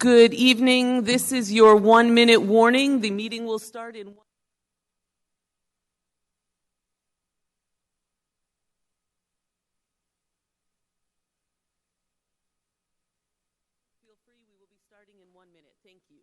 Good evening. This is your 1-minute warning. The meeting will start in Feel free. We will be starting in 1 minute. Thank you.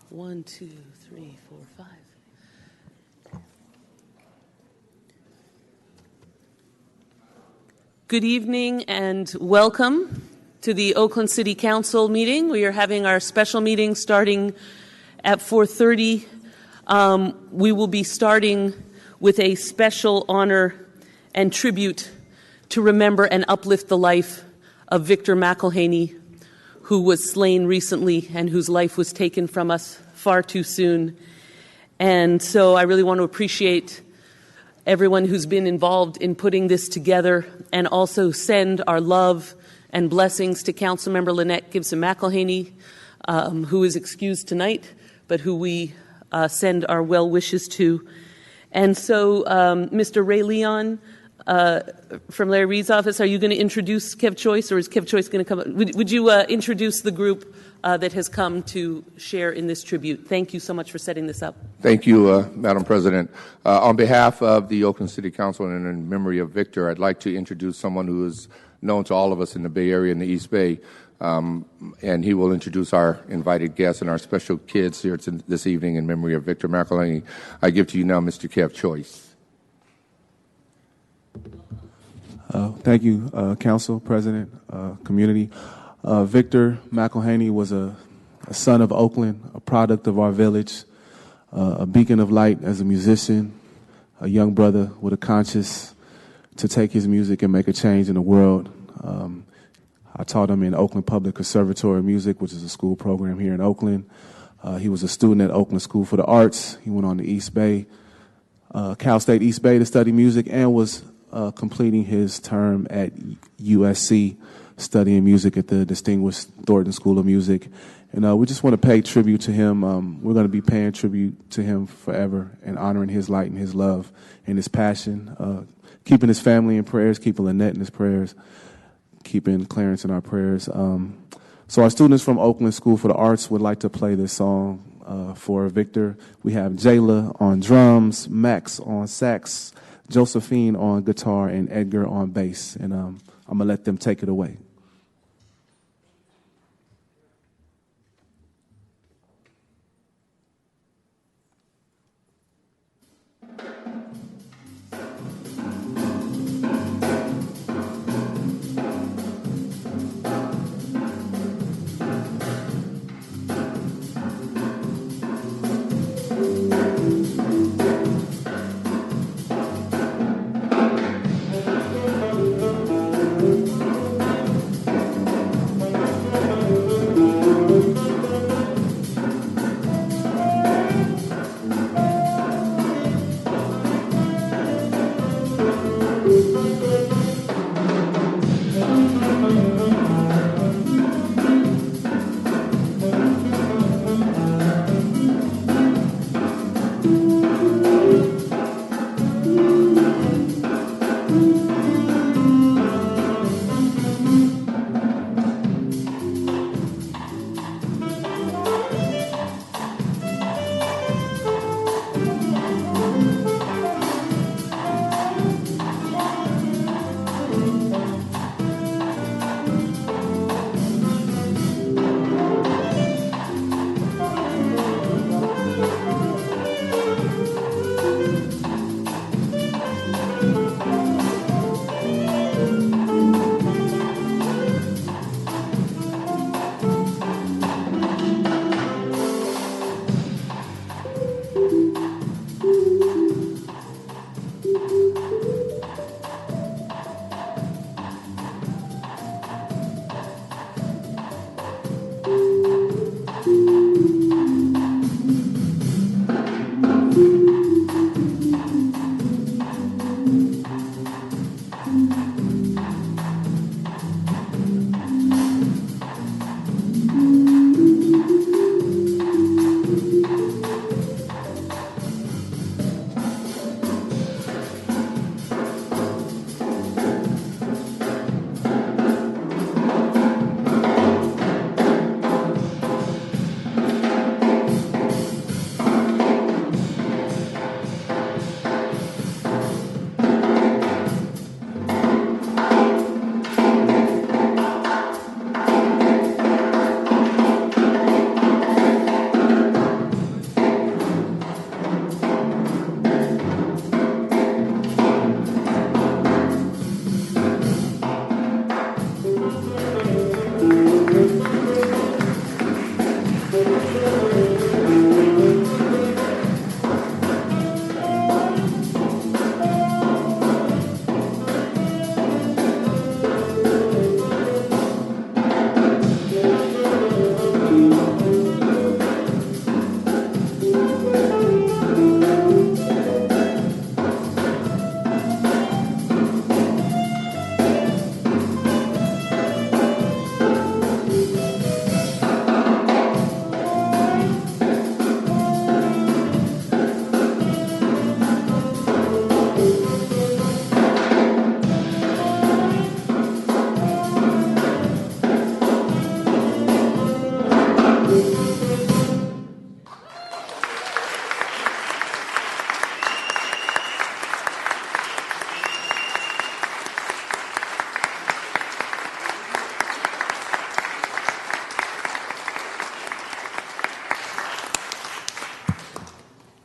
One, two, three, four, five. Good evening and welcome to the Oakland City Council meeting. We are having our special meeting starting at 4:30. We will be starting with a special honor and tribute to remember and uplift the life of Victor McElhaney, who was slain recently and whose life was taken from us far too soon. And so I really want to appreciate everyone who's been involved in putting this together, and also send our love and blessings to Councilmember Lynette Gibson McElhaney, who is excused tonight, but who we send our well wishes to. And so, Mr. Ray Leon from Larry Reed's office, are you going to introduce Kev Choice, or is Kev Choice going to come? Would you introduce the group that has come to share in this tribute? Thank you so much for setting this up. Thank you, Madam President. On behalf of the Oakland City Council and in memory of Victor, I'd like to introduce someone who is known to all of us in the Bay Area and the East Bay, and he will introduce our invited guests and our special kids here this evening in memory of Victor McElhaney. I give to you now Mr. Kev Choice. Thank you, Council, President, community. Victor McElhaney was a son of Oakland, a product of our village, a beacon of light as a musician, a young brother with a conscience to take his music and make a change in the world. I taught him in Oakland Public Conservatory of Music, which is a school program here in Oakland. He was a student at Oakland School for the Arts. He went on to East Bay, Cal State East Bay to study music, and was completing his term at USC, studying music at the distinguished Thornton School of Music. And we just want to pay tribute to him. We're going to be paying tribute to him forever and honoring his light and his love and his passion, keeping his family in prayers, keeping Lynette in his prayers, keeping Clarence in our prayers. So our students from Oakland School for the Arts would like to play this song for Victor. We have Jayla on drums, Max on sax, Josephine on guitar, and Edgar on bass. And I'm going to let them take it away.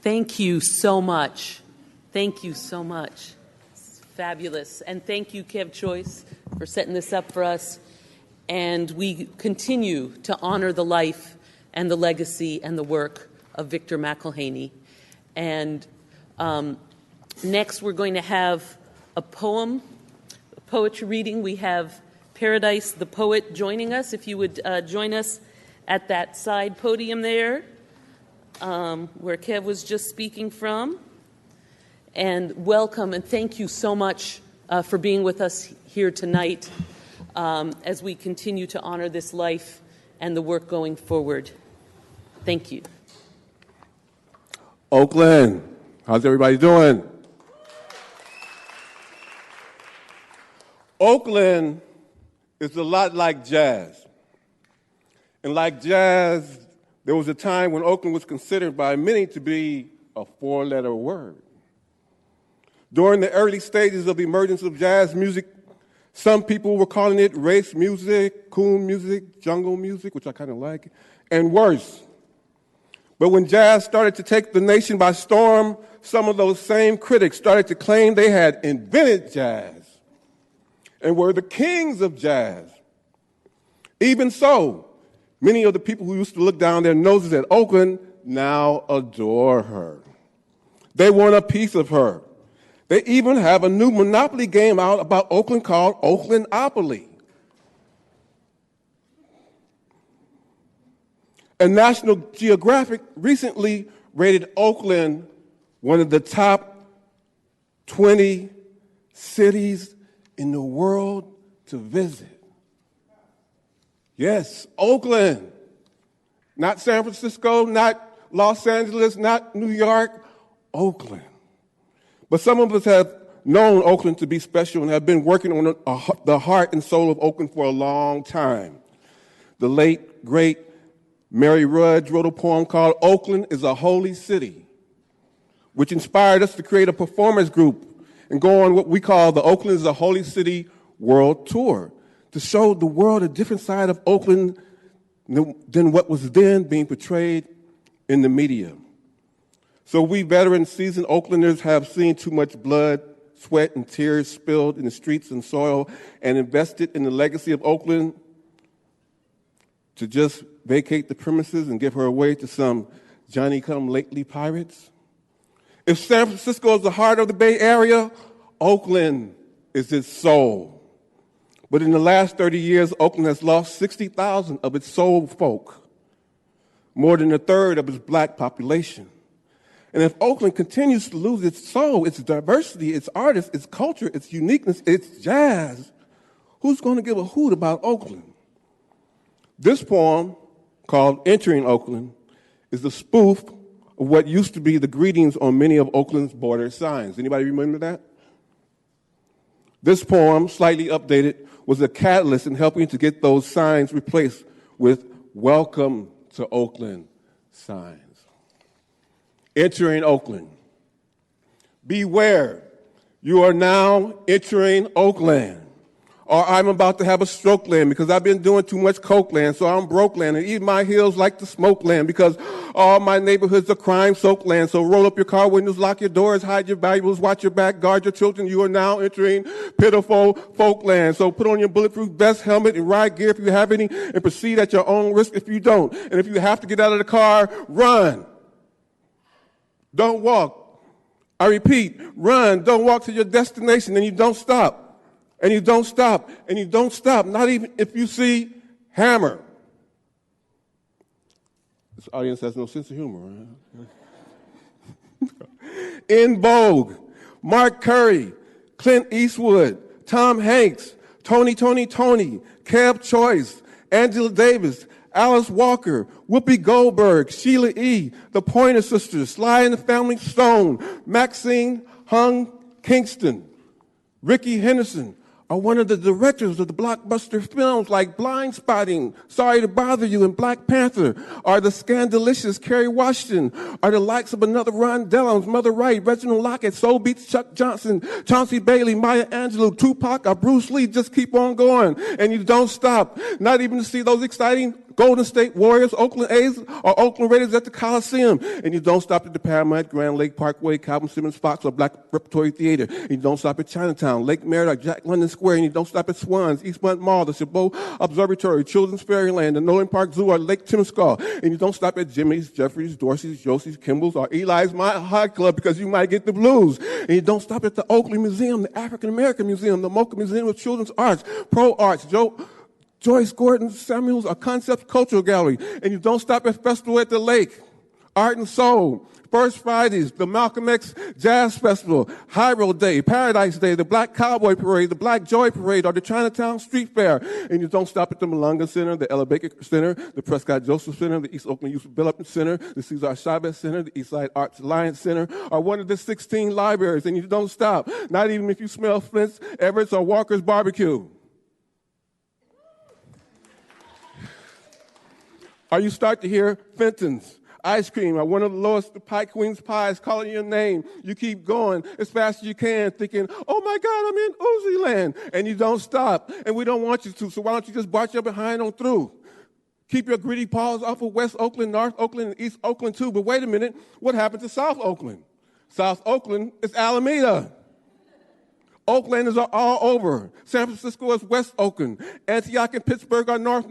Thank you so much. Thank you so much. It's fabulous. And thank you, Kev Choice, for setting this up for us. And we continue to honor the life and the legacy and the work of Victor McElhaney. And next, we're going to have a poetry reading. We have Paradise the Poet joining us. If you would join us at that side podium there, where Kev was just speaking from. And welcome and thank you so much for being with us here tonight as we continue to honor this life and the work going forward. Thank you. Oakland, how's everybody doing? Oakland is a lot like jazz. And like jazz, there was a time when Oakland was considered by many to be a four-letter word. During the early stages of the emergence of jazz music, some people were calling it race music, coon music, jungle music, which I kind of like, and worse. But when jazz started to take the nation by storm, some of those same critics started to claim they had invented jazz and were the kings of jazz. Even so, many of the people who used to look down their noses at Oakland now adore her. They want a piece of her. They even have a new Monopoly game out about Oakland called Oaklandopoly. And National Geographic recently rated Oakland one of the top 20 cities in the world to visit. Yes, Oakland. Not San Francisco, not Los Angeles, not New York, Oakland. But some of us have known Oakland to be special and have been working on the heart and soul of Oakland for a long time. The late, great Mary Rudge wrote a poem called Oakland is a Holy City, which inspired us to create a performance group and go on what we call the Oakland is a Holy City World Tour to show the world a different side of Oakland than what was then being portrayed in the media. So we veteran, seasoned Oaklanders have seen too much blood, sweat, and tears spilled in the streets and soil and invested in the legacy of Oakland to just vacate the premises and give her away to some Johnny-come-lately pirates. If San Francisco is the heart of the Bay Area, Oakland is its soul. But in the last 30 years, Oakland has lost 60,000 of its soul folk, more than a third of its black population. And if Oakland continues to lose its soul, its diversity, its artists, its culture, its uniqueness, its jazz, who's going to give a hoot about Oakland? This poem, called Entering Oakland, is the spoof of what used to be the greetings on many of Oakland's border signs. Anybody remember that? This poem, slightly updated, was a catalyst in helping to get those signs replaced with Welcome to Oakland signs. Entering Oakland. Beware, you are now entering Oakland. Or I'm about to have a stroke land because I've been doing too much coke land, so I'm broke land. And even my hills like to smoke land because all my neighborhoods are crime soaked land. So roll up your car windows, lock your doors, hide your valuables, watch your back, guard your children. You are now entering pitiful folk land. So put on your bulletproof vest, helmet, and ride gear if you have any, and proceed at your own risk if you don't. And if you have to get out of the car, run. Don't walk. I repeat, run. Don't walk to your destination, and you don't stop. And you don't stop, and you don't stop, not even if you see Hammer. This audience has no sense of humor. Right? In Vogue, Mark Curry, Clint Eastwood, Tom Hanks, Tony, Kev Choice, Angela Davis, Alice Walker, Whoopi Goldberg, Sheila E., the Pointer Sisters, Sly and the Family Stone, Maxine Hung Kingston, Ricky Henderson, are one of the directors of the blockbuster films like Blind Spotting, Sorry to Bother You, and Black Panther, are the scandalicious Kerry Washington, are the likes of another Ron Dellums, Mother Wright, Reginald Lockett, Soul Beats, Chuck Johnson, Chauncey Bailey, Maya Angelou, Tupac, or Bruce Lee. Just keep on going, and you don't stop. Not even to see those exciting Golden State Warriors, Oakland A's, or Oakland Raiders at the Coliseum. And you don't stop at the Paramount, Grand Lake Parkway, Calvin Simmons Fox, or Black Repertory Theater. And you don't stop at Chinatown, Lake Merritt, or Jack London Square. And you don't stop at Swans, Eastmont Mall, the Chabot Observatory, Children's Fairyland, the Nolan Park Zoo, or Lake Temescal. And you don't stop at Jimmy's, Jeffrey's, Dorsey's, Josie's, Kimball's, or Eli's Mile High Club because you might get the blues. And you don't stop at the Oakley Museum, the African American Museum, the Mocha Museum of Children's Arts, Pro Arts, Joyce Gordon Samuels, or Concept Cultural Gallery. And you don't stop at Festival at the Lake, Art and Soul, First Fridays, the Malcolm X Jazz Festival, High Road Day, Paradise Day, the Black Cowboy Parade, the Black Joy Parade, or the Chinatown Street Fair. And you don't stop at the Malunga Center, the Ella Baker Center, the Prescott Joseph Center, the East Oakland Youth Development Center, the Cesar Chavez Center, the Eastside Arts Alliance Center, or one of the 16 libraries. And you don't stop, not even if you smell Flint's, Everett's, or Walker's barbecue. Or you start to hear Fenton's ice cream, or one of the lowest Pie Queen's pies calling your name. You keep going as fast as you can, thinking, oh my God, I'm in Uzi land. And you don't stop. And we don't want you to, so why don't you just barge your behind on through? Keep your greedy paws off of West Oakland, North Oakland, and East Oakland too. But wait a minute, what happened to South Oakland? South Oakland is Alameda. Oaklanders are all over. San Francisco is West Oakland. Antioch and Pittsburgh are North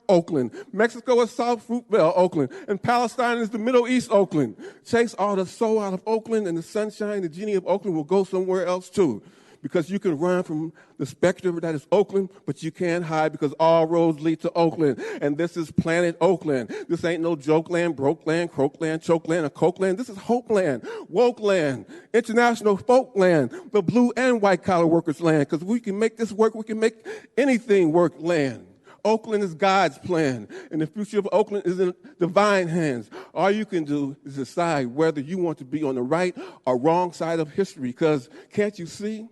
Oakland. Mexico is South Fruitvale, Oakland. And Palestine is the Middle East Oakland. Chase all the soul out of Oakland, and the sunshine, the genie of Oakland will go somewhere else too. Because you can run from the specter that is Oakland, but you can't hide because all roads lead to Oakland. And this is Planet Oakland. This ain't no joke land, broke land, croak land, choke land, or coke land. This is hope land, woke land, international folk land, the blue and white collar workers land. Because we can make this work, we can make anything work land. Oakland is God's plan, and the future of Oakland is in divine hands. All you can do is decide whether you want to be on the right or wrong side of history, because can't you see?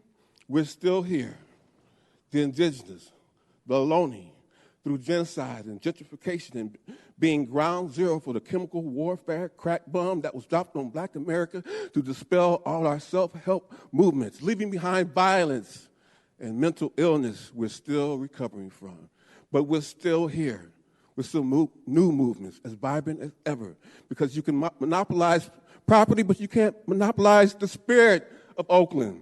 We're still here. The indigenous, the Ohlone, through genocide and gentrification and being ground zero for the chemical warfare crack bomb that was dropped on Black America to dispel all our self-help movements, leaving behind violence and mental illness we're still recovering from. But we're still here. We're still new movements, as vibrant as ever, because you can monopolize property, but you can't monopolize the spirit of Oakland.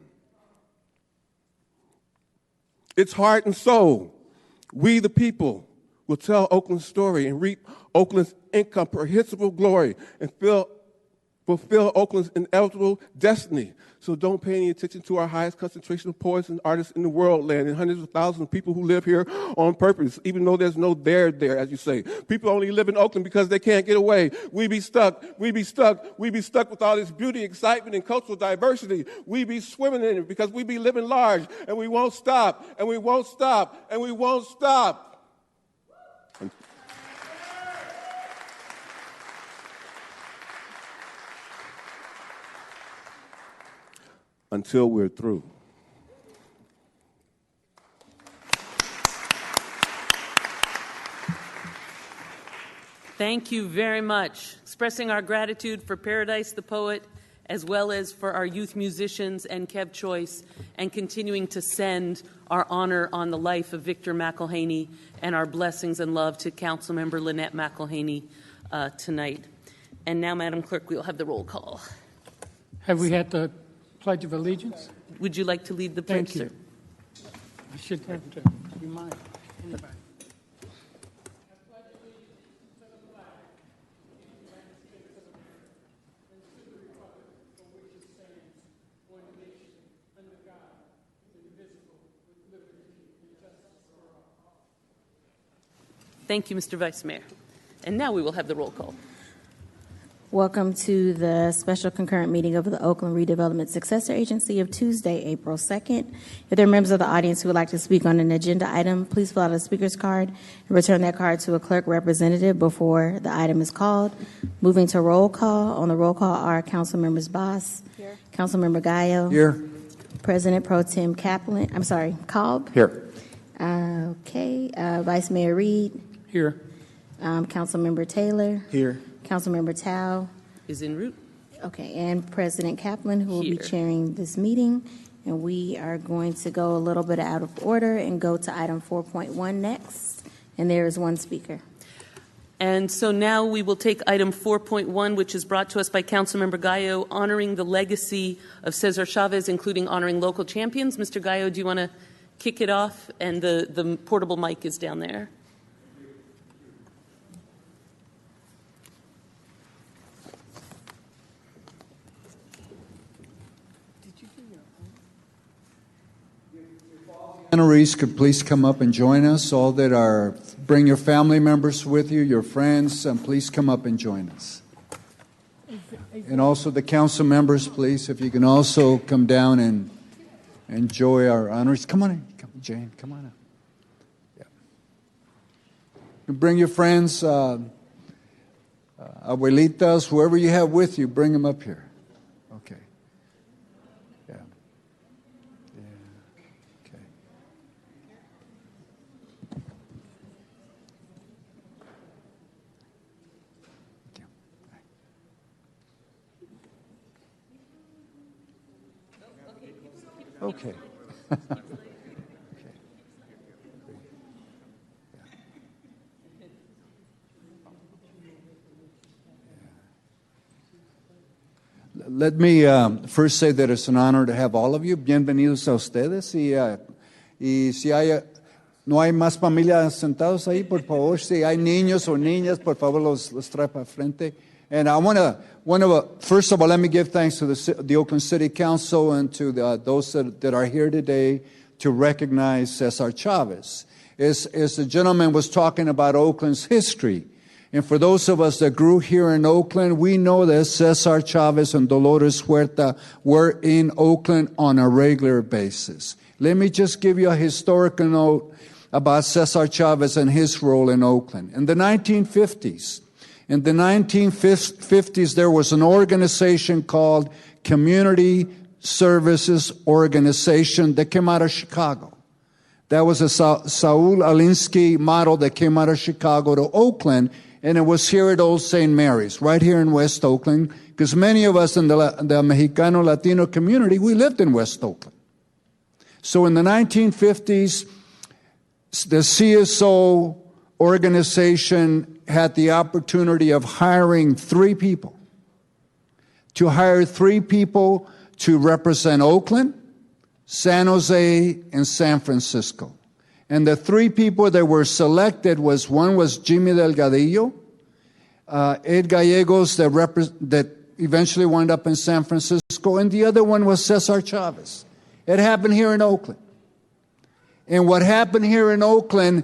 Its heart and soul. We, the people, will tell Oakland's story and reap Oakland's incomprehensible glory and fulfill Oakland's inevitable destiny. So don't pay any attention to our highest concentration of poets and artists in the world land and hundreds of thousands of people who live here on purpose, even though there's no there, as you say. People only live in Oakland because they can't get away. We be stuck with all this beauty, excitement, and cultural diversity. We be swimming in it because we be living large, and we won't stop, and we won't stop, and we won't stop. Until we're through. Thank you very much. Expressing our gratitude for Paradise the Poet, as well as for our youth musicians and Kev Choice, and continuing to send our honor on the life of Victor McElhaney and our blessings and love to Councilmember Lynette McElhaney tonight. And now, Madam Clerk, we'll have the roll call. Have we had the Pledge of Allegiance? Would you like to lead the pledge, sir? I should have to remind anybody. Thank you, Mr. Vice Mayor. And now we will have the roll call. Welcome to the special concurrent meeting of the Oakland Redevelopment Successor Agency of Tuesday, April 2nd. If there are members of the audience who would like to speak on an agenda item, please fill out a speaker's card and return that card to a clerk representative before the item is called. Moving to roll call. On the roll call are Council Members Boss, here. Councilmember Gallo, here. President Pro Tem Cobb. Here. Vice Mayor Reed. Here. Councilmember Taylor. Here. Councilmember Tao is en route. Okay, and President Kaplan, who will be Here. chairing this meeting. And we are going to go a little bit out of order and go to item 4.1 next. And there is one speaker. And so now we will take item 4.1, which is brought to us by Councilmember Gallo, honoring the legacy of Cesar Chavez, including honoring local champions. Mr. Gallo, do you want to kick it off? And the portable mic is down there. Honorees could please come up and join us. All that are, bring your family members with you, your friends, and please come up and join us. And also the council members, please, if you can also come down and enjoy our honorees. Come on in, Jane, come on up. Yeah. And bring your friends, abuelitas, whoever you have with you, bring them up here. Okay. Yeah. Okay. Okay. Let me first say that it's an honor to have all of you. Bienvenidos a ustedes. Y si hay, no hay más familias sentados ahí, por favor. Si hay niños o niñas, por favor, los trae para frente. And I want to, first of all, let me give thanks to the Oakland City Council and to those that are here today to recognize Cesar Chavez. As the gentleman was talking about Oakland's history, and for those of us that grew here in Oakland, we know that Cesar Chavez and Dolores Huerta were in Oakland on a regular basis. Let me just give you a historical note about Cesar Chavez and his role in Oakland. In the 1950s, there was an organization called Community Services Organization that came out of Chicago. That was a Saul Alinsky model that came out of Chicago to Oakland, and it was here at Old St. Mary's, right here in West Oakland, because many of us in the Mexicano Latino community, we lived in West Oakland. So in the 1950s, the CSO organization had the opportunity of hiring 3 people, to hire 3 people to represent Oakland, San Jose, and San Francisco. And the 3 people that were selected one was Jimmy Delgadillo, Ed Gallegos that eventually wound up in San Francisco, and the other one was Cesar Chavez. It happened here in Oakland. And what happened here in Oakland,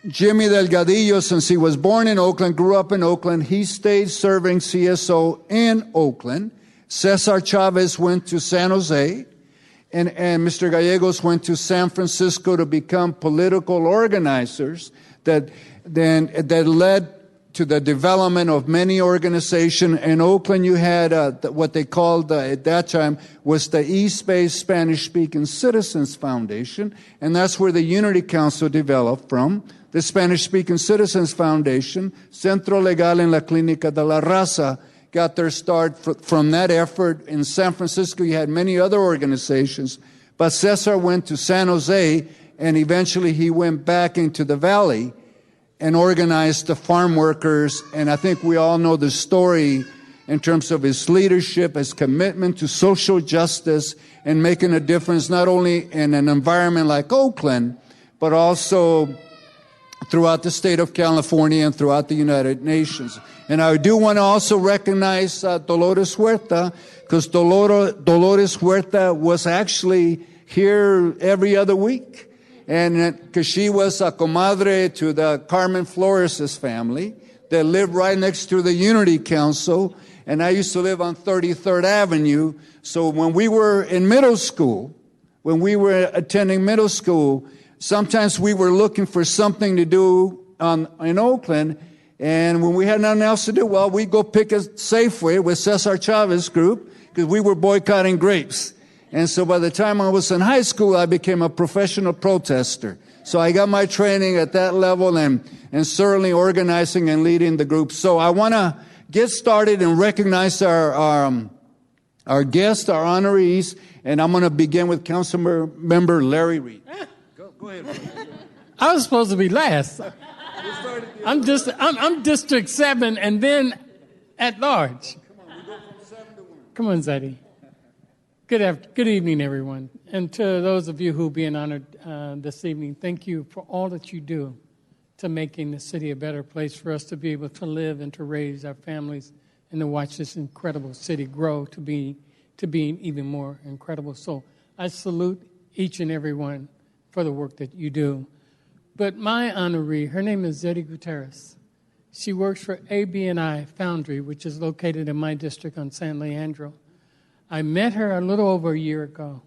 Jimmy Delgadillo, since he was born in Oakland, grew up in Oakland, he stayed serving CSO in Oakland. Cesar Chavez went to San Jose, and Mr. Gallegos went to San Francisco to become political organizers that led to the development of many organizations. In Oakland, you had what they called at that time was the East Bay Spanish-Speaking Citizens Foundation, and that's where the Unity Council developed from. The Spanish-Speaking Citizens Foundation, Centro Legal en la Clínica de la Raza, got their start from that effort. In San Francisco, you had many other organizations, but Cesar went to San Jose, and eventually he went back into the valley and organized the farm workers. And I think we all know the story in terms of his leadership, his commitment to social justice, and making a difference not only in an environment like Oakland, but also throughout the state of California and throughout the United Nations. And I do want to also recognize Dolores Huerta, because Dolores Huerta was actually here every other week. And because she was a comadre to the Carmen Flores' family that lived right next to the Unity Council. And I used to live on 33rd Avenue. So when we were in middle school, when we were attending middle school, sometimes we were looking for something to do in Oakland, and when we had nothing else to do, well, we'd go pick a Safeway with Cesar Chavez group, because we were boycotting grapes. And so by the time I was in high school, I became a professional protester. So I got my training at that level, and certainly organizing and leading the group. So I want to get started and recognize our guests, our honorees, and I'm going to begin with Councilmember Larry Reed. Go ahead. I was supposed to be last. I'm District 7 and then at large. Come on, Zeddy. Good evening, everyone. And to those of you who are being honored this evening, thank you for all that you do to making the city a better place for us to be able to live and to raise our families and to watch this incredible city grow to being even more incredible. So I salute each and every one for the work that you do. But my honoree, her name is Zeddy Gutierrez. She works for AB&I Foundry, which is located in my district on San Leandro. I met her a little over a year ago.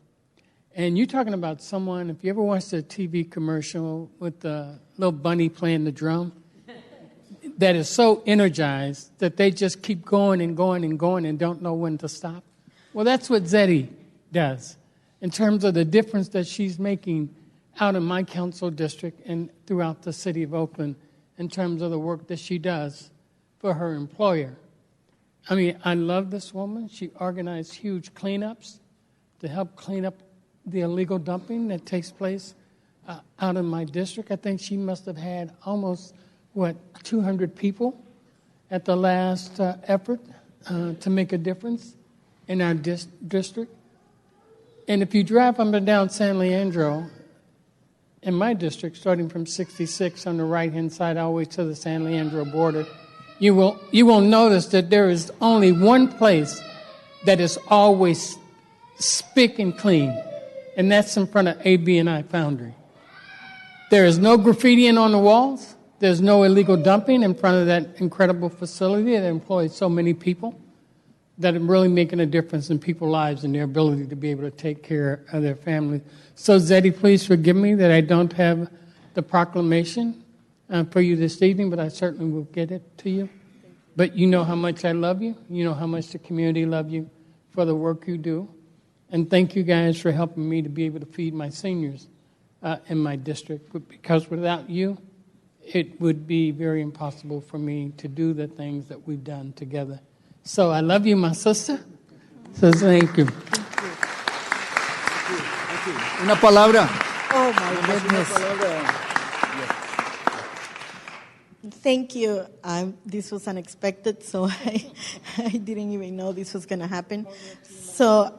And you're talking about someone, if you ever watched a TV commercial with the little bunny playing the drum, that is so energized that they just keep going and going and going and don't know when to stop. Well, that's what Zeddy does in terms of the difference that she's making out in my council district and throughout the city of Oakland in terms of the work that she does for her employer. I mean, I love this woman. She organized huge cleanups to help clean up the illegal dumping that takes place out in my district. I think she must have had almost, 200 people at the last effort to make a difference in our district. And if you drive up and down San Leandro, in my district, starting from 66 on the right-hand side all the way to the San Leandro border, you will notice that there is only one place that is always spick and clean, and that's in front of AB&I Foundry. There is no graffitiing on the walls. There's no illegal dumping in front of that incredible facility that employs so many people that are really making a difference in people's lives and their ability to be able to take care of their family. So, Zeddy, please forgive me that I don't have the proclamation for you this evening, but I certainly will get it to you. But you know how much I love you. You know how much the community love you for the work you do. And thank you guys for helping me to be able to feed my seniors in my district. But because without you, it would be very impossible for me to do the things that we've done together. So I love you, my sister. So thank you. Una palabra. Oh, my goodness. Thank you. This was unexpected, so I didn't even know this was going to happen. So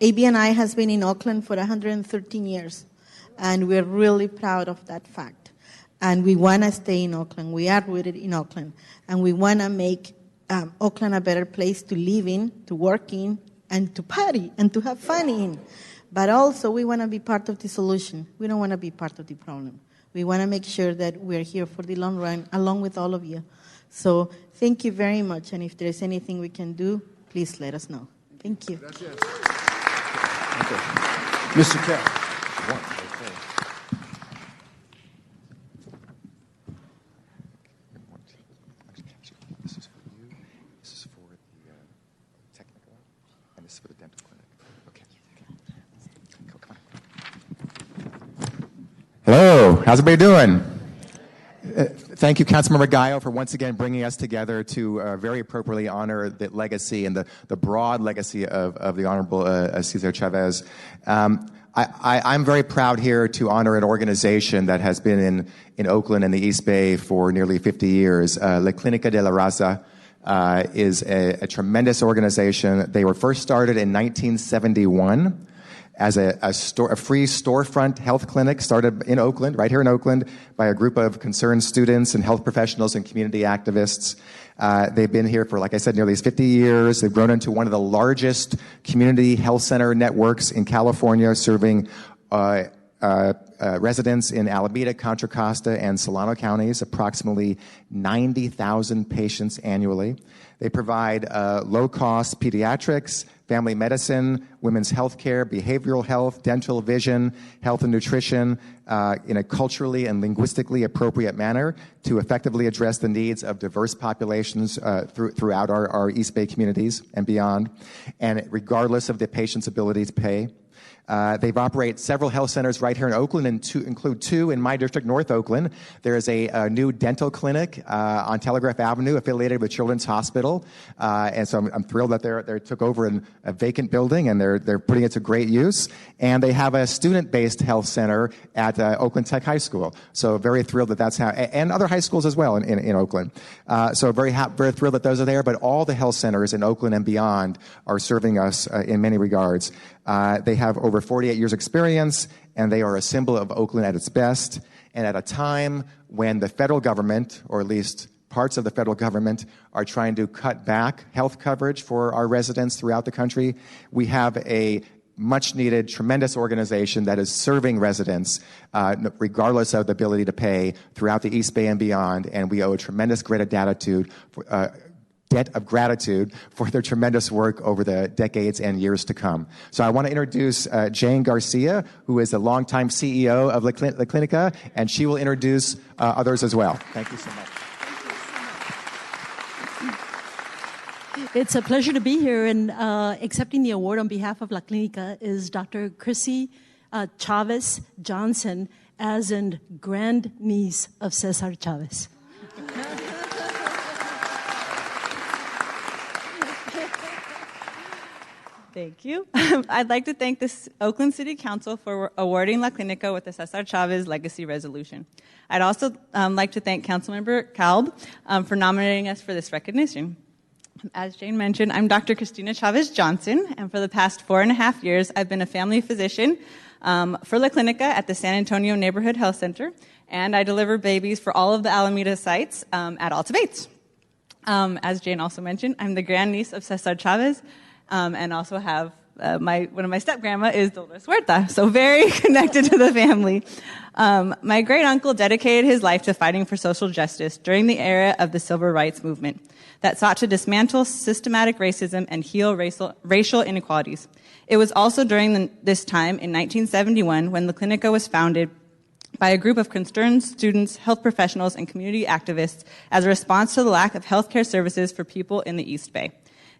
AB&I has been in Oakland for 113 years, and we're really proud of that fact. And we want to stay in Oakland. We are rooted in Oakland, and we want to make Oakland a better place to live in, to work in, and to party, and to have fun in. But also, we want to be part of the solution. We don't want to be part of the problem. We want to make sure that we're here for the long run, along with all of you. So thank you very much, and if there's anything we can do, please let us know. Thank you. Gracias. Okay. Mr. Carroll. Hello, how's everybody doing? Thank you, Councilmember Gallo, for once again bringing us together to very appropriately honor the legacy and the broad legacy of the Honorable Cesar Chavez. I'm very proud here to honor an organization that has been in Oakland and the East Bay for nearly 50 years. La Clínica de la Raza is a tremendous organization. They were first started in 1971. As a free storefront health clinic started in Oakland, right here in Oakland, by a group of concerned students and health professionals and community activists. They've been here for, like I said, nearly 50 years. They've grown into one of the largest community health center networks in California, serving residents in Alameda, Contra Costa, and Solano counties, approximately 90,000 patients annually. They provide low-cost pediatrics, family medicine, women's health care, behavioral health, dental, vision, health and nutrition in a culturally and linguistically appropriate manner to effectively address the needs of diverse populations throughout our East Bay communities and beyond, and regardless of the patient's ability to pay. They've operated several health centers right here in Oakland, and include two in my district, North Oakland. There is a new dental clinic on Telegraph Avenue affiliated with Children's Hospital. And so I'm thrilled that they took over a vacant building, and they're putting it to great use. And they have a student-based health center at Oakland Tech High School. So very thrilled that that's how, and other high schools as well in Oakland. So very thrilled that those are there, but all the health centers in Oakland and beyond are serving us in many regards. They have over 48 years experience, and they are a symbol of Oakland at its best. And at a time when the federal government, or at least parts of the federal government, are trying to cut back health coverage for our residents throughout the country, we have a much needed, tremendous organization that is serving residents regardless of the ability to pay throughout the East Bay and beyond. And we owe a tremendous debt of gratitude for their tremendous work over the decades and years to come. So I want to introduce Jane Garcia, who is the longtime CEO of La Clinica, and she will introduce others as well. Thank you so much. It's a pleasure to be here, and accepting the award on behalf of La Clinica is Dr. Chrissy Chavez Johnson, as in grandniece of Cesar Chavez. Thank you. I'd like to thank the Oakland City Council for awarding La Clinica with the Cesar Chavez Legacy Resolution. I'd also like to thank Councilmember Kalb for nominating us for this recognition. As Jane mentioned, I'm Dr. Christina Chavez Johnson, and for the past 4.5 years, I've been a family physician for La Clinica at the San Antonio Neighborhood Health Center, and I deliver babies for all of the Alameda sites at Alta Bates. As Jane also mentioned, I'm the grandniece of Cesar Chavez, and also have one of my step-grandma is Dolores Huerta, so very connected to the family. My great-uncle dedicated his life to fighting for social justice during the era of the civil rights movement that sought to dismantle systematic racism and heal racial inequalities. It was also during this time, in 1971, when La Clinica was founded by a group of concerned students, health professionals, and community activists as a response to the lack of healthcare services for people in the East Bay.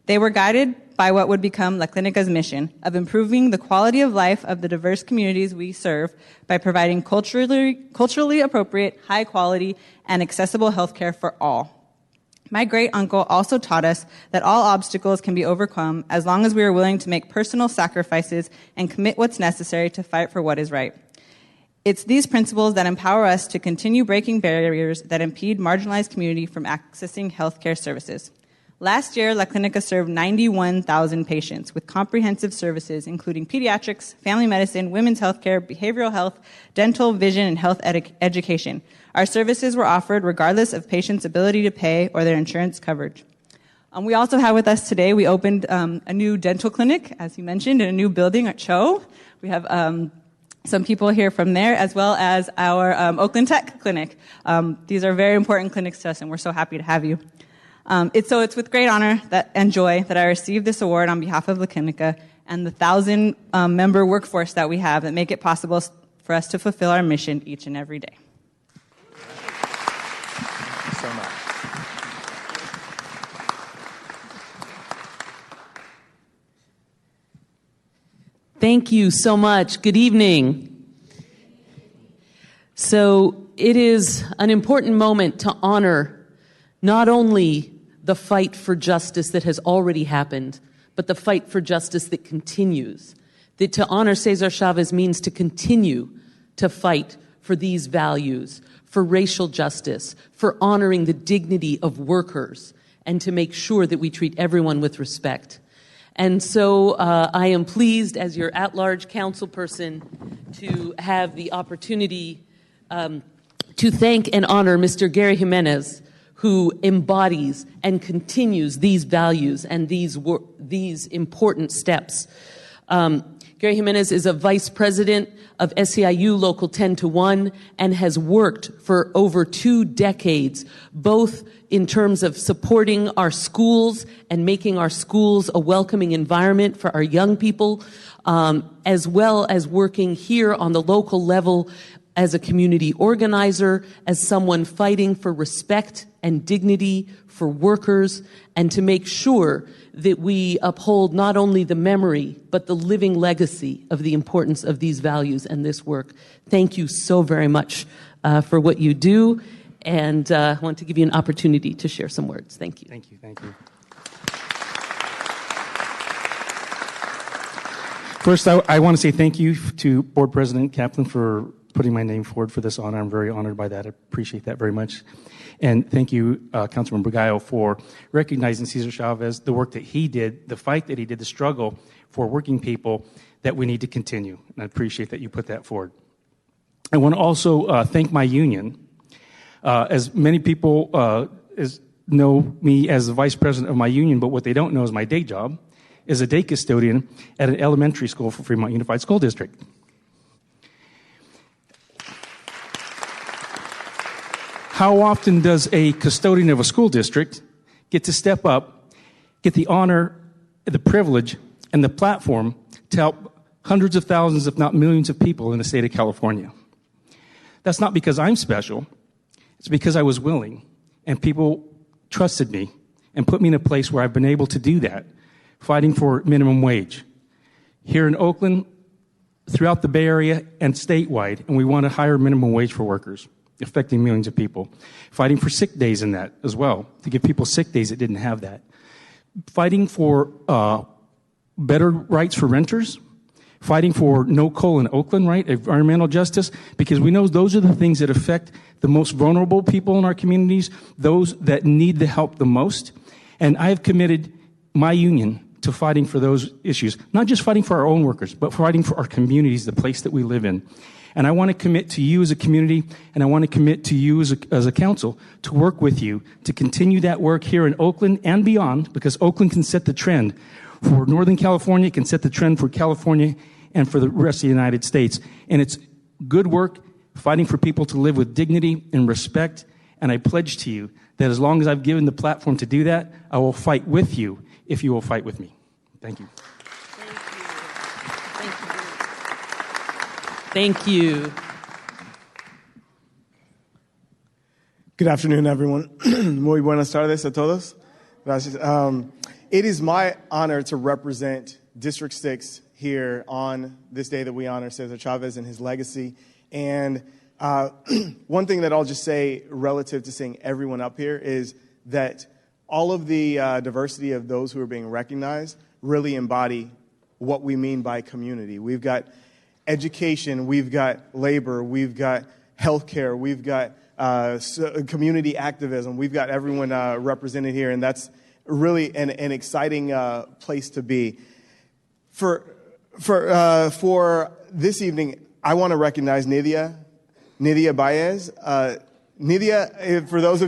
They were guided by what would become La Clinica's mission of improving the quality of life of the diverse communities we serve by providing culturally appropriate, high quality, and accessible healthcare for all. My great-uncle also taught us that all obstacles can be overcome as long as we are willing to make personal sacrifices and commit what's necessary to fight for what is right. It's these principles that empower us to continue breaking barriers that impede marginalized community from accessing healthcare services. Last year, La Clinica served 91,000 patients with comprehensive services, including pediatrics, family medicine, women's healthcare, behavioral health, dental, vision, and health education. Our services were offered regardless of patients' ability to pay or their insurance coverage. We also have with us today, we opened a new dental clinic, as you mentioned, in a new building at CHO. We have some people here from there, as well as our Oakland Tech clinic. These are very important clinics to us, and we're so happy to have you. It's with great honor and joy that I received this award on behalf of La Clinica and the 1,000-member workforce that we have that make it possible for us to fulfill our mission each and every day. Thank you so much. Thank you so much. Good evening. So it is an important moment to honor not only the fight for justice that has already happened, but the fight for justice that continues. That to honor Cesar Chavez means to continue to fight for these values, for racial justice, for honoring the dignity of workers, and to make sure that we treat everyone with respect. And so I am pleased, as your at-large council person, to have the opportunity to thank and honor Mr. Gary Jimenez, who embodies and continues these values and these important steps. Gary Jimenez is a vice president of SEIU Local 10-1 and has worked for over 2 decades, both in terms of supporting our schools and making our schools a welcoming environment for our young people, as well as working here on the local level as a community organizer, as someone fighting for respect and dignity for workers, and to make sure that we uphold not only the memory, but the living legacy of the importance of these values and this work. Thank you so very much for what you do, and I want to give you an opportunity to share some words. Thank you. Thank you. Thank you. First, I want to say thank you to Board President Kaplan for putting my name forward for this honor. I'm very honored by that. I appreciate that very much. And thank you, Councilmember Gallo, for recognizing Cesar Chavez, the work that he did, the fight that he did, the struggle for working people that we need to continue. And I appreciate that you put that forward. I want to also thank my union. As many people know me as the vice president of my union, but what they don't know is my day job is a day custodian at an elementary school for Fremont Unified School District. How often does a custodian of a school district get to step up, get the honor, the privilege, and the platform to help hundreds of thousands, if not millions of people in the state of California? That's not because I'm special. It's because I was willing, and people trusted me and put me in a place where I've been able to do that, fighting for minimum wage. Here in Oakland, throughout the Bay Area, and statewide, and we want a higher minimum wage for workers, affecting millions of people. Fighting for sick days in that as well, to give people sick days that didn't have that. Fighting for better rights for renters. Fighting for no coal in Oakland, right? Environmental justice, because we know those are the things that affect the most vulnerable people in our communities, those that need the help the most. And I have committed my union to fighting for those issues, not just fighting for our own workers, but fighting for our communities, the place that we live in. And I want to commit to you as a community, and I want to commit to you as a council to work with you to continue that work here in Oakland and beyond, because Oakland can set the trend for Northern California, can set the trend for California and for the rest of the United States. And it's good work, fighting for people to live with dignity and respect. And I pledge to you that as long as I've given the platform to do that, I will fight with you if you will fight with me. Thank you. Thank you. Good afternoon, everyone. Muy buenas tardes a todos. Gracias. It is my honor to represent District 6 here on this day that we honor Cesar Chavez and his legacy. And one thing that I'll just say relative to seeing everyone up here is that all of the diversity of those who are being recognized really embody what we mean by community. We've got education, we've got labor, we've got healthcare, we've got community activism. We've got everyone represented here, and that's really an exciting place to be. For this evening, I want to recognize Nidia Baez. Nidia, for those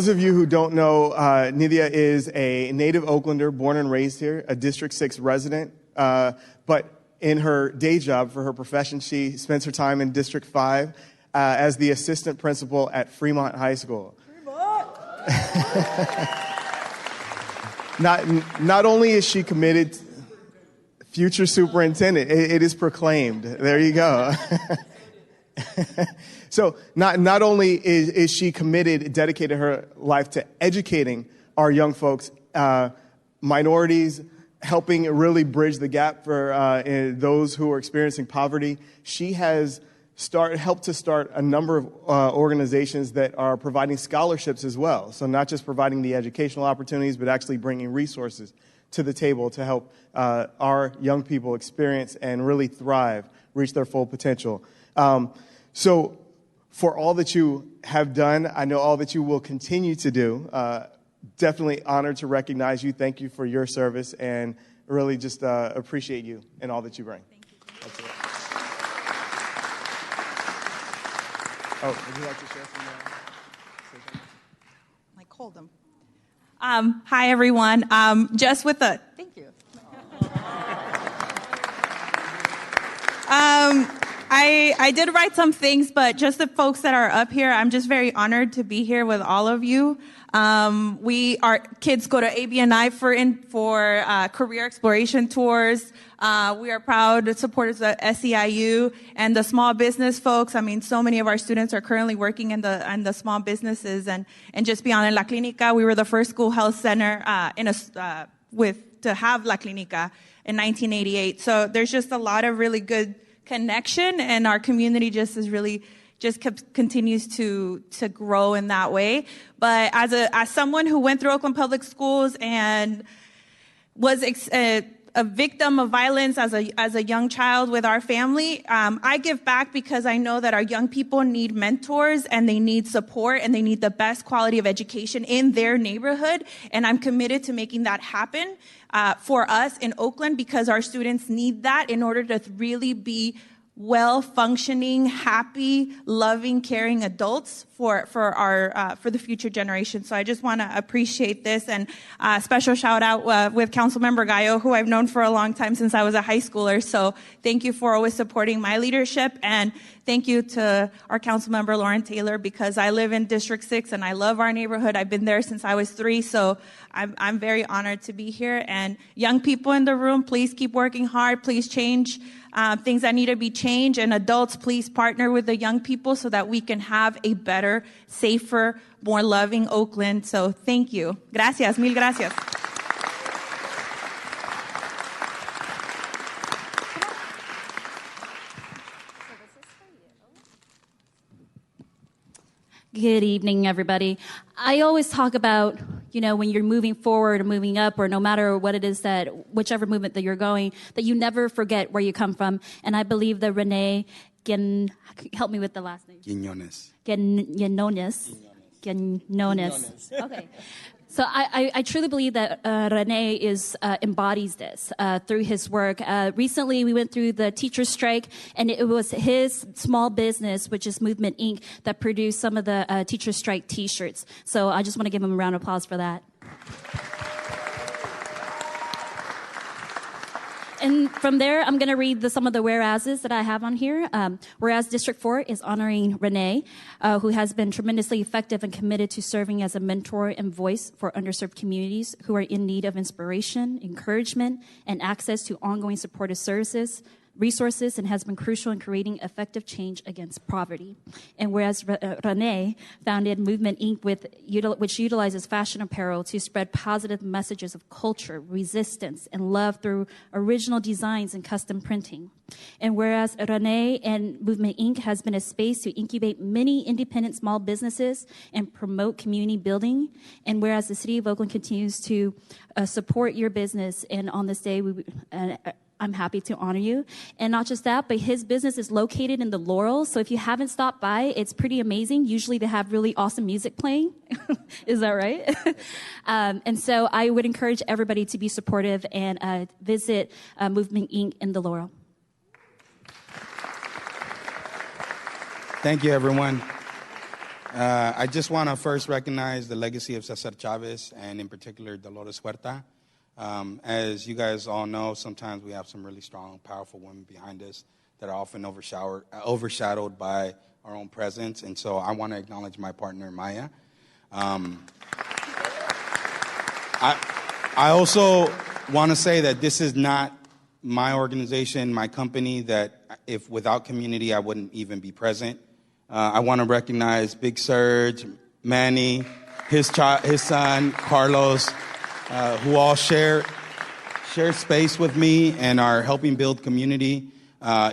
of you who don't know, Nidia is a native Oaklander, born and raised here, a District 6 resident. But in her day job, for her profession, she spends her time in District 5 as the assistant principal at Fremont High School. Not only is she committed, future superintendent, it is proclaimed. There you go. So not only is she committed, dedicated her life to educating our young folks, minorities, helping really bridge the gap for those who are experiencing poverty, she has helped to start a number of organizations that are providing scholarships as well. So not just providing the educational opportunities, but actually bringing resources to the table to help our young people experience and really thrive, reach their full potential. So for all that you have done, I know all that you will continue to do. Definitely honored to recognize you. Thank you for your service, and really just appreciate you and all that you bring. Thank you. Oh, would you like to share some? Like, hold them. Hi, everyone. Just with a thank you. I did write some things, but just the folks that are up here, I'm just very honored to be here with all of you. Our kids go to ABNI for career exploration tours. We are proud supporters of SEIU and the small business folks. I mean, so many of our students are currently working in the small businesses, and just beyond in La Clinica, we were the first school health center to have La Clinica in 1988. So there's just a lot of really good connection, and our community just continues to grow in that way. But as someone who went through Oakland Public Schools and was a victim of violence as a young child with our family, I give back because I know that our young people need mentors and they need support and they need the best quality of education in their neighborhood. And I'm committed to making that happen for us in Oakland, because our students need that in order to really be well-functioning, happy, loving, caring adults for the future generation. So I just want to appreciate this, and special shout out with Councilmember Gallo, who I've known for a long time since I was a high schooler. So thank you for always supporting my leadership, and thank you to our Councilmember Lauren Taylor, because I live in District 6 and I love our neighborhood. I've been there since I was 3, so I'm very honored to be here. And young people in the room, please keep working hard. Please change things that need to be changed. And adults, please partner with the young people so that we can have a better, safer, more loving Oakland. So thank you. Gracias. Mil gracias. Good evening, everybody. I always talk about, when you're moving forward or moving up, or no matter what it is whichever movement that you're going, that you never forget where you come from. And I believe that Renee, help me with the last name. Quinones. Quinones. Okay. So I truly believe that Rene embodies this through his work. Recently, we went through the teacher strike, and it was his small business, which is Movement Inc., that produced some of the teacher strike T-shirts. So I just want to give him a round of applause for that. And from there, I'm going to read some of the whereases that I have on here. Whereas District 4 is honoring Renee, who has been tremendously effective and committed to serving as a mentor and voice for underserved communities who are in need of inspiration, encouragement, and access to ongoing supportive resources, and has been crucial in creating effective change against poverty. And whereas Renee founded Movement Inc., which utilizes fashion apparel to spread positive messages of culture, resistance, and love through original designs and custom printing. And whereas Renee and Movement Inc. has been a space to incubate many independent small businesses and promote community building. And whereas the City of Oakland continues to support your business, and on this day, I'm happy to honor you. And not just that, but his business is located in the Laurel. So if you haven't stopped by, it's pretty amazing. Usually they have really awesome music playing. Is that right? And so I would encourage everybody to be supportive and visit Movement Inc. in the Laurel. Thank you, everyone. I just want to first recognize the legacy of Cesar Chavez, and in particular, Dolores Huerta. As you guys all know, sometimes we have some really strong, powerful women behind us that are often overshadowed by our own presence. And so I want to acknowledge my partner, Maya. I also want to say that this is not my organization, my company, that if without community, I wouldn't even be present. I want to recognize Big Serge, Manny, his son, Carlos, who all share space with me and are helping build community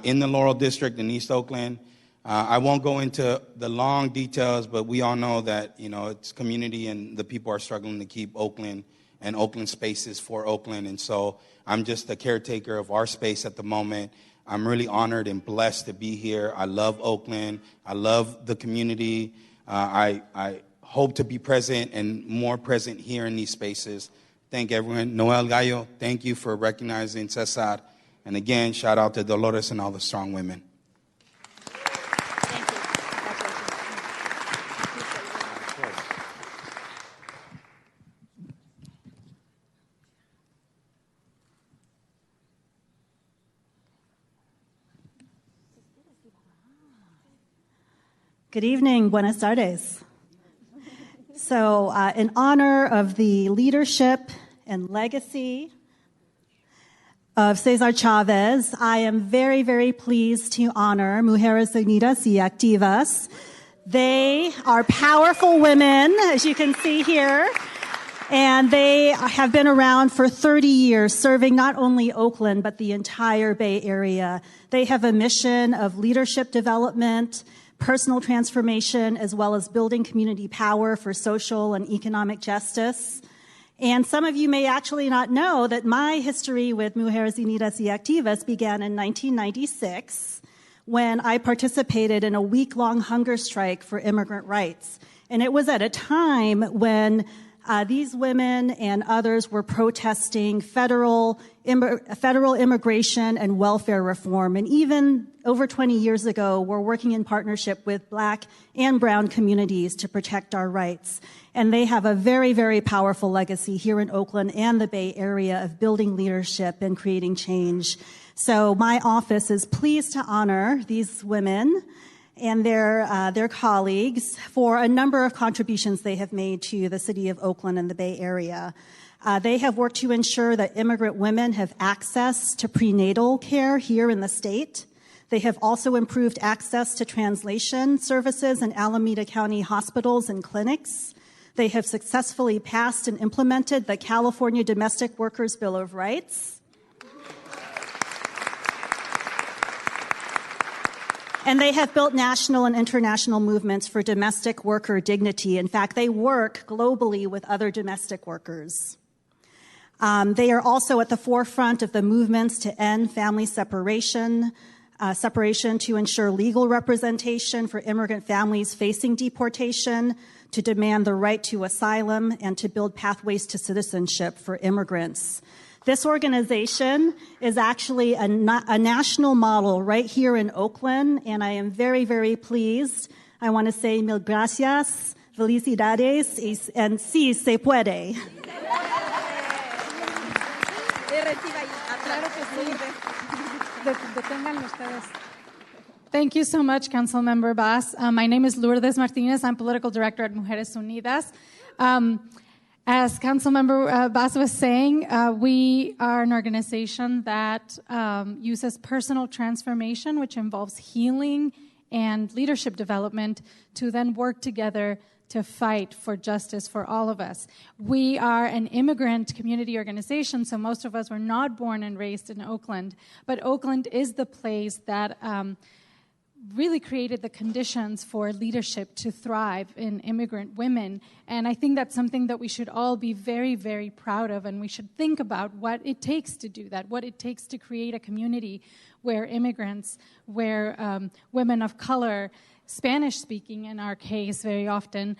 in the Laurel District in East Oakland. I won't go into the long details, but we all know that it's community and the people are struggling to keep Oakland and Oakland spaces for Oakland. And so I'm just the caretaker of our space at the moment. I'm really honored and blessed to be here. I love Oakland. I love the community. I hope to be present and more present here in these spaces. Thank everyone. Noel Gallo, thank you for recognizing Cesar. And again, shout out to Dolores and all the strong women. Good evening. Buenas tardes. So, in honor of the leadership and legacy of Cesar Chavez, I am very, very pleased to honor Mujeres Unidas y Activas. They are powerful women, as you can see here, and they have been around for 30 years, serving not only Oakland, but the entire Bay Area. They have a mission of leadership development, personal transformation, as well as building community power for social and economic justice. And some of you may actually not know that my history with Mujeres Unidas y Activas began in 1996 when I participated in a week-long hunger strike for immigrant rights. And it was at a time when these women and others were protesting federal immigration and welfare reform. And even over 20 years ago, we're working in partnership with Black and Brown communities to protect our rights. And they have a very, very powerful legacy here in Oakland and the Bay Area of building leadership and creating change. So my office is pleased to honor these women and their colleagues for a number of contributions they have made to the city of Oakland and the Bay Area. They have worked to ensure that immigrant women have access to prenatal care here in the state. They have also improved access to translation services in Alameda County hospitals and clinics. They have successfully passed and implemented the California Domestic Workers Bill of Rights. And they have built national and international movements for domestic worker dignity. In fact, they work globally with other domestic workers. They are also at the forefront of the movements to end family separation to ensure legal representation for immigrant families facing deportation, to demand the right to asylum, and to build pathways to citizenship for immigrants. This organization is actually a national model right here in Oakland, and I am very, very pleased. I want to say mil gracias, felicidades, and sí se puede. Thank you so much, Councilmember Bass. My name is Lourdes Martinez. I'm Political Director at Mujeres Unidas. As Councilmember Bass was saying, we are an organization that uses personal transformation, which involves healing and leadership development, to then work together to fight for justice for all of us. We are an immigrant community organization, so most of us were not born and raised in Oakland, but Oakland is the place that really created the conditions for leadership to thrive in immigrant women. And I think that's something that we should all be very, very proud of, and we should think about what it takes to do that, what it takes to create a community where immigrants, where women of color, Spanish-speaking in our case very often,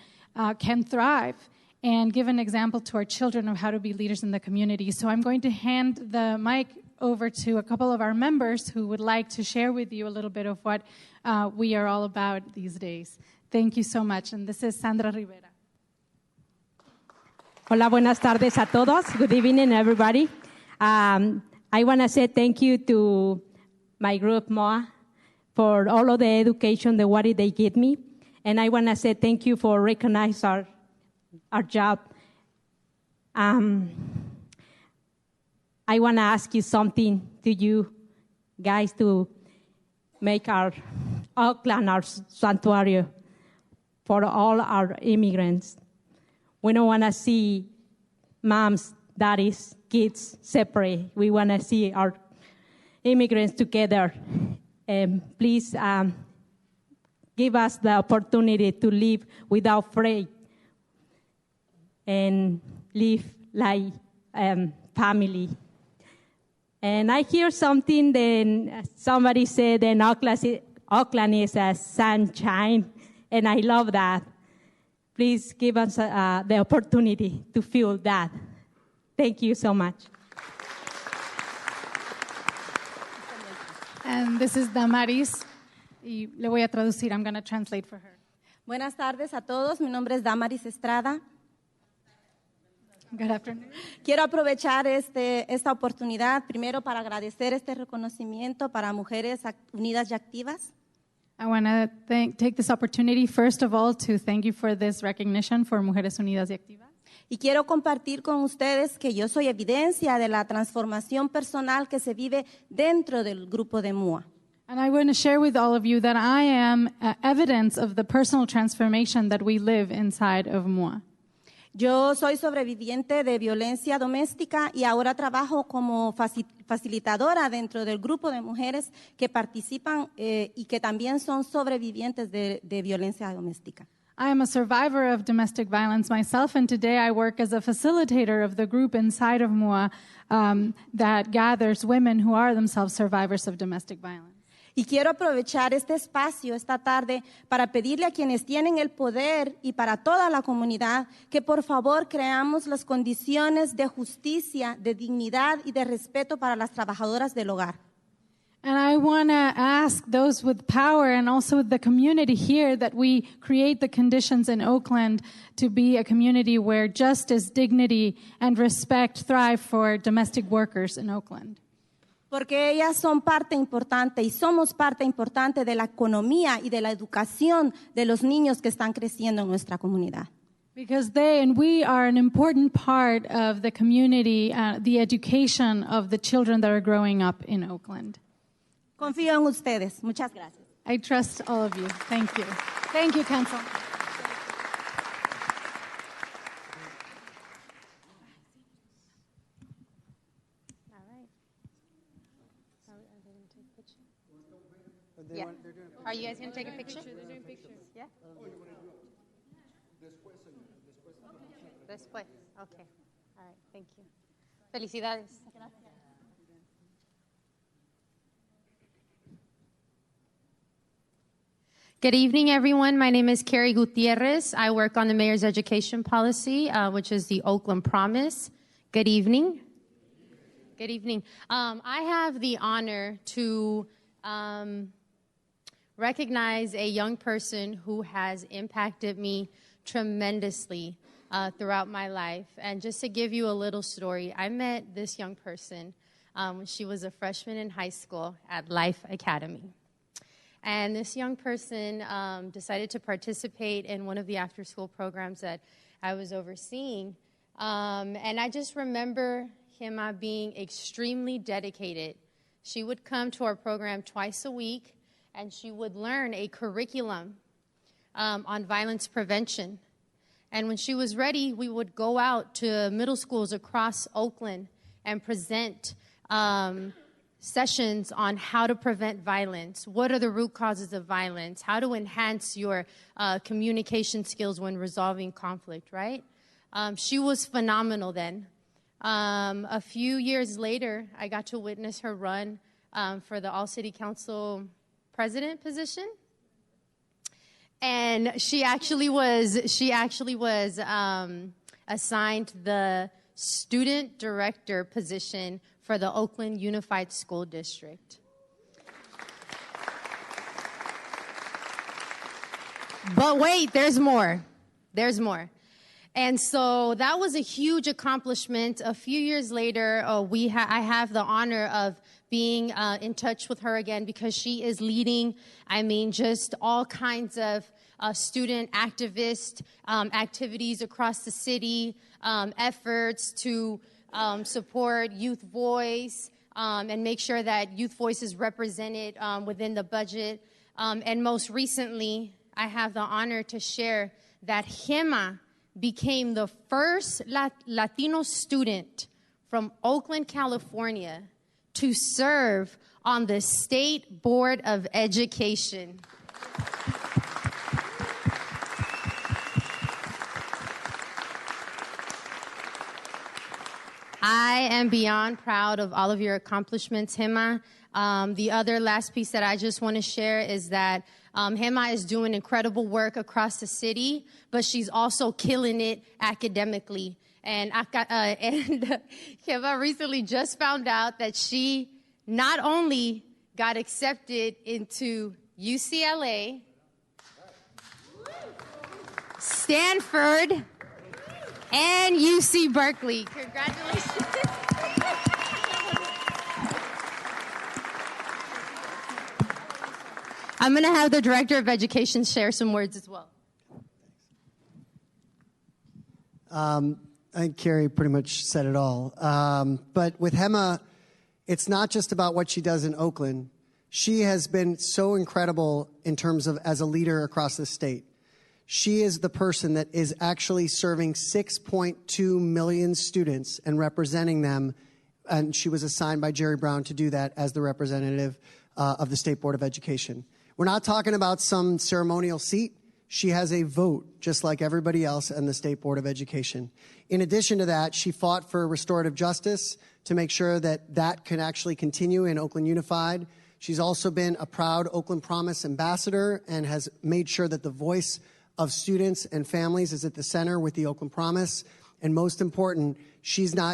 can thrive and give an example to our children of how to be leaders in the community. So I'm going to hand the mic over to a couple of our members who would like to share with you a little bit of what we are all about these days. Thank you so much. And this is Sandra Rivera. Hola, buenas tardes a todos. Good evening, everybody. I want to say thank you to my group, MOA, for all of the education, the what they give me. And I want to say thank you for recognizing our job. I want to ask you something to you guys to make our Oakland our sanctuary for all our immigrants. We don't want to see moms, daddies, kids separate. We want to see our immigrants together. Please give us the opportunity to live without fear and live like family. And I hear something that somebody said that Oakland is a sunshine, and I love that. Please give us the opportunity to feel that. Thank you so much. And this is Damaris. Y le voy a traducir. I'm going to translate for her. Buenas tardes a todos. Mi nombre es Damaris Estrada. Good afternoon. Quiero aprovechar esta oportunidad primero para agradecer este reconocimiento para Mujeres Unidas y Activas. I want to take this opportunity, first of all, to thank you for this recognition for Mujeres Unidas y Activas. Y quiero compartir con ustedes que yo soy evidencia de la transformación personal que se vive dentro del grupo de MUA. And I want to share with all of you that I am evidence of the personal transformation that we live inside of MUA. Yo soy sobreviviente de violencia doméstica y ahora trabajo como facilitadora dentro del grupo de mujeres que participan y que también son sobrevivientes de violencia doméstica. I am a survivor of domestic violence myself, and today I work as a facilitator of the group inside of MUA that gathers women who are themselves survivors of domestic violence. Y quiero aprovechar este espacio esta tarde para pedirle a quienes tienen el poder y para toda la comunidad que por favor creamos las condiciones de justicia, de dignidad y de respeto para las trabajadoras del hogar. And I want to ask those with power and also the community here that we create the conditions in Oakland to be a community where justice, dignity, and respect thrive for domestic workers in Oakland. Porque ellas son parte importante y somos parte importante de la economía y de la educación de los niños que están creciendo en nuestra comunidad. Because they and we are an important part of the community, the education of the children that are growing up in Oakland. Confío en ustedes. Muchas gracias. I trust all of you. Thank you. Thank you, Council. Yeah. Are you guys going to take a picture? They're doing pictures. Yeah. Después. Okay. All right. Thank you. Felicidades. Good evening, everyone. My name is Carrie Gutierrez. I work on the Mayor's Education Policy, which is the Oakland Promise. Good evening. Good evening. I have the honor to recognize a young person who has impacted me tremendously throughout my life. And just to give you a little story, I met this young person when she was a freshman in high school at Life Academy. And this young person decided to participate in one of the after-school programs that I was overseeing. And I just remember him being extremely dedicated. She would come to our program twice a week, and she would learn a curriculum on violence prevention. And when she was ready, we would go out to middle schools across Oakland and present sessions on how to prevent violence, what are the root causes of violence, how to enhance your communication skills when resolving conflict, right? She was phenomenal then. A few years later, I got to witness her run for the All-City Council president position. And she actually was assigned the student director position for the Oakland Unified School District. But wait, there's more. There's more. And so that was a huge accomplishment. A few years later, I have the honor of being in touch with her again because she is leading, just all kinds of student activist activities across the city, efforts to support youth voice and make sure that youth voice is represented within the budget. And most recently, I have the honor to share that Gemma became the first Latino student from Oakland, California, to serve on the State Board of Education. I am beyond proud of all of your accomplishments, Gemma. The other last piece that I just want to share is that Gemma is doing incredible work across the city, but she's also killing it academically. And Gemma recently just found out that she not only got accepted into UCLA, Stanford, and UC Berkeley. Congratulations. I'm going to have the Director of Education share some words as well. I think Carrie pretty much said it all. But with Hema, it's not just about what she does in Oakland. She has been so incredible in terms of as a leader across the state. She is the person that is actually serving 6.2 million students and representing them. And she was assigned by Jerry Brown to do that as the representative of the State Board of Education. We're not talking about some ceremonial seat. She has a vote, just like everybody else in the State Board of Education. In addition to that, she fought for restorative justice to make sure that that can actually continue in Oakland Unified. She's also been a proud Oakland Promise ambassador and has made sure that the voice of students and families is at the center with the Oakland Promise. And most important,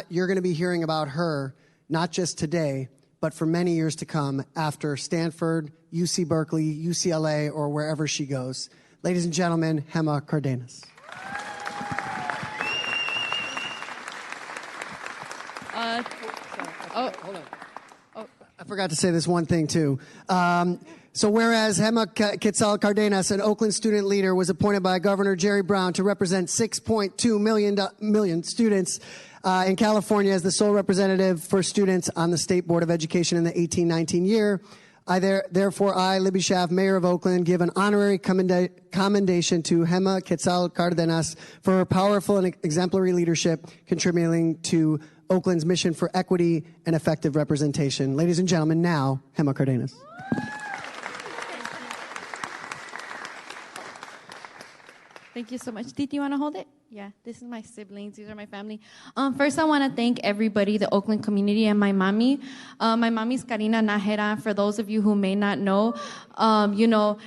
you're going to be hearing about her, not just today, but for many years to come after Stanford, UC Berkeley, UCLA, or wherever she goes. Ladies and gentlemen, Hema Cardenas. Hold on. I forgot to say this one thing, too. So whereas Hema Quetzal Cardenas, an Oakland student leader, was appointed by Governor Jerry Brown to represent 6.2 million students in California as the sole representative for students on the State Board of Education in the 18-19 year, therefore, I, Libby Schaaf, Mayor of Oakland, give an honorary commendation to Hema Quetzal Cardenas for her powerful and exemplary leadership, contributing to Oakland's mission for equity and effective representation. Ladies and gentlemen, now, Hema Cardenas. Thank you so much. Titi, you want to hold it? Yeah, this is my siblings. These are my family. First, I want to thank everybody, the Oakland community, and my mommy. My mommy's Karina Najera. For those of you who may not know, Noel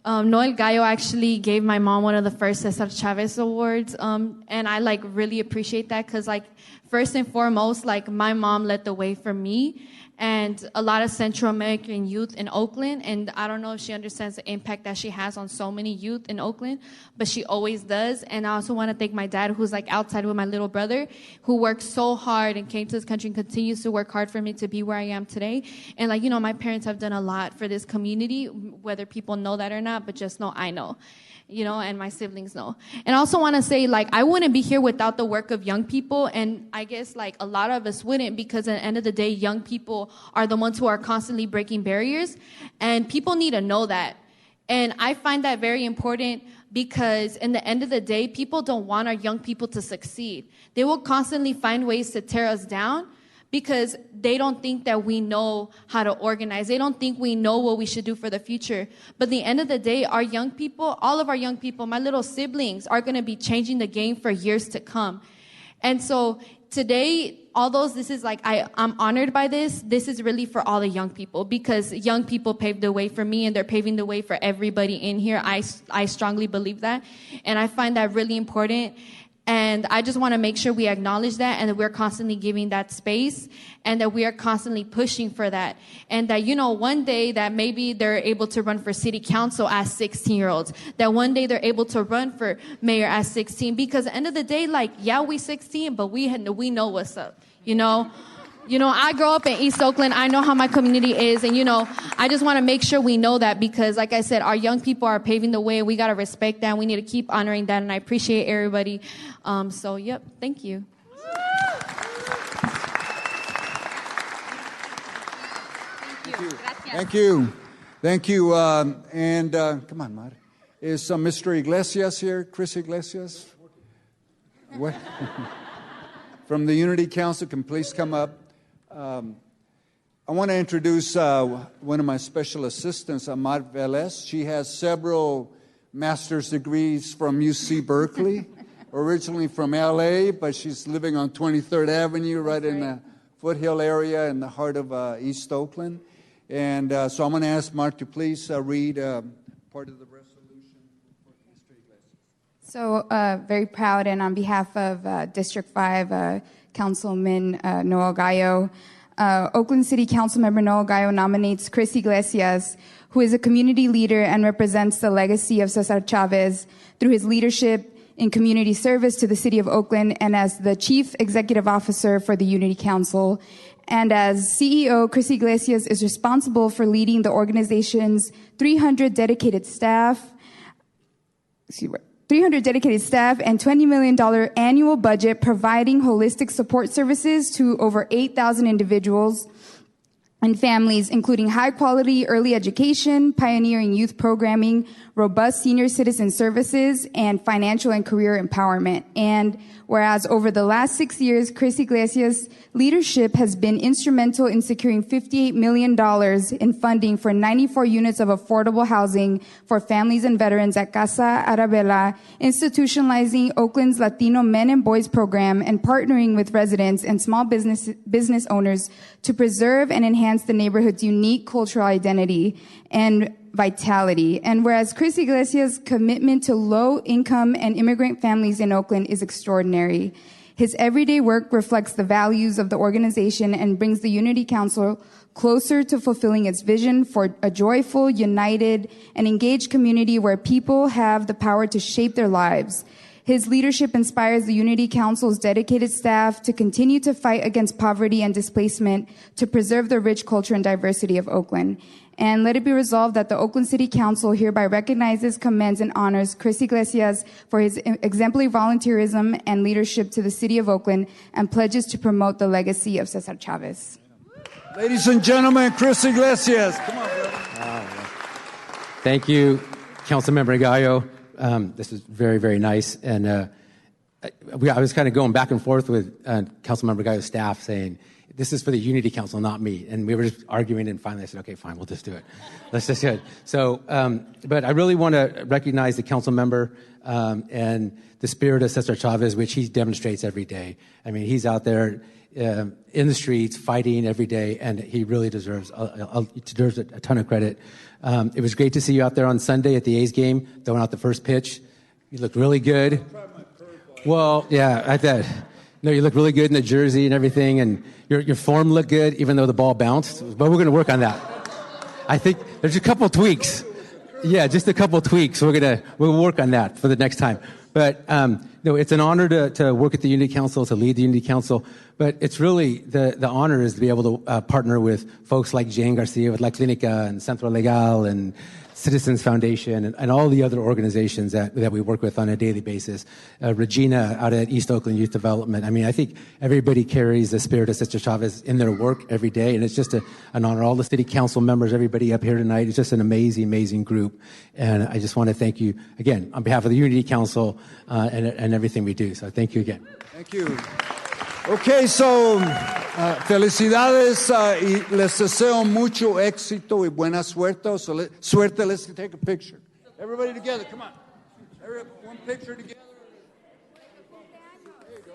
Gallo actually gave my mom one of the first Cesar Chavez Awards, and I really appreciate that because first and foremost, my mom led the way for me and a lot of Central American youth in Oakland, and I don't know if she understands the impact that she has on so many youth in Oakland, but she always does. And I also want to thank my dad, who's outside with my little brother, who worked so hard and came to this country and continues to work hard for me to be where I am today. And my parents have done a lot for this community, whether people know that or not, but just know I know. And my siblings know. And I also want to say, I wouldn't be here without the work of young people, and I guess, a lot of us wouldn't, because at the end of the day, young people are the ones who are constantly breaking barriers, and people need to know that. And I find that very important because in the end of the day, people don't want our young people to succeed. They will constantly find ways to tear us down, because they don't think that we know how to organize. They don't think we know what we should do for the future. But at the end of the day, our young people, all of our young people, my little siblings, are going to be changing the game for years to come. And so today, I'm honored by this. This is really for all the young people, because young people paved the way for me, and they're paving the way for everybody in here. I strongly believe that. And I find that really important. And I just want to make sure we acknowledge that, and that we're constantly giving that space, and that we are constantly pushing for that. And that, one day that maybe they're able to run for city council as 16-year-olds, that one day they're able to run for mayor as 16, because at the end of the day, we 16, but we know what's up, I grew up in East Oakland. I know how my community is. And, I just want to make sure we know that, because, like I said, our young people are paving the way. We got to respect that. We need to keep honoring that. And I appreciate everybody. Thank you. Thank you. Thank you. Come on, Mari. Is Mr. Iglesias here? Chris Iglesias? What? From the Unity Council, can please come up. I want to introduce one of my special assistants, Amar Velez. She has several master's degrees from UC Berkeley, originally from LA, but she's living on 23rd Avenue, right in the Foothill area in the heart of East Oakland. And so I'm going to ask Mark to please read part of the resolution for Mr. Iglesias. So very proud, and on behalf of District 5, Councilman Noel Gallo, Oakland City Councilmember Noel Gallo nominates Chris Iglesias, who is a community leader and represents the legacy of Cesar Chavez through his leadership in community service to the city of Oakland and as the Chief Executive Officer for the Unity Council, And as CEO, Chris Iglesias is responsible for leading the organization's 300 dedicated staff and $20 million annual budget, providing holistic support services to over 8,000 individuals and families, including high-quality early education, pioneering youth programming, robust senior citizen services, and financial and career empowerment. And whereas over the last 6 years, Chris Iglesias' leadership has been instrumental in securing $58 million in funding for 94 units of affordable housing for families and veterans at Casa Arabella, institutionalizing Oakland's Latino Men and Boys program, and partnering with residents and small business owners to preserve and enhance the neighborhood's unique cultural identity and vitality. And whereas Chris Iglesias' commitment to low-income and immigrant families in Oakland is extraordinary, his everyday work reflects the values of the organization and brings the Unity Council closer to fulfilling its vision for a joyful, united, and engaged community where people have the power to shape their lives. His leadership inspires the Unity Council's dedicated staff to continue to fight against poverty and displacement to preserve the rich culture and diversity of Oakland. And let it be resolved that the Oakland City Council hereby recognizes, commends, and honors Chris Iglesias for his exemplary volunteerism and leadership to the city of Oakland, and pledges to promote the legacy of Cesar Chavez. Ladies and gentlemen, Chris Iglesias. Come on, brother. Thank you, Councilmember Gallo. This is very, very nice. And I was kind of going back and forth with Councilmember Gallo's staff saying, this is for the Unity Council, not me. And we were just arguing, and finally I said, okay, fine, we'll just do it. Let's just do it. So, but I really want to recognize the council member and the spirit of Cesar Chavez, which he demonstrates every day. I mean, he's out there in the streets fighting every day, and he really deserves a ton of credit. It was great to see you out there on Sunday at the A's game, throwing out the first pitch. You looked really good. Well, yeah, I thought. No, you look really good in the jersey and everything, and your form looked good, even though the ball bounced. But we're going to work on that. I think there's a couple tweaks. Yeah, just a couple tweaks. We'll work on that for the next time. But no, it's an honor to work at the Unity Council, to lead the Unity Council. But it's really the honor is to be able to partner with folks like Jane Garcia with La Clinica and Centro Legal and Citizens Foundation and all the other organizations that we work with on a daily basis. Regina out at East Oakland Youth Development. I mean, I think everybody carries the spirit of Cesar Chavez in their work every day, and it's just an honor. All the city council members, everybody up here tonight, it's just an amazing, amazing group. And I just want to thank you again on behalf of the Unity Council and everything we do. So thank you again. Thank you. Okay, so felicidades y les deseo mucho éxito y buena suerte. Suerte, let's take a picture. Everybody together, come on. One picture together. There you go.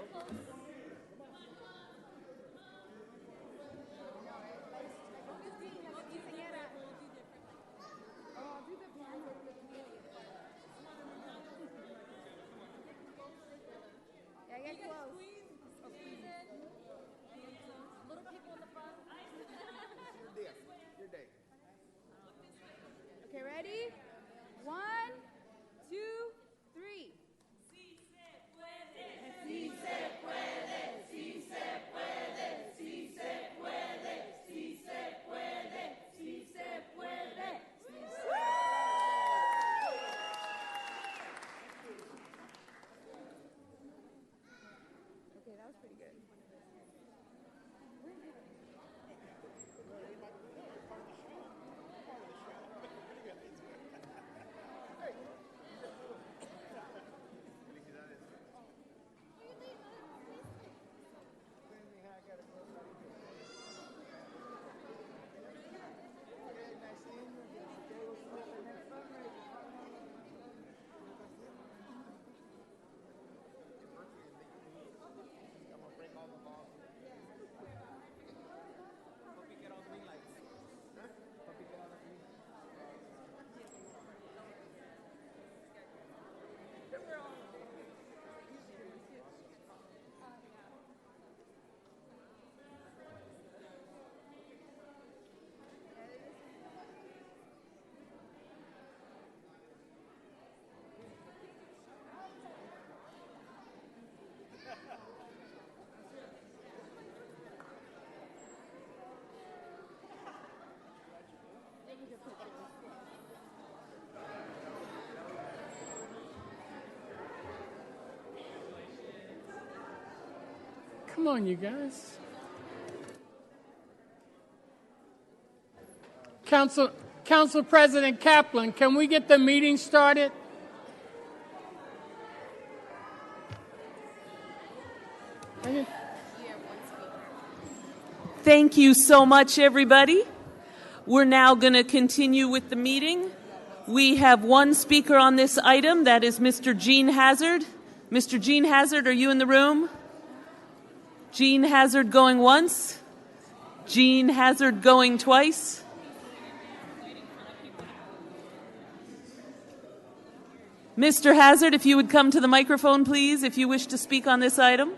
Okay, ready? 1, 2, 3. Come on, you guys. Council President Kaplan, can we get the meeting started? Thank you so much, everybody. We're now going to continue with the meeting. We have one speaker on this item. That is Mr. Gene Hazard. Mr. Gene Hazard, are you in the room? Gene Hazard going once. Gene Hazard going twice. Mr. Hazard, if you would come to the microphone, please, if you wish to speak on this item.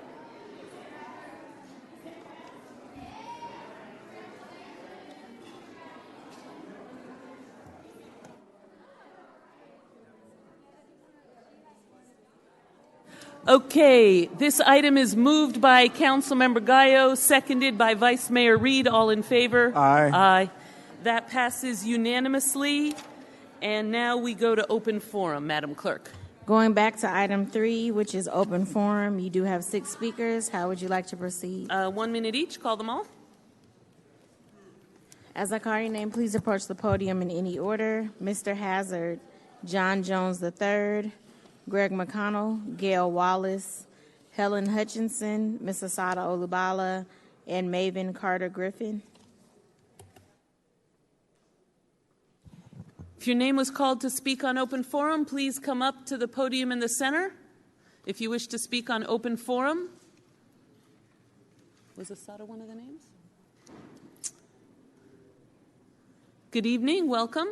Okay, this item is moved by Councilmember Gallo, seconded by Vice Mayor Reed. All in favor? Aye. Aye. That passes unanimously. And now we go to open forum, Madam Clerk. Going back to item 3, which is open forum, you do have 6 speakers. How would you like to proceed? 1 minute each. Call them all. As I call your name, please approach the podium in any order. Mr. Hazard, John Jones III, Greg McConnell, Gail Wallace, Helen Hutchinson, Ms. Asada Olubala, and Maven Carter Griffin. If your name was called to speak on open forum, please come up to the podium in the center. If you wish to speak on open forum. Was Asada one of the names? Good evening. Welcome.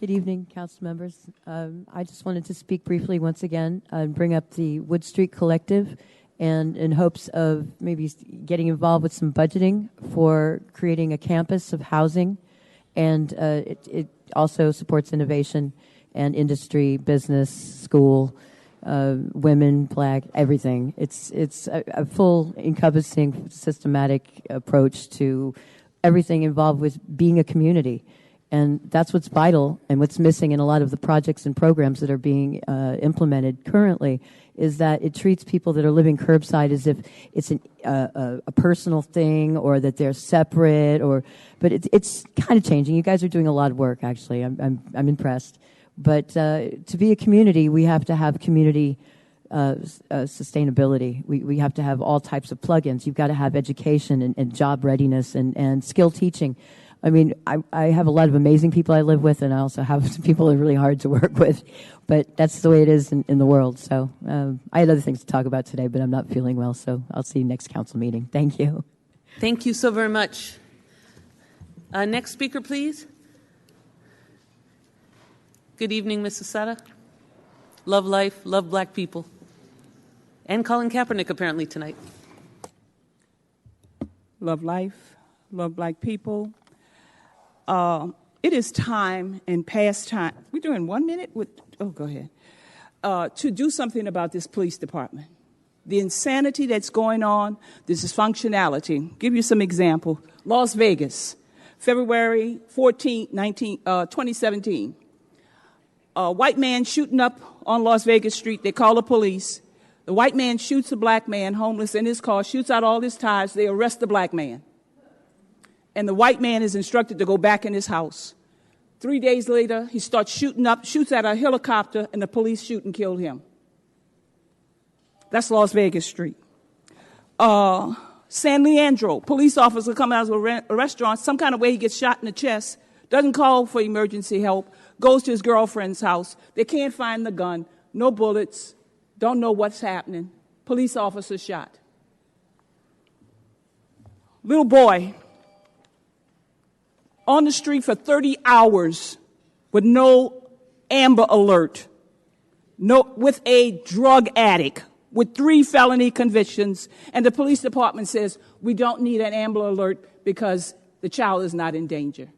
Good evening, council members. I just wanted to speak briefly once again and bring up the Wood Street Collective, and in hopes of maybe getting involved with some budgeting for creating a campus of housing. And it also supports innovation and industry, business, school, women, black, everything. It's a full, encompassing, systematic approach to everything involved with being a community. And that's what's vital and what's missing in a lot of the projects and programs that are being implemented currently, is that it treats people that are living curbside as if it's a personal thing, or that they're separate, but it's kind of changing. You guys are doing a lot of work, actually. I'm impressed. But to be a community, we have to have community sustainability. We have to have all types of plugins. You've got to have education and job readiness and skill teaching. I mean, I have a lot of amazing people I live with, and I also have some people that are really hard to work with. But that's the way it is in the world. So I had other things to talk about today, but I'm not feeling well, so I'll see you next council meeting. Thank you. Thank you so very much. Next speaker, please. Good evening, Ms. Asada. Love life, love black people. And Colin Kaepernick apparently tonight. Love life, love black people. It is time and past time. We're doing 1 minute with, go ahead. To do something about this police department. The insanity that's going on, the dysfunctionality. Give you some example. Las Vegas, February 14, 2017. A white man shooting up on Las Vegas Street. They call the police. The white man shoots a black man, homeless, in his car, shoots out all his tires. They arrest the black man. And the white man is instructed to go back in his house. 3 days later, he starts shooting up, shoots at a helicopter, and the police shoot and kill him. That's Las Vegas Street. San Leandro, police officer comes out of a restaurant, some kind of way he gets shot in the chest, doesn't call for emergency help, goes to his girlfriend's house. They can't find the gun, no bullets, don't know what's happening. Police officer shot. Little boy on the street for 30 hours with no Amber Alert, with a drug addict, with 3 felony convictions, and the police department says, we don't need an Amber Alert because the child is not in danger.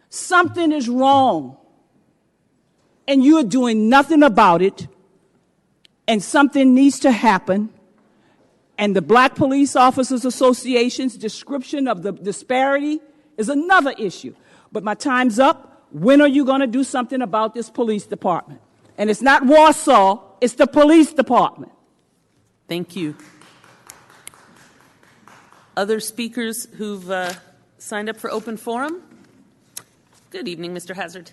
Something is wrong, and you're doing nothing about it, and something needs to happen, and the Black Police Officers Association's description of the disparity is another issue. But my time's up. When are you going to do something about this police department? And it's not Warsaw, it's the police department. Thank you. Other speakers who've signed up for open forum? Good evening, Mr. Hazard.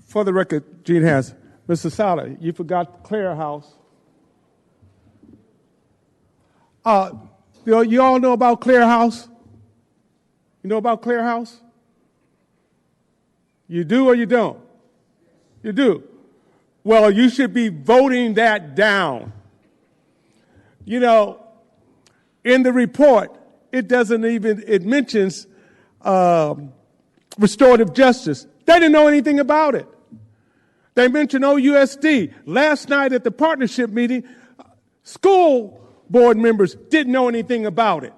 For the record, Gene Hazard. Mr. Sala, you forgot Clare House. You all know about Clare House? You know about Clare House? You do or you don't? You do. Well, you should be voting that down. You know, in the report, it mentions restorative justice. They didn't know anything about it. They mentioned OUSD. Last night at the partnership meeting, school board members didn't know anything about it.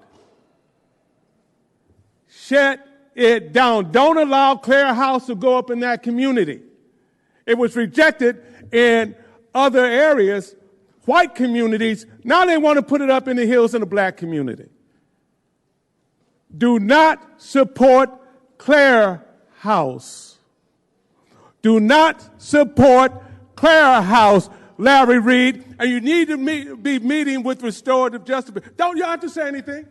Shut it down. Don't allow Clare House to go up in that community. It was rejected in other areas, white communities. Now they want to put it up in the hills in the black community. Do not support Clare House. Do not support Clare House, Larry Reed, and you need to be meeting with restorative justice. Don't you have to say anything?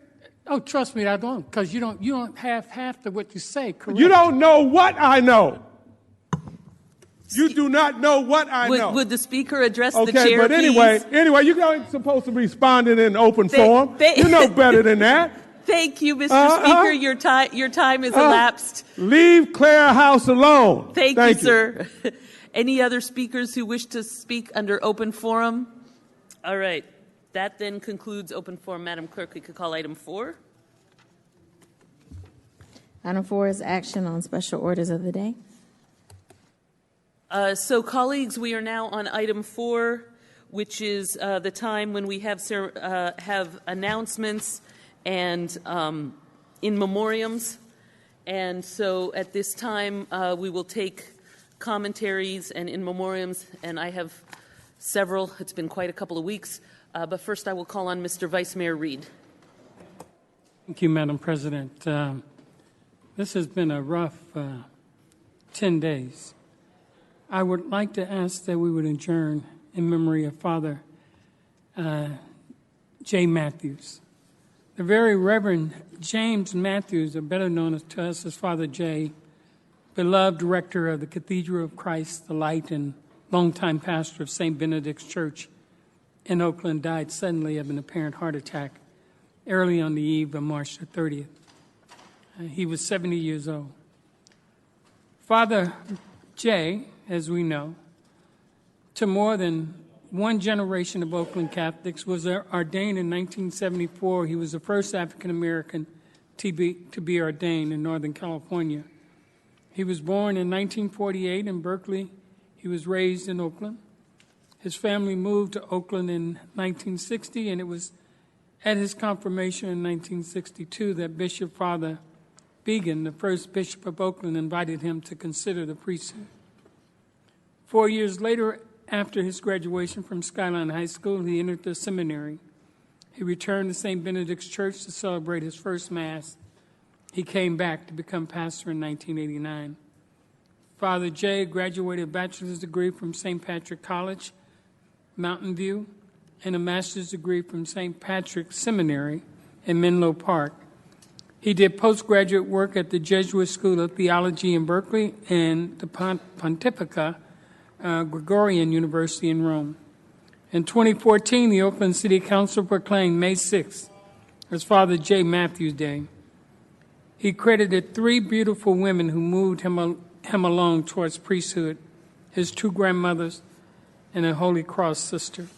Oh, trust me, I don't, because you don't have half of what you say correct. You don't know what I know. You do not know what I know. Would the speaker address the okay, chair, but anyway, please? you're not supposed to be responding in open forum. You know better than that. Thank you, Mr. Speaker. Your time is elapsed. Leave Clare House alone. Thank you, sir. Any other speakers who wish to speak under open forum? All right. That then concludes open forum. Madam Clerk, we could call item 4. Item 4 is action on special orders of the day. So, colleagues, we are now on item 4, which is the time when we have announcements and in memoriams. And so at this time, we will take commentaries and in memoriams, and I have several. It's been quite a couple of weeks. But first, I will call on Mr. Vice Mayor Reed. Thank you, Madam President. This has been a rough 10 days. I would like to ask that we would adjourn in memory of Father J. Matthews. The very Reverend James Matthews, or better known to us as Father J., beloved director of the Cathedral of Christ, the Light, and longtime pastor of St. Benedict's Church in Oakland, died suddenly of an apparent heart attack early on the eve of March the 30th. He was 70 years old. Father J., as we know, to more than one generation of Oakland Catholics, was ordained in 1974. He was the first African-American to be ordained in Northern California. He was born in 1948 in Berkeley. He was raised in Oakland. His family moved to Oakland in 1960, and it was at his confirmation in 1962 that Bishop Father Began, the first bishop of Oakland, invited him to consider the priesthood. 4 years later, after his graduation from Skyline High School, he entered the seminary. He returned to St. Benedict's Church to celebrate his first Mass. He came back to become pastor in 1989. Father J. graduated a bachelor's degree from St. Patrick College, Mountain View, and a master's degree from St. Patrick's Seminary in Menlo Park. He did postgraduate work at the Jesuit School of Theology in Berkeley and the Pontificia Gregorian University in Rome. In 2014, the Oakland City Council proclaimed May 6th as Father J. Matthews Day. He credited 3 beautiful women who moved him along towards priesthood, his 2 grandmothers and a Holy Cross sister.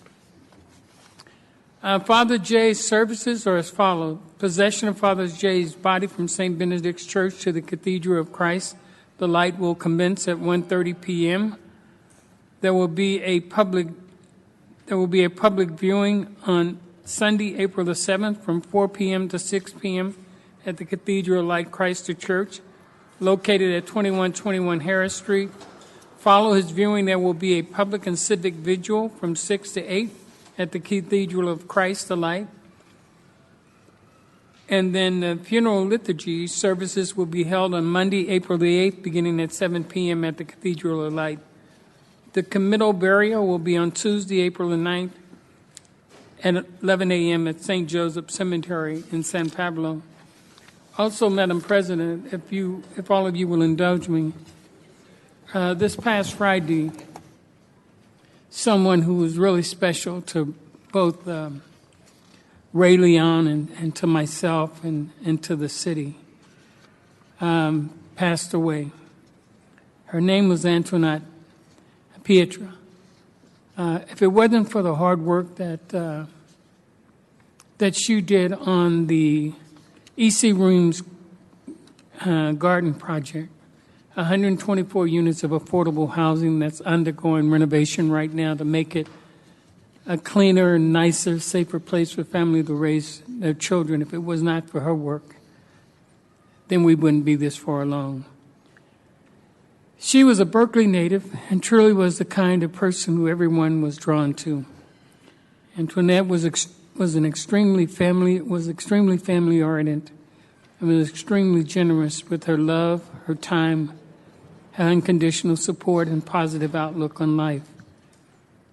Father J's services are as follows. Possession of Father J's body from St. Benedict's Church to the Cathedral of Christ. The light will commence at 1:30 p.m. There will be a public viewing on Sunday, April the 7th from 4 p.m. to 6 p.m. at the Cathedral of Light Christ Church, located at 2121 Harris Street. Follow his viewing, there will be a public and civic vigil from 6 to 8 at the Cathedral of Christ the Light. And then the funeral liturgy services will be held on Monday, April the 8th, beginning at 7 p.m. at the Cathedral of Light. The committal burial will be on Tuesday, April the 9th at 11 a.m. at St. Joseph Cemetery in San Pablo. Also, Madam President, if all of you will indulge me, this past Friday, someone who was really special to both Ray Leon and to myself and to the city passed away. Her name was Antoinette Pietra. If it wasn't for the hard work that she did on the E.C. Reams Garden Project, 124 units of affordable housing that's undergoing renovation right now to make it a cleaner, nicer, safer place for families to raise their children. If it was not for her work, then we wouldn't be this far along. She was a Berkeley native and truly was the kind of person who everyone was drawn to. Antoinette was extremely family-oriented and was extremely generous with her love, her time, her unconditional support, and positive outlook on life.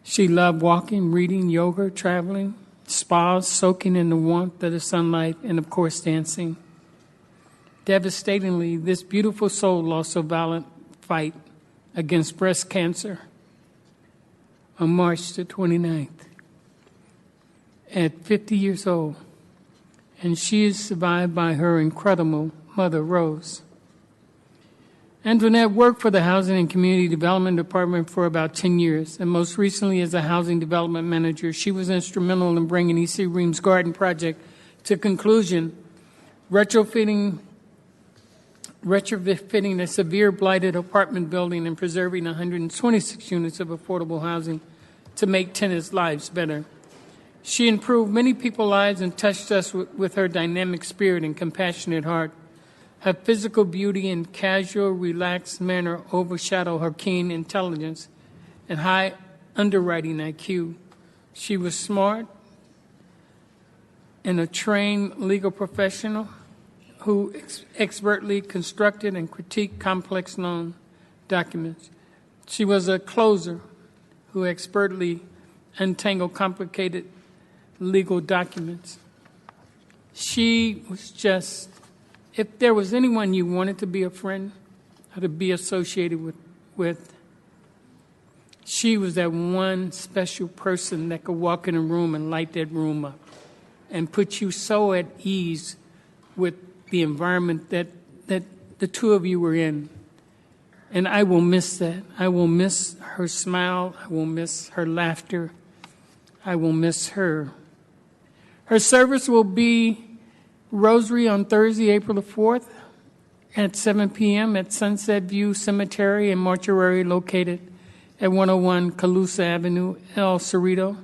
She loved walking, reading, yoga, traveling, spas, soaking in the warmth of the sunlight, and, of course, dancing. Devastatingly, this beautiful soul lost a violent fight against breast cancer on March the 29th at 50 years old, and she is survived by her incredible mother, Rose. Antoinette worked for the Housing and Community Development Department for about 10 years, and most recently as a housing development manager. She was instrumental in bringing E.C. Reams Garden Project to conclusion, retrofitting a severe blighted apartment building and preserving 126 units of affordable housing to make tenants' lives better. She improved many people's lives and touched us with her dynamic spirit and compassionate heart. Her physical beauty and casual, relaxed manner overshadow her keen intelligence and high underwriting IQ. She was smart and a trained legal professional who expertly constructed and critiqued complex loan documents. She was a closer who expertly untangled complicated legal documents. She was just, if there was anyone you wanted to be a friend or to be associated with, she was that one special person that could walk in a room and light that room up and put you so at ease with the environment that the two of you were in. And I will miss that. I will miss her smile. I will miss her laughter. I will miss her. Her service will be Rosary on Thursday, April the 4th at 7 p.m. at Sunset View Cemetery and Mortuary located at 101 Calusa Avenue, El Cerrito.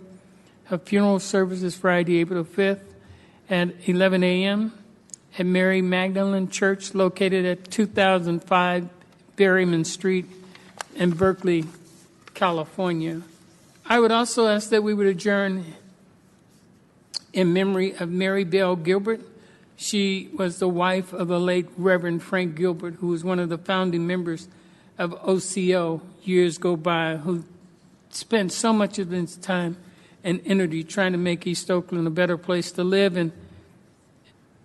Her funeral service is Friday, April the 5th at 11 a.m. at Mary Magdalene Church located at 2005 Berryman Street in Berkeley, California. I would also ask that we would adjourn in memory of Mary Bell Gilbert. She was the wife of the late Reverend Frank Gilbert, who was one of the founding members of OCO years go by, who spent so much of his time and energy trying to make East Oakland a better place to live. And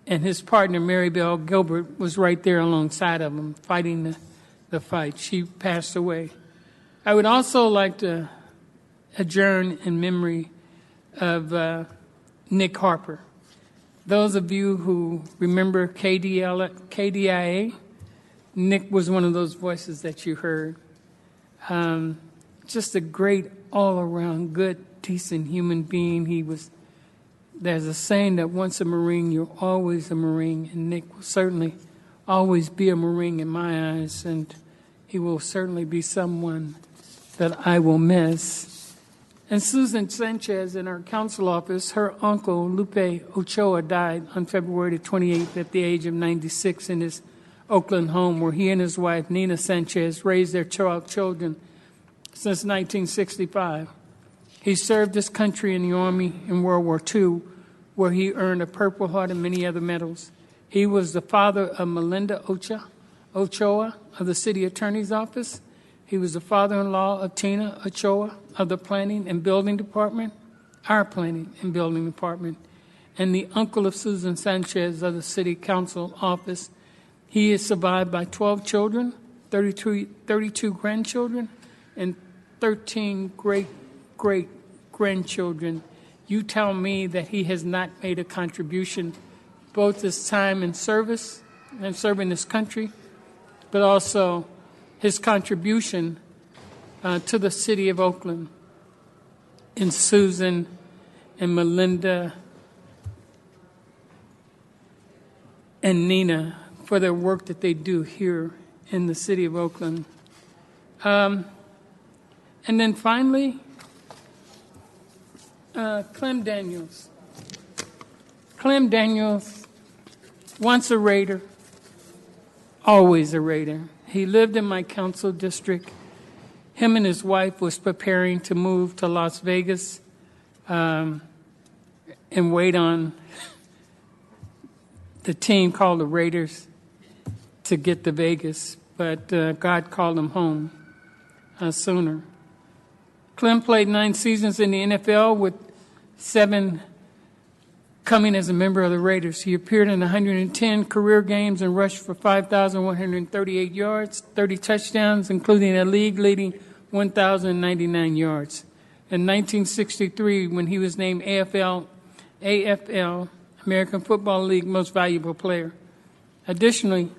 his partner, Mary Bell Gilbert, was right there alongside of him, fighting the fight. She passed away. I would also like to adjourn in memory of Nick Harper. Those of you who remember KDIA, Nick was one of those voices that you heard. Just a great all-around good, decent human being. There's a saying that once a Marine, you're always a Marine, and Nick will certainly always be a Marine in my eyes, and he will certainly be someone that I will miss. And Susan Sanchez in our council office, her uncle, Lupe Ochoa, died on February 28th at the age of 96 in his Oakland home, where he and his wife, Nina Sanchez, raised their 12 children since 1965. He served his country in the Army in World War II, where he earned a Purple Heart and many other medals. He was the father of Melinda Ochoa of the City Attorney's Office. He was the father-in-law of Tina Ochoa of the Planning and Building Department. our planning and building department, and the uncle of Susan Sanchez of the City Council office. He is survived by 12 children, 32 grandchildren, and 13 great-great-grandchildren. You tell me that he has not made a contribution, both his time in service and serving this country, but also his contribution to the city of Oakland, and Susan and Melinda and Nina for their work that they do here in the city of Oakland. And then finally, Clem Daniels. Clem Daniels, once a Raider, always a Raider. He lived in my council district. Him and his wife was preparing to move to Las Vegas and wait on the team called the Raiders to get to Vegas, but God called them home sooner. Clem played 9 seasons in the NFL, with 7 coming as a member of the Raiders. He appeared in 110 career games and rushed for 5,138 yards, 30 touchdowns, including a league-leading 1,099 yards. In 1963, when he was named AFL, American Football League Most Valuable Player. Additionally,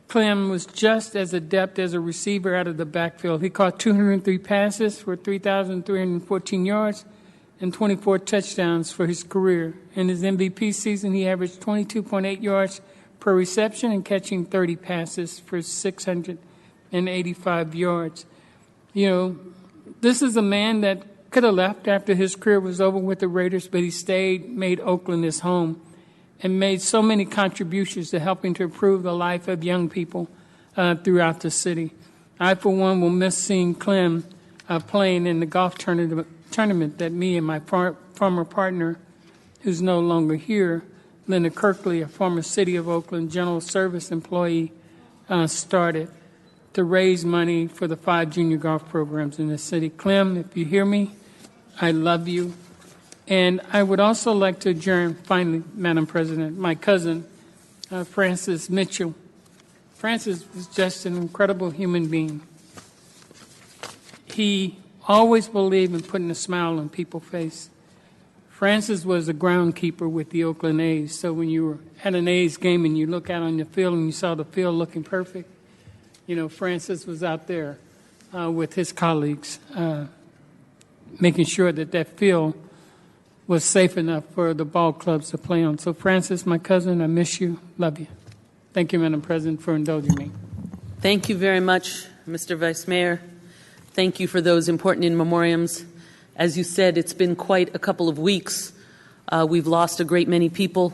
Clem was just as adept as a receiver out of the backfield. He caught 203 passes for 3,314 yards and 24 touchdowns for his career. In his MVP season, he averaged 22.8 yards per reception and catching 30 passes for 685 yards. You know, this is a man that could have left after his career was over with the Raiders, but he stayed, made Oakland his home, and made so many contributions to helping to improve the life of young people throughout the city. I, for one, will miss seeing Clem playing in the golf tournament that me and my former partner, who's no longer here, Linda Kirkley, a former City of Oakland General Service employee, started to raise money for the 5 junior golf programs in the city. Clem, if you hear me, I love you. And I would also like to adjourn, finally, Madam President, my cousin, Francis Mitchell. Francis was just an incredible human being. He always believed in putting a smile on people's face. Francis was a groundkeeper with the Oakland A's, so when you were at an A's game and you look out on the field and you saw the field looking perfect, you know, Francis was out there with his colleagues, making sure that that field was safe enough for the ball clubs to play on. So, Francis, my cousin, I miss you. Love you. Thank you, Madam President, for indulging me. Thank you very much, Mr. Vice Mayor. Thank you for those important in memoriams. As you said, it's been quite a couple of weeks. We've lost a great many people.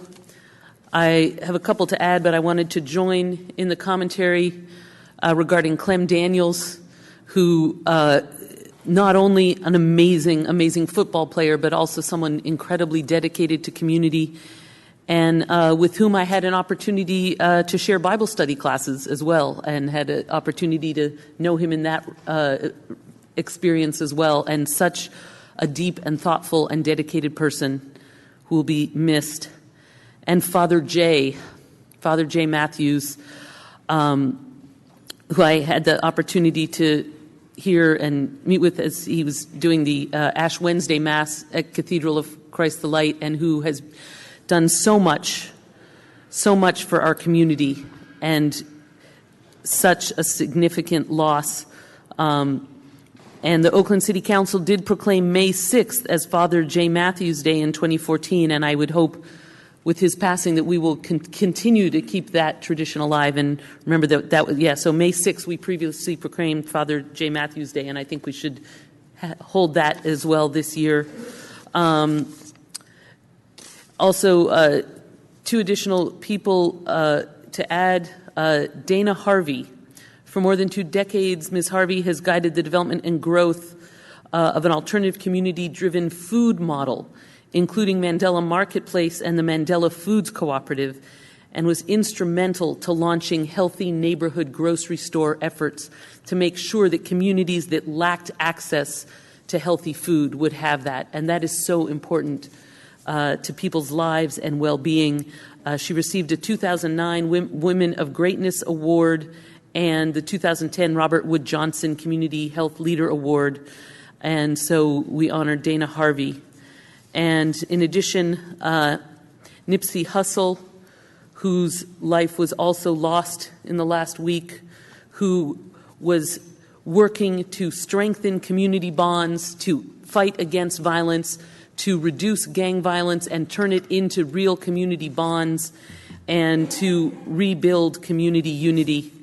I have a couple to add, but I wanted to join in the commentary regarding Clem Daniels, who not only an amazing football player, but also someone incredibly dedicated to community, and with whom I had an opportunity to share Bible study classes as well, and had an opportunity to know him in that experience as well, and such a deep and thoughtful and dedicated person who will be missed. And Father J. Matthews, who I had the opportunity to hear and meet with as he was doing the Ash Wednesday Mass at Cathedral of Christ the Light, and who has done so much for our community, and such a significant loss. And the Oakland City Council did proclaim May 6th as Father J. Matthews Day in 2014, and I would hope with his passing that we will continue to keep that tradition alive. And remember so May 6th we previously proclaimed Father J. Matthews Day, and I think we should hold that as well this year. Also, 2 additional people to add. Dana Harvey. For more than 2 decades, Ms. Harvey has guided the development and growth of an alternative community-driven food model, including Mandela Marketplace and the Mandela Foods Cooperative, and was instrumental to launching healthy neighborhood grocery store efforts to make sure that communities that lacked access to healthy food would have that. And that is so important to people's lives and well-being. She received a 2009 Women of Greatness Award and the 2010 Robert Wood Johnson Community Health Leader Award. And so we honor Dana Harvey. And in addition, Nipsey Hussle, whose life was also lost in the last week, who was working to strengthen community bonds, to fight against violence, to reduce gang violence and turn it into real community bonds, and to rebuild community unity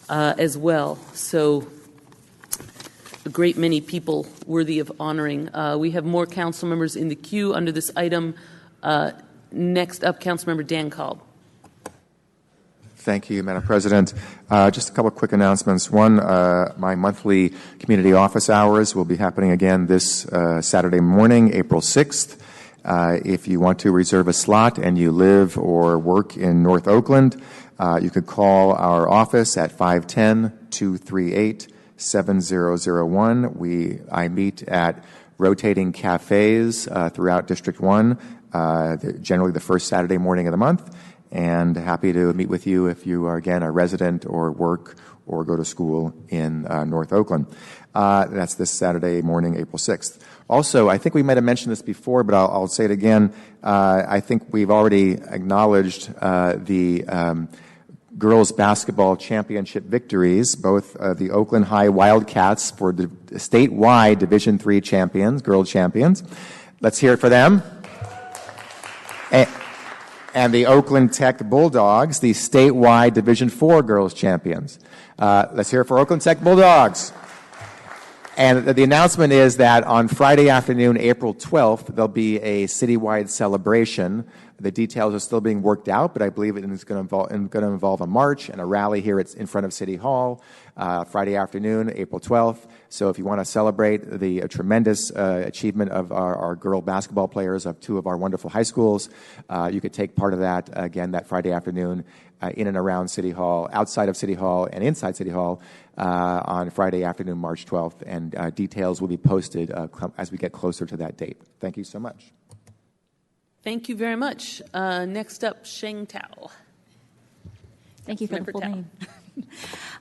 as well. So a great many people worthy of honoring. We have more council members in the queue under this item. Next up, Councilmember Dan Kalb. Thank you, Madam President. Just a couple of quick announcements. One, my monthly community office hours will be happening again this Saturday morning, April 6th. If you want to reserve a slot and you live or work in North Oakland, you could call our office at 510-238-7001. I meet at rotating cafes throughout District 1, generally the first Saturday morning of the month. And happy to meet with you if you are, again, a resident or work or go to school in North Oakland. That's this Saturday morning, April 6th. Also, I think we might have mentioned this before, but I'll say it again. I think we've already acknowledged the girls basketball championship victories, both the Oakland High Wildcats for the statewide Division III champions, girl champions. Let's hear it for them. And the Oakland Tech Bulldogs, the statewide Division IV girls champions. Let's hear it for Oakland Tech Bulldogs. And the announcement is that on Friday afternoon, April 12th, there'll be a citywide celebration. The details are still being worked out, but I believe it is going to involve a march and a rally here in front of City Hall, Friday afternoon, April 12th. So if you want to celebrate the tremendous achievement of our girl basketball players of two of our wonderful high schools, you could take part of that, again, that Friday afternoon in and around City Hall, outside of City Hall and inside City Hall on Friday afternoon, March 12th. And details will be posted as we get closer to that date. Thank you so much. Thank you very much. Next up, Sheng Tao. Thank you for the full Tao. name.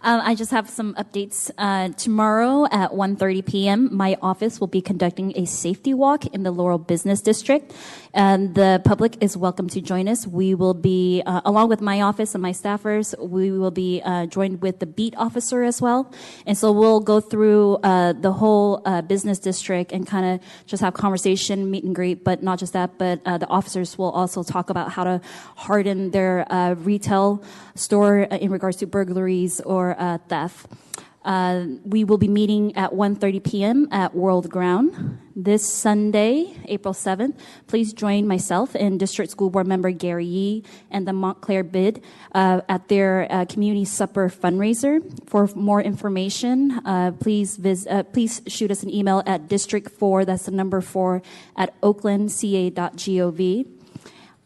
I just have some updates. Tomorrow at 1:30 p.m., my office will be conducting a safety walk in the Laurel Business District, and the public is welcome to join us. We will be, along with my office and my staffers, we will be joined with the beat officer as well. And so we'll go through the whole business district and kind of just have conversation, meet and greet, but not just that, but the officers will also talk about how to harden their retail store in regards to burglaries or theft. We will be meeting at 1:30 p.m. at World Ground this Sunday, April 7th. Please join myself and District School Board Member Gary Yee and the Montclair BID at their community supper fundraiser. For more information, please shoot us an email at District4, that's the number 4, at oaklandca.gov.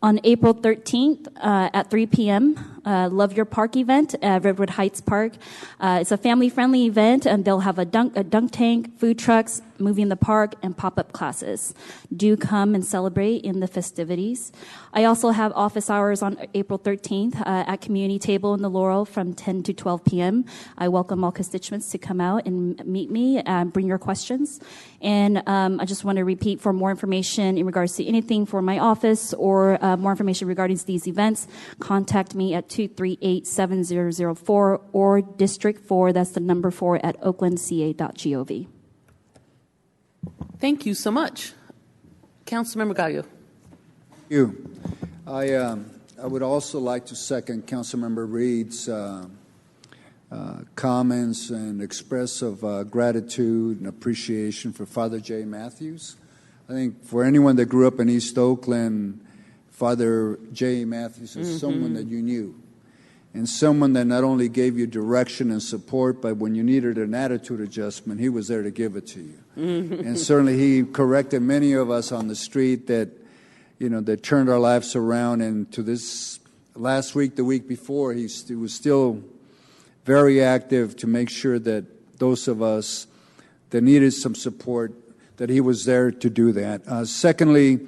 On April 13th at 3 p.m., Love Your Park event at Redwood Heights Park. It's a family-friendly event, and they'll have a dunk tank, food trucks, movie in the park, and pop-up classes. Do come and celebrate in the festivities. I also have office hours on April 13th at Community Table in the Laurel from 10 to 12 p.m. I welcome all constituents to come out and meet me, bring your questions. And I just want to repeat, for more information in regards to anything for my office or more information regarding these events, contact me at 238-7004 or District 4, that's the number 4, at oaklandca.gov. Thank you so much. Councilmember Gallo. Thank you. I would also like to second Councilmember Reed's comments and express of gratitude and appreciation for Father J. Matthews. I think for anyone that grew up in East Oakland, Father J. Matthews is someone that you knew, and someone that not only gave you direction and support, but when you needed an attitude adjustment, he was there to give it to you. And certainly he corrected many of us on the street that, you know, that turned our lives around. And to this last week, the week before, he was still very active to make sure that those of us that needed some support, that he was there to do that. Secondly,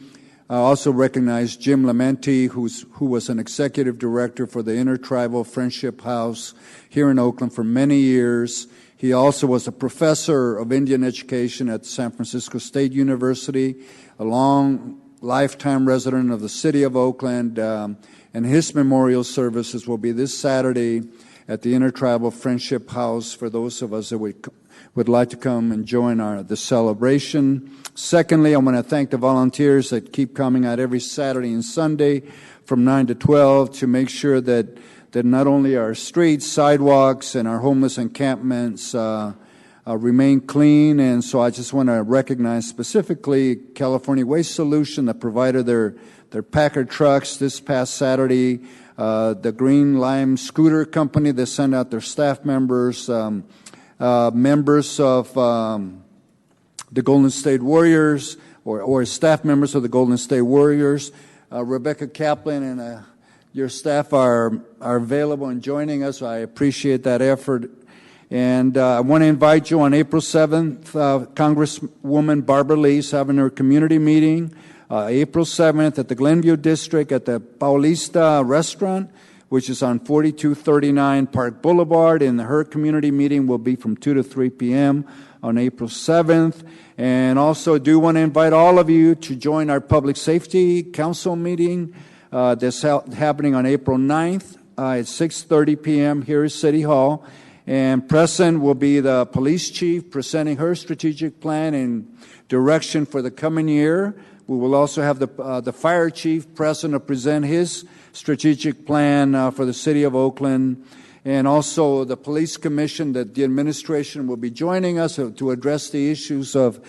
I also recognize Jim Lamenti, who was an executive director for the Intertribal Friendship House here in Oakland for many years. He also was a professor of Indian education at San Francisco State University, a long lifetime resident of the city of Oakland, and his memorial services will be this Saturday at the Intertribal Friendship House for those of us that would like to come and join the celebration. Secondly, I want to thank the volunteers that keep coming out every Saturday and Sunday from 9 to 12 to make sure that not only our streets, sidewalks, and our homeless encampments remain clean. And so I just want to recognize specifically California Waste Solution that provided their Packard trucks this past Saturday, the Green Lime Scooter Company that sent out their staff members, members of the Golden State Warriors, or staff members of the Golden State Warriors. Rebecca Kaplan and your staff are available and joining us. I appreciate that effort. And I want to invite you on April 7th, Congresswoman Barbara Lee is having her community meeting, April 7th at the Glenview District at the Paulista Restaurant, which is on 4239 Park Boulevard. And her community meeting will be from 2 to 3 p.m. on April 7th. And also do want to invite all of you to join our Public Safety Council meeting that's happening on April 9th at 6:30 p.m. here at City Hall. And present will be the police chief presenting her strategic plan and direction for the coming year. We will also have the fire chief present to present his strategic plan for the city of Oakland. And also the police commission, that the administration will be joining us to address the issues of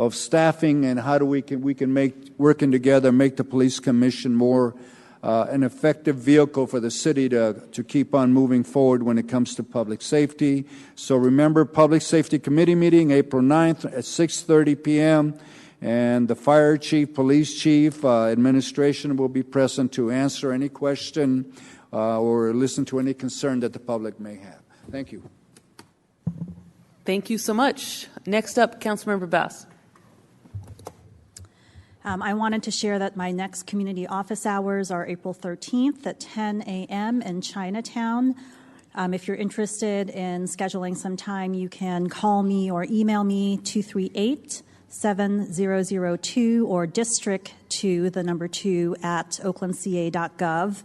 staffing and how we can make, working together, make the police commission more an effective vehicle for the city to keep on moving forward when it comes to public safety. So remember, Public Safety Committee meeting April 9th at 6:30 p.m. And the fire chief, police chief, administration will be present to answer any question or listen to any concern that the public may have. Thank you. Thank you so much. Next up, Councilmember Bass. I wanted to share that my next community office hours are April 13th at 10 a.m. in Chinatown. If you're interested in scheduling some time, you can call me or email me 238-7002 or district2, the number 2, at oaklandca.gov.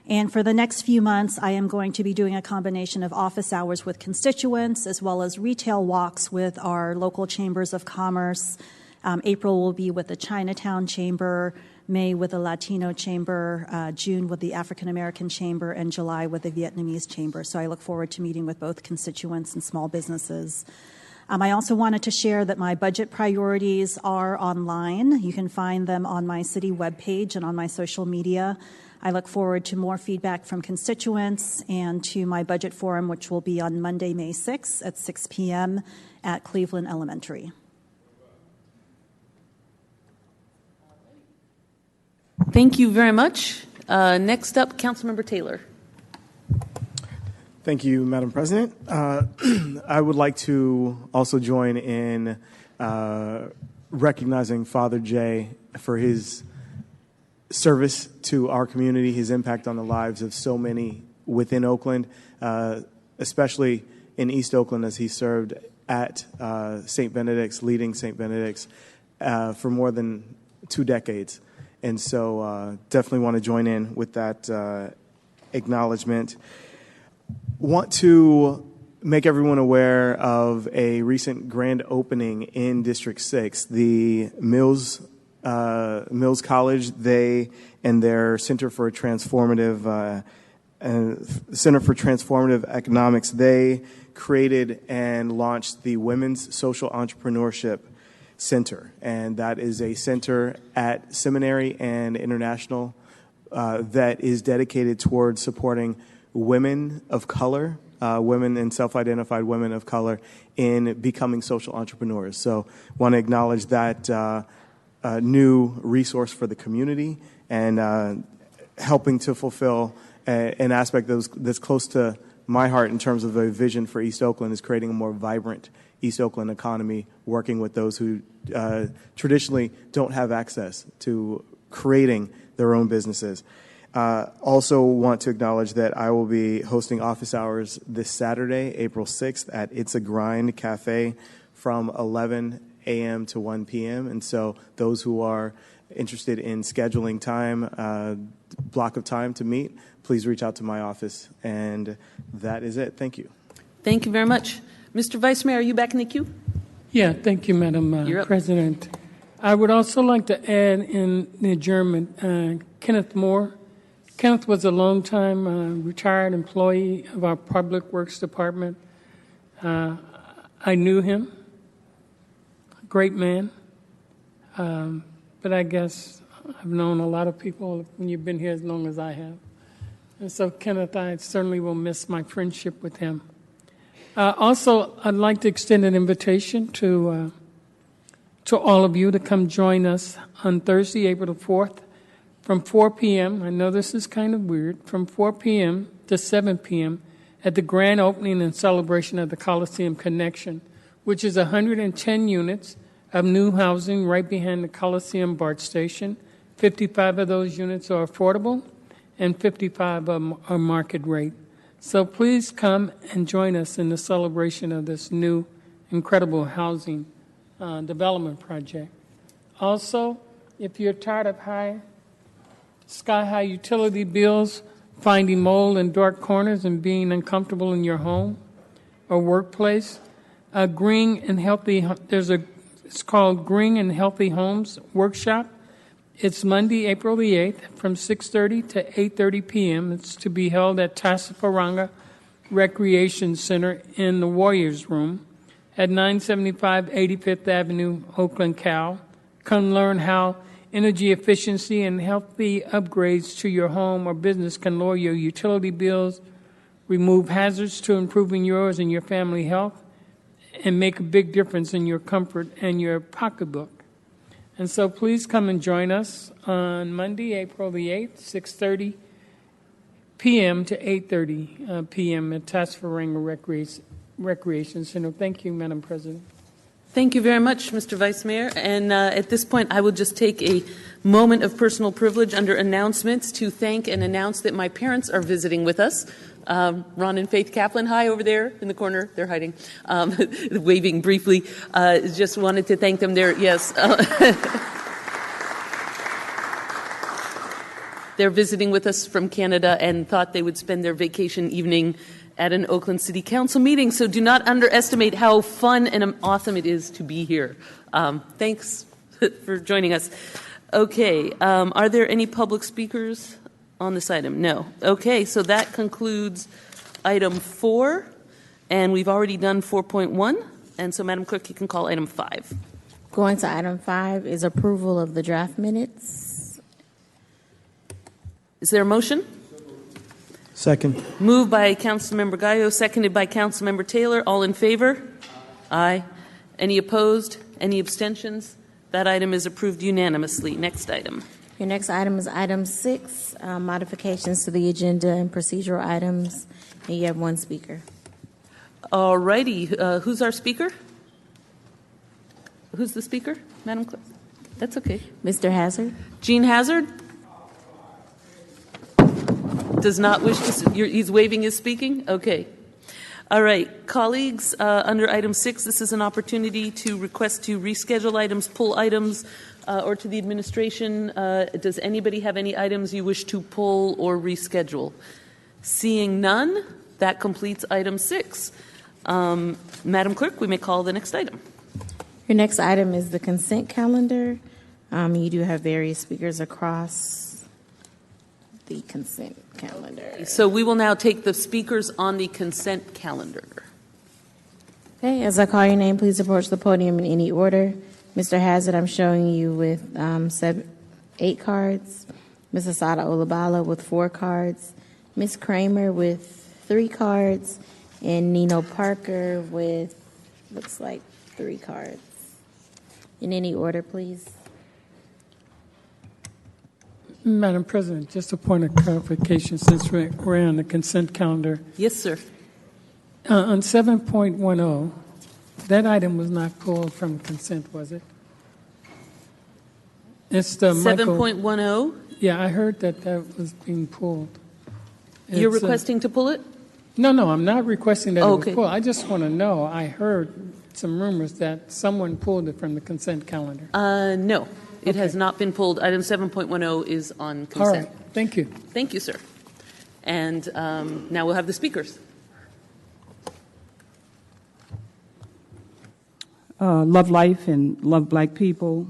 And for the next few months, I am going to be doing a combination of office hours with constituents as well as retail walks with our local chambers of commerce. April will be with the Chinatown Chamber, May with the Latino Chamber, June with the African American Chamber, and July with the Vietnamese Chamber. So I look forward to meeting with both constituents and small businesses. I also wanted to share that my budget priorities are online. You can find them on my city webpage and on my social media. I look forward to more feedback from constituents and to my budget forum, which will be on Monday, May 6th at 6 p.m. at Cleveland Elementary. Thank you very much. Next up, Councilmember Taylor. Thank you, Madam President. I would like to also join in recognizing Father Jay for his service to our community, his impact on the lives of so many within Oakland, especially in East Oakland, as he served at St. Benedict's, leading St. Benedict's for more than 2 decades. And so definitely want to join in with that acknowledgement. Want to make everyone aware of a recent grand opening in District 6. The Mills College, they and their Center for Transformative Economics, they created and launched the Women's Social Entrepreneurship Center, and that is a center at Seminary and International that is dedicated towards supporting women of color, women and self-identified women of color in becoming social entrepreneurs. So want to acknowledge that new resource for the community and helping to fulfill an aspect that's close to my heart in terms of a vision for East Oakland, is creating a more vibrant East Oakland economy, working with those who traditionally don't have access to creating their own businesses. Also want to acknowledge that I will be hosting office hours this Saturday, April 6th at It's a Grind Cafe from 11 a.m. to 1 p.m. And so those who are interested in scheduling time, block of time to meet, please reach out to my office. And that is it. Thank you. Thank you very much. Mr. Vice Mayor, are you back in the queue? Yeah, thank you, Madam President. I would also like to add in the adjournment, Kenneth Moore. Kenneth was a longtime retired employee of our Public Works Department. I knew him, great man, but I guess I've known a lot of people when you've been here as long as I have. And so, Kenneth, I certainly will miss my friendship with him. Also, I'd like to extend an invitation to all of you to come join us on Thursday, April the 4th, from 4 p.m. I know this is kind of weird, from 4 p.m. to 7 p.m. at the grand opening and celebration of the Coliseum Connection, which is 110 units of new housing right behind the Coliseum BART station. 55 of those units are affordable, and 55 are market rate. So please come and join us in the celebration of this new, incredible housing development project. Also, if you're tired of sky-high utility bills, finding mold in dark corners and being uncomfortable in your home or workplace, it's called Green and Healthy Homes Workshop. It's Monday, April the 8th from 6:30 to 8:30 p.m. It's to be held at Tassafaranga Recreation Center in the Warriors Room at 975 85th Avenue, Oakland, Cal. Come learn how energy efficiency and healthy upgrades to your home or business can lower your utility bills, remove hazards to improving yours and your family health, and make a big difference in your comfort and your pocketbook. And so please come and join us on Monday, April the 8th, 6:30 p.m. to 8:30 p.m. at Tassafaranga Recreation Center. Thank you, Madam President. Thank you very much, Mr. Vice Mayor. And at this point, I will just take a moment of personal privilege under announcements to thank and announce that my parents are visiting with us. Ron and Faith Kaplan, hi over there in the corner. They're hiding, waving briefly. Just wanted to thank them there. Yes. They're visiting with us from Canada and thought they would spend their vacation evening at an Oakland City Council meeting. So do not underestimate how fun and awesome it is to be here. Thanks for joining us. Okay. Are there any public speakers on this item? No. Okay, so that concludes item 4, and we've already done 4.1. And so, Madam Clerk, you can call item 5. Going to item 5 is approval of the draft minutes. Is there a motion? Second. Moved by Councilmember Gallo, seconded by Councilmember Taylor. All in favor? Aye. Any opposed? Any abstentions? That item is approved unanimously. Next item. Your next item is item 6, modifications to the agenda and procedural items. And you have one speaker. All righty. Who's our speaker? Who's the speaker, Madam Clerk? That's okay. Mr. Hazard. Gene Hazard? Does not wish to, he's waiving his speaking? Okay. All right. Colleagues, under item 6, this is an opportunity to request to reschedule items, pull items, or to the administration. Does anybody have any items you wish to pull or reschedule? Seeing none, that completes item 6. Madam Clerk, we may call the next item. Your next item is the consent calendar. You do have various speakers across the consent calendar. So we will now take the speakers on the consent calendar. Okay, as I call your name, please approach the podium in any order. Mr. Hazard, I'm showing you with 8 cards. Ms. Asada Olabala with 4 cards. Ms. Kramer with 3 cards. And Nino Parker with, looks like, 3 cards. In any order, please. Madam President, just a point of clarification since we're on the consent calendar. Yes, sir. On 7.10, That item was not pulled from consent, was it? It's the 7.10? Yeah, I heard that was being pulled. You're It's, requesting to pull it? No, I'm not requesting that it Okay. was pulled. I just want to know. I heard some rumors that someone pulled it from the consent calendar. No, it has not been pulled. Item 7.10 is on All consent. right, thank you. Thank you, sir. And now we'll have the speakers. Love life and love black people.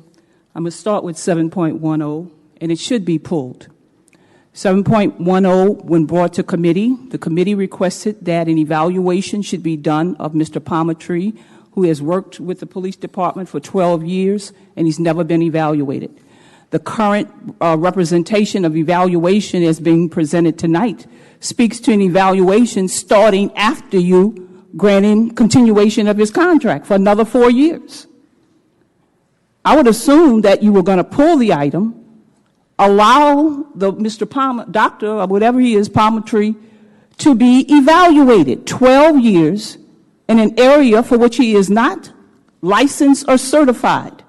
I'm going to start with 7.10, and it should be pulled. 7.10, when brought to committee, the committee requested that an evaluation should be done of Mr. Palmertree, who has worked with the police department for 12 years, and he's never been evaluated. The current representation of evaluation as being presented tonight speaks to an evaluation starting after you granting continuation of his contract for another 4 years. I would assume that you were going to pull the item, allow the Mr. Palmer, doctor, or whatever he is, Palmertree, to be evaluated 12 years in an area for which he is not licensed or certified.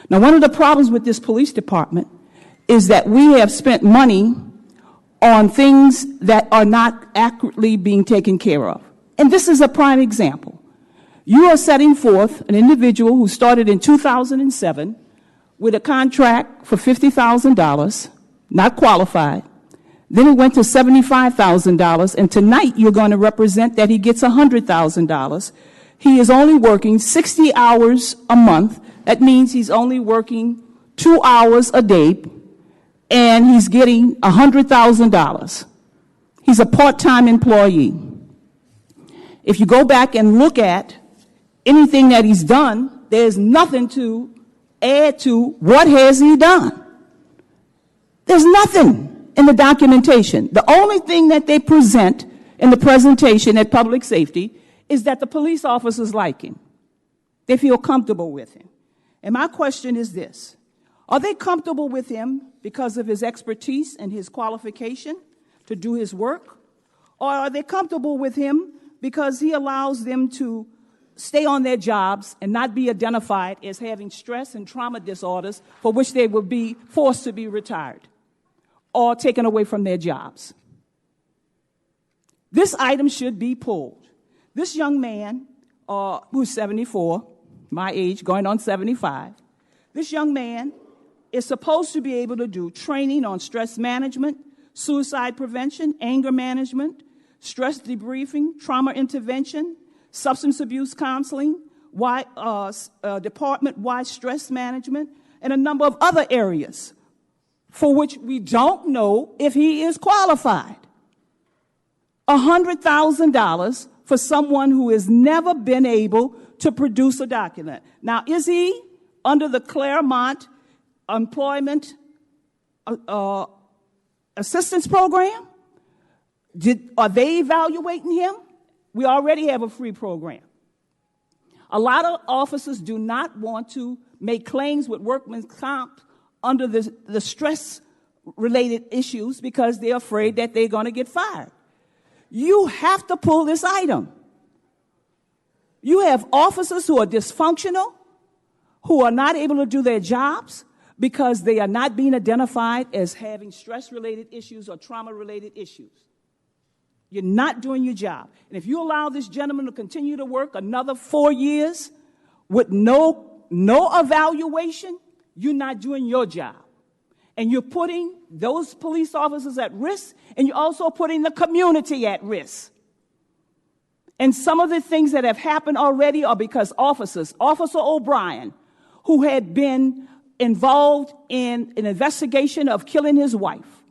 Now, one of the problems with this police department is that we have spent money on things that are not accurately being taken care of. And this is a prime example. You are setting forth an individual who started in 2007 with a contract for $50,000, not qualified. Then it went to $75,000, and tonight you're going to represent that he gets $100,000. He is only working 60 hours a month. That means he's only working 2 hours a day, and he's getting $100,000. He's a part-time employee. If you go back and look at anything that he's done, there's nothing to add to what has he done. There's nothing in the documentation. The only thing that they present in the presentation at Public Safety is that the police officers like him. They feel comfortable with him. And my question is this: are they comfortable with him because of his expertise and his qualification to do his work? Or are they comfortable with him because he allows them to stay on their jobs and not be identified as having stress and trauma disorders for which they will be forced to be retired or taken away from their jobs? This item should be pulled. This young man, who's 74, my age, going on 75, this young man is supposed to be able to do training on stress management, suicide prevention, anger management, stress debriefing, trauma intervention, substance abuse counseling, department-wide stress management, and a number of other areas for which we don't know if he is qualified. $100,000 for someone who has never been able to produce a document. Now, is he under the Claremont Employment Assistance Program? Are they evaluating him? We already have a free program. A lot of officers do not want to make claims with workman's comp under the stress-related issues because they're afraid that they're going to get fired. You have to pull this item. You have officers who are dysfunctional, who are not able to do their jobs because they are not being identified as having stress-related issues or trauma-related issues. You're not doing your job. And if you allow this gentleman to continue to work another 4 years with no evaluation, you're not doing your job. And you're putting those police officers at risk, and you're also putting the community at risk. And some of the things that have happened already are because Officer O'Brien, who had been involved in an investigation of killing his wife,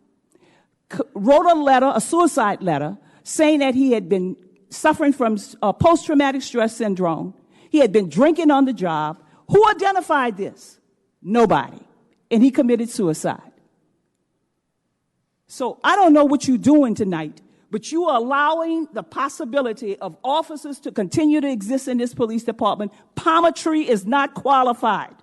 wrote a letter, a suicide letter, saying that he had been suffering from post-traumatic stress syndrome. He had been drinking on the job. Who identified this? Nobody. And he committed suicide. So I don't know what you're doing tonight, but you are allowing the possibility of officers to continue to exist in this police department. Palmertree is not qualified.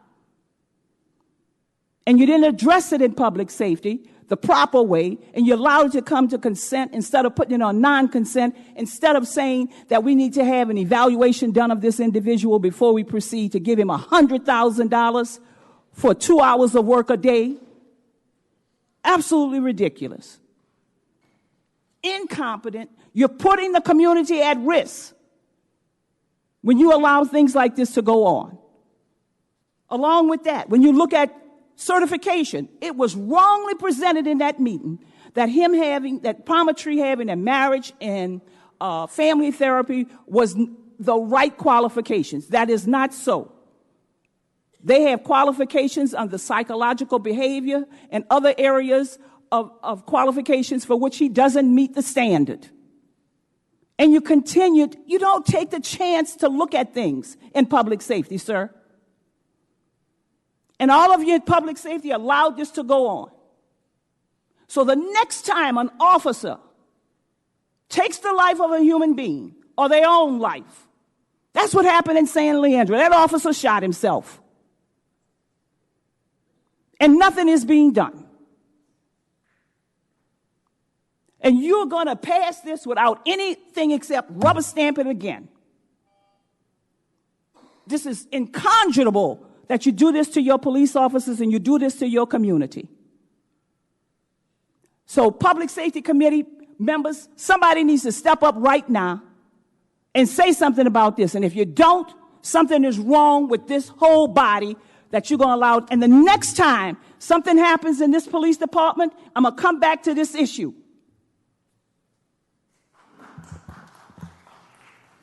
And you didn't address it in public safety the proper way, and you allowed it to come to consent instead of putting it on non-consent, instead of saying that we need to have an evaluation done of this individual before we proceed to give him $100,000 for 2 hours of work a day. Absolutely ridiculous. Incompetent. You're putting the community at risk when you allow things like this to go on. Along with that, when you look at certification, it was wrongly presented in that meeting that Palmertree having a marriage and family therapy was the right qualifications. That is not so. They have qualifications under psychological behavior and other areas of qualifications for which he doesn't meet the standard. And you don't take the chance to look at things in public safety, sir. And all of you in public safety allowed this to go on. So the next time an officer takes the life of a human being or their own life, that's what happened in San Leandro. That officer shot himself. And nothing is being done. And you're going to pass this without anything except rubber stamp it again. This is inconceivable that you do this to your police officers and you do this to your community. So Public Safety Committee members, somebody needs to step up right now and say something about this. And if you don't, something is wrong with this whole body that you're going to allow. And the next time something happens in this police department, I'm going to come back to this issue.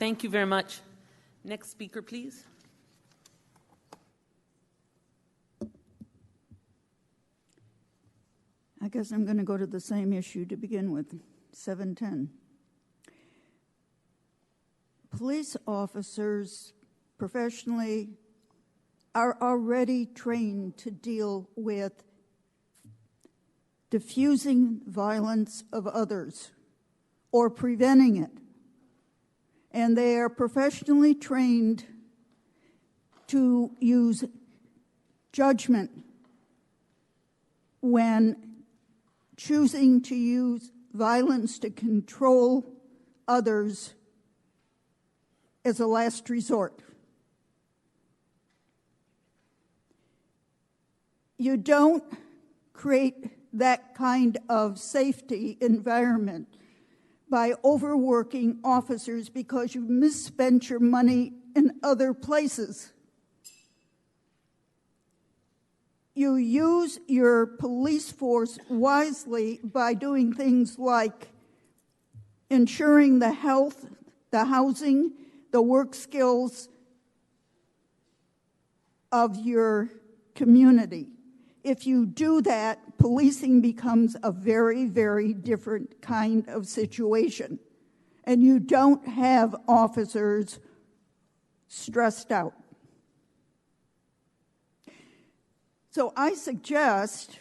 Thank you very much. Next speaker, please. I guess I'm going to go to the same issue to begin with, 710. Police officers professionally are already trained to deal with diffusing violence of others or preventing it. And they are professionally trained to use judgment when choosing to use violence to control others as a last resort. You don't create that kind of safety environment by overworking officers because you misspent your money in other places. You use your police force wisely by doing things like ensuring the health, the housing, the work skills of your community. If you do that, policing becomes a very, very different kind of situation. And you don't have officers stressed out. So I suggest,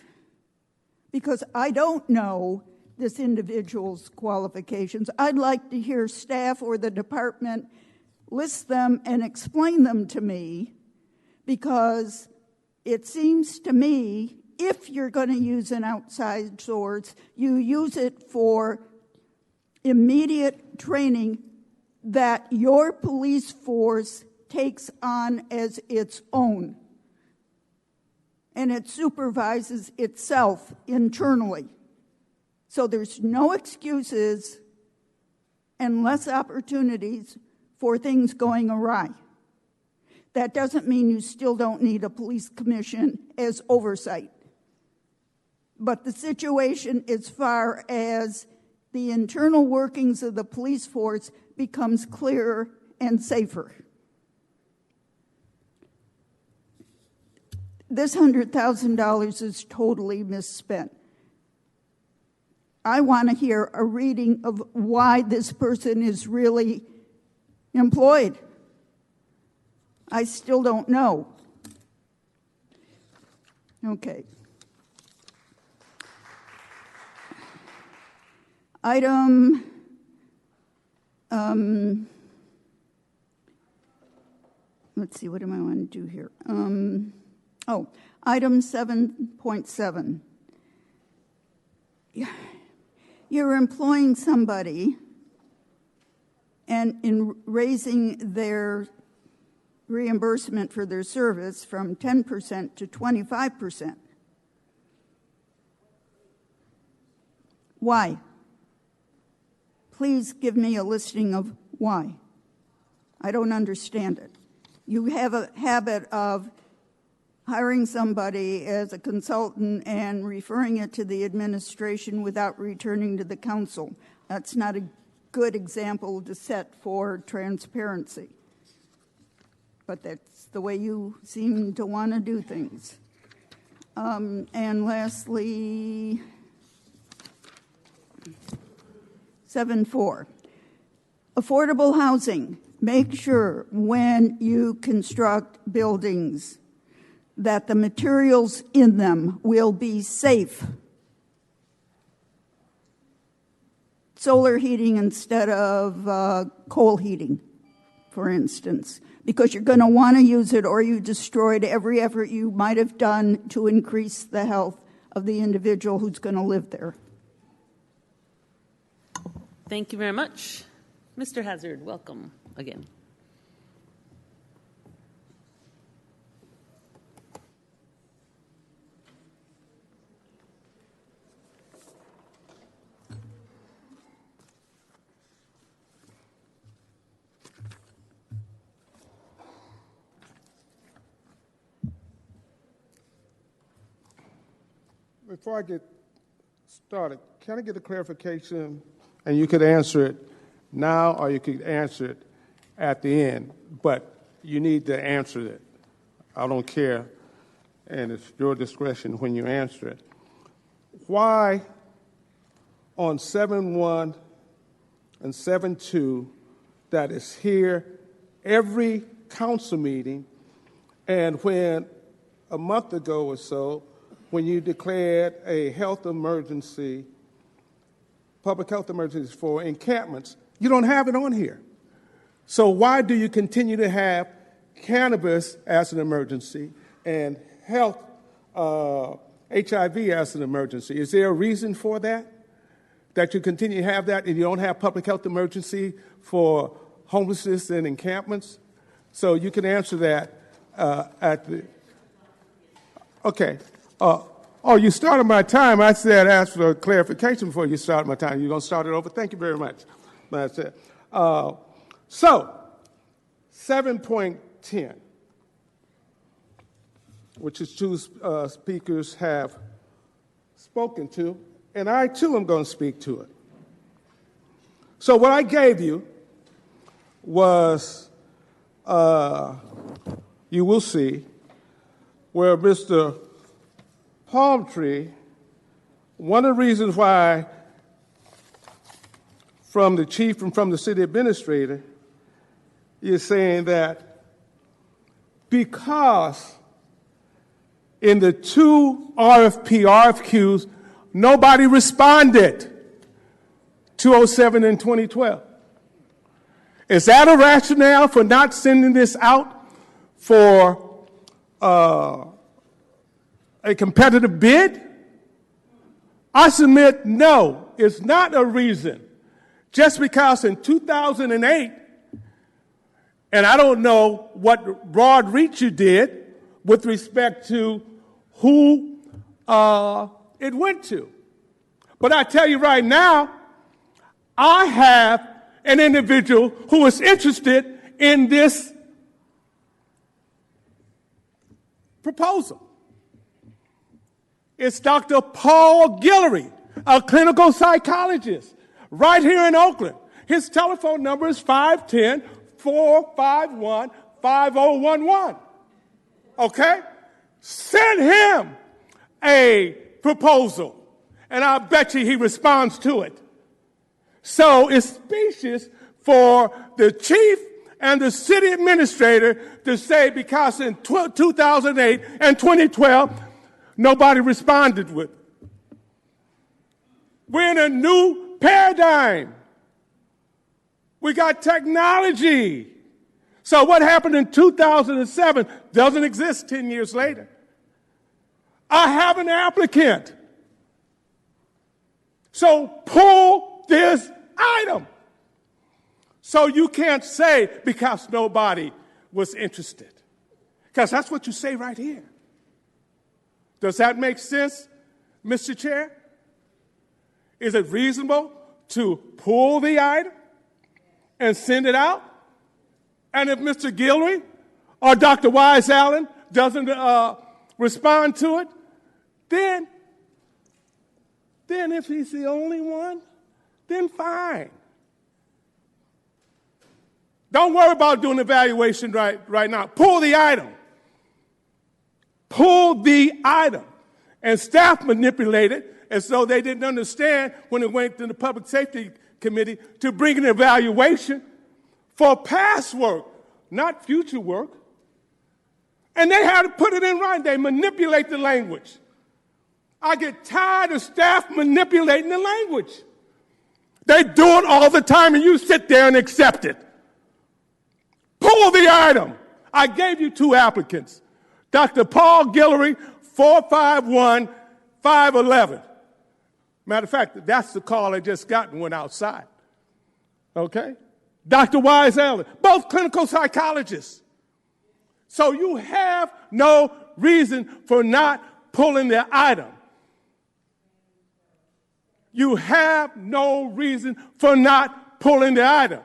because I don't know this individual's qualifications, I'd like to hear staff or the department list them and explain them to me, because it seems to me if you're going to use an outside source, you use it for immediate training that your police force takes on as its own. And it supervises itself internally. So there's no excuses and less opportunities for things going awry. That doesn't mean you still don't need a police commission as oversight. But the situation as far as the internal workings of the police force becomes clearer and safer. This $100,000 is totally misspent. I want to hear a reading of why this person is really employed. I still don't know. Okay. Item let's see, what do I want to do here? Item 7.7. you're employing somebody and in raising their reimbursement for their service from 10% to 25%. Why? Please give me a listing of why. I don't understand it. You have a habit of hiring somebody as a consultant and referring it to the administration without returning to the council. That's not a good example to set for transparency. But that's the way you seem to want to do things. And lastly, 7.4, affordable housing. Make sure when you construct buildings that the materials in them will be safe. Solar heating instead of coal heating, for instance, because you're going to want to use it or you destroyed every effort you might have done to increase the health of the individual who's going to live there. Thank you very much. Mr. Hazard, welcome again. Before I get started, can I get a clarification? And you could answer it now or you could answer it at the end, but you need to answer it. I don't care, and it's your discretion when you answer it. Why on 7.1 and 7.2 that is here every council meeting, and when a month ago or so, when you declared a health emergency, public health emergency for encampments, you don't have it on here. So why do you continue to have cannabis as an emergency and health, HIV as an emergency? Is there a reason for that? That you continue to have that and you don't have public health emergency for homelessness and encampments? So you can answer that at the... Okay. Oh, you started my time. I said ask for clarification before you started my time. You're going to start it over? Thank you very much. That's it. So, 7.10, which is two speakers have spoken to, and I too am going to speak to it. So what I gave you was, you will see, where Mr. Palmtree, one of the reasons why from the chief and from the city administrator is saying that because in the two RFQs, nobody responded, 2007 and 2012. Is that a rationale for not sending this out for a competitive bid? I submit no, it's not a reason. Just because in 2008, and I don't know what broad reach you did with respect to who it went to. But I tell you right now, I have an individual who is interested in this proposal. It's Dr. Paul Guillory, a clinical psychologist right here in Oakland. His telephone number is 510-451-5011. Okay? Send him a proposal, and I bet you he responds to it. So it's specious for the chief and the city administrator to say because in 2008 and 2012, nobody responded with it. We're in a new paradigm. We got technology. So what happened in 2007 doesn't exist 10 years later. I have an applicant. So pull this item. So you can't say because nobody was interested. Because that's what you say right here. Does that make sense, Mr. Chair? Is it reasonable to pull the item and send it out? And if Mr. Guillory or Dr. Wise Allen doesn't respond to it, then if he's the only one, then fine. Don't worry about doing evaluation right now. Pull the item. Pull the item. And staff manipulated as though they didn't understand when it went to the Public Safety Committee to bring an evaluation for past work, not future work. And they had to put it in writing. They manipulate the language. I get tired of staff manipulating the language. They do it all the time, and you sit there and accept it. Pull the item. I gave you 2 applicants. Dr. Paul Guillory, 451-511. Matter of fact, that's the call I just got and went outside. Okay? Dr. Wise Allen, both clinical psychologists. So you have no reason for not pulling the item. You have no reason for not pulling the item.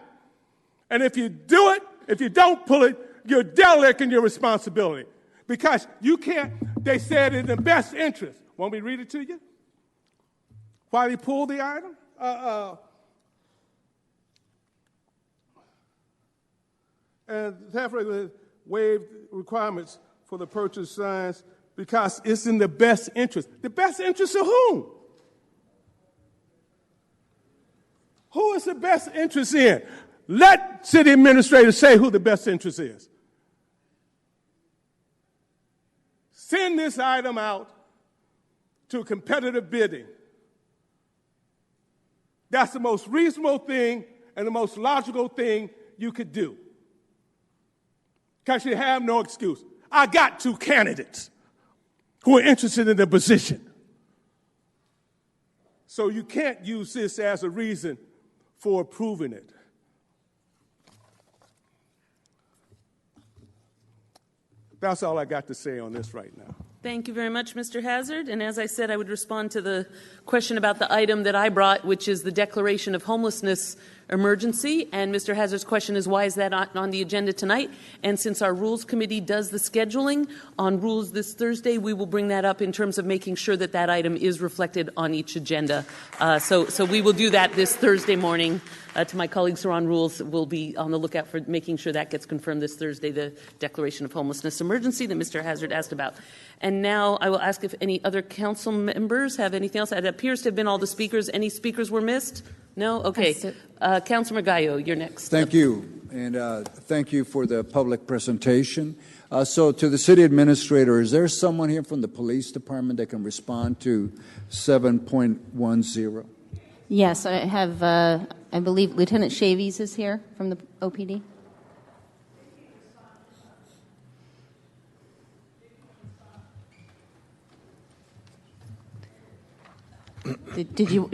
And if you do it, if you don't pull it, you're derelict in your responsibility. Because you can't, they said in the best interest. Want me to read it to you? Why they pulled the item? And therefore waived requirements for the purchase signs because it's in the best interest. The best interest of whom? Who is the best interest in? Let city administrators say who the best interest is. Send this item out to competitive bidding. That's the most reasonable thing and the most logical thing you could do. Because you have no excuse. I got 2 candidates who are interested in the position. So you can't use this as a reason for approving it. That's all I got to say on this right now. Thank you very much, Mr. Hazard. And as I said, I would respond to the question about the item that I brought, which is the declaration of homelessness emergency. And Mr. Hazard's question is, why is that not on the agenda tonight? And since our Rules Committee does the scheduling on rules this Thursday, we will bring that up in terms of making sure that that item is reflected on each agenda. So we will do that this Thursday morning. To my colleagues who are on rules, we'll be on the lookout for making sure that gets confirmed this Thursday, the declaration of homelessness emergency that Mr. Hazard asked about. And now I will ask if any other council members have anything else. It appears to have been all the speakers. Any speakers were missed? No? Okay. Councilmember Gallo, you're next. Thank you. And thank you for the public presentation. So to the city administrator, is there someone here from the police department that can respond to 7.10? Yes, I have, I believe Lieutenant Chavies is here from the OPD. Did you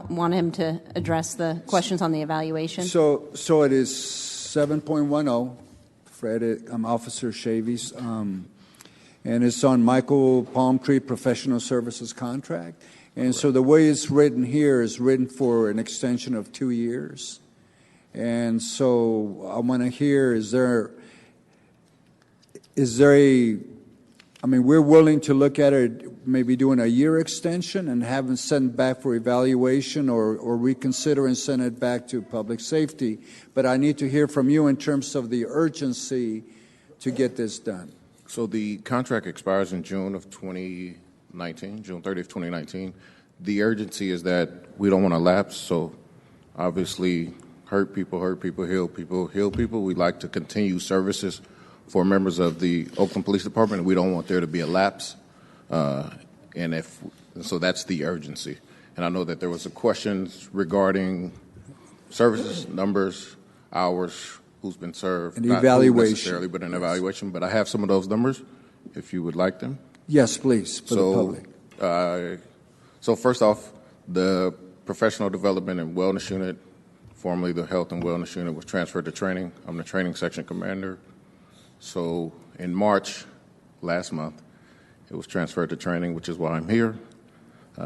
want him to address the questions on the evaluation? So it is 7.10, Fred, Officer Chavies, and it's on Michael Palmtree Professional Services contract. And so the way it's written here is written for an extension of 2 years. And so I want to hear, is there a, I mean, we're willing to look at it, maybe doing a year extension and have it sent back for evaluation or reconsider and send it back to public safety. But I need to hear from you in terms of the urgency to get this done. So the contract expires in June of 2019, June 30th, 2019. The urgency is that we don't want to lapse. So obviously, hurt people, heal people, heal people. We like to continue services for members of the Oakland Police Department. We don't want there to be a lapse. So that's the urgency. And I know that there was a questions regarding services, numbers, hours, who's been served. An not evaluation. necessarily, but an evaluation. But I have some of those numbers, if you would like them. Yes, please, for the public. So first off, the Professional Development and Wellness Unit, formerly the Health and Wellness Unit, was transferred to training. I'm the training section commander. So in March, last month, it was transferred to training, which is why I'm here.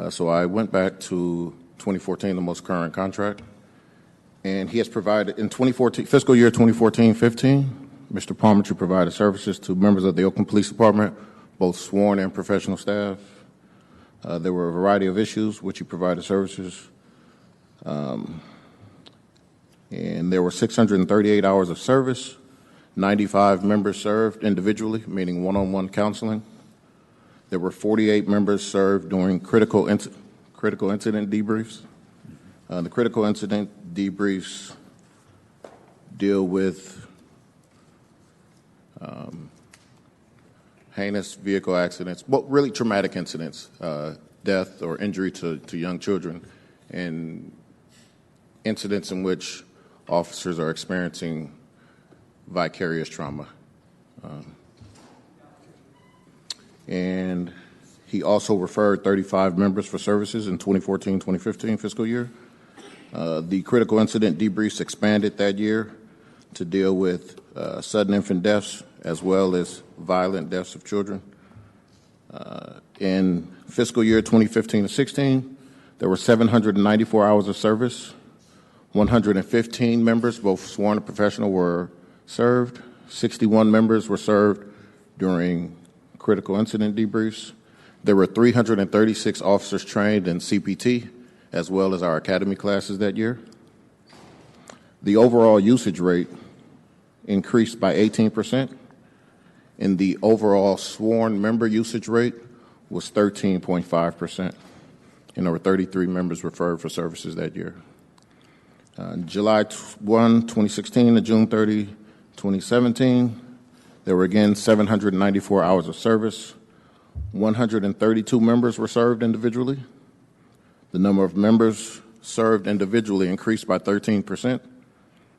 So I went back to 2014, the most current contract, and he has provided, in 2014, fiscal year 2014-15, Mr. Palmertree provided services to members of the Oakland Police Department, both sworn and professional staff. There were a variety of issues which he provided services. And there were 638 hours of service, 95 members served individually, meaning one-on-one counseling. There were 48 members served during critical incident debriefs. The critical incident debriefs deal with heinous vehicle accidents, well, really traumatic incidents, death or injury to young children, and incidents in which officers are experiencing vicarious trauma. And he also referred 35 members for services in 2014-2015 fiscal year. The critical incident debriefs expanded that year to deal with sudden infant deaths as well as violent deaths of children. In fiscal year 2015-16, there were 794 hours of service. 115 members, both sworn and professional, were served. 61 members were served during critical incident debriefs. There were 336 officers trained in CPT, as well as our academy classes that year. The overall usage rate increased by 18%, and the overall sworn member usage rate was 13.5%, and there were 33 members referred for services that year. July 1, 2016 to June 30, 2017, there were again 794 hours of service. 132 members were served individually. The number of members served individually increased by 13%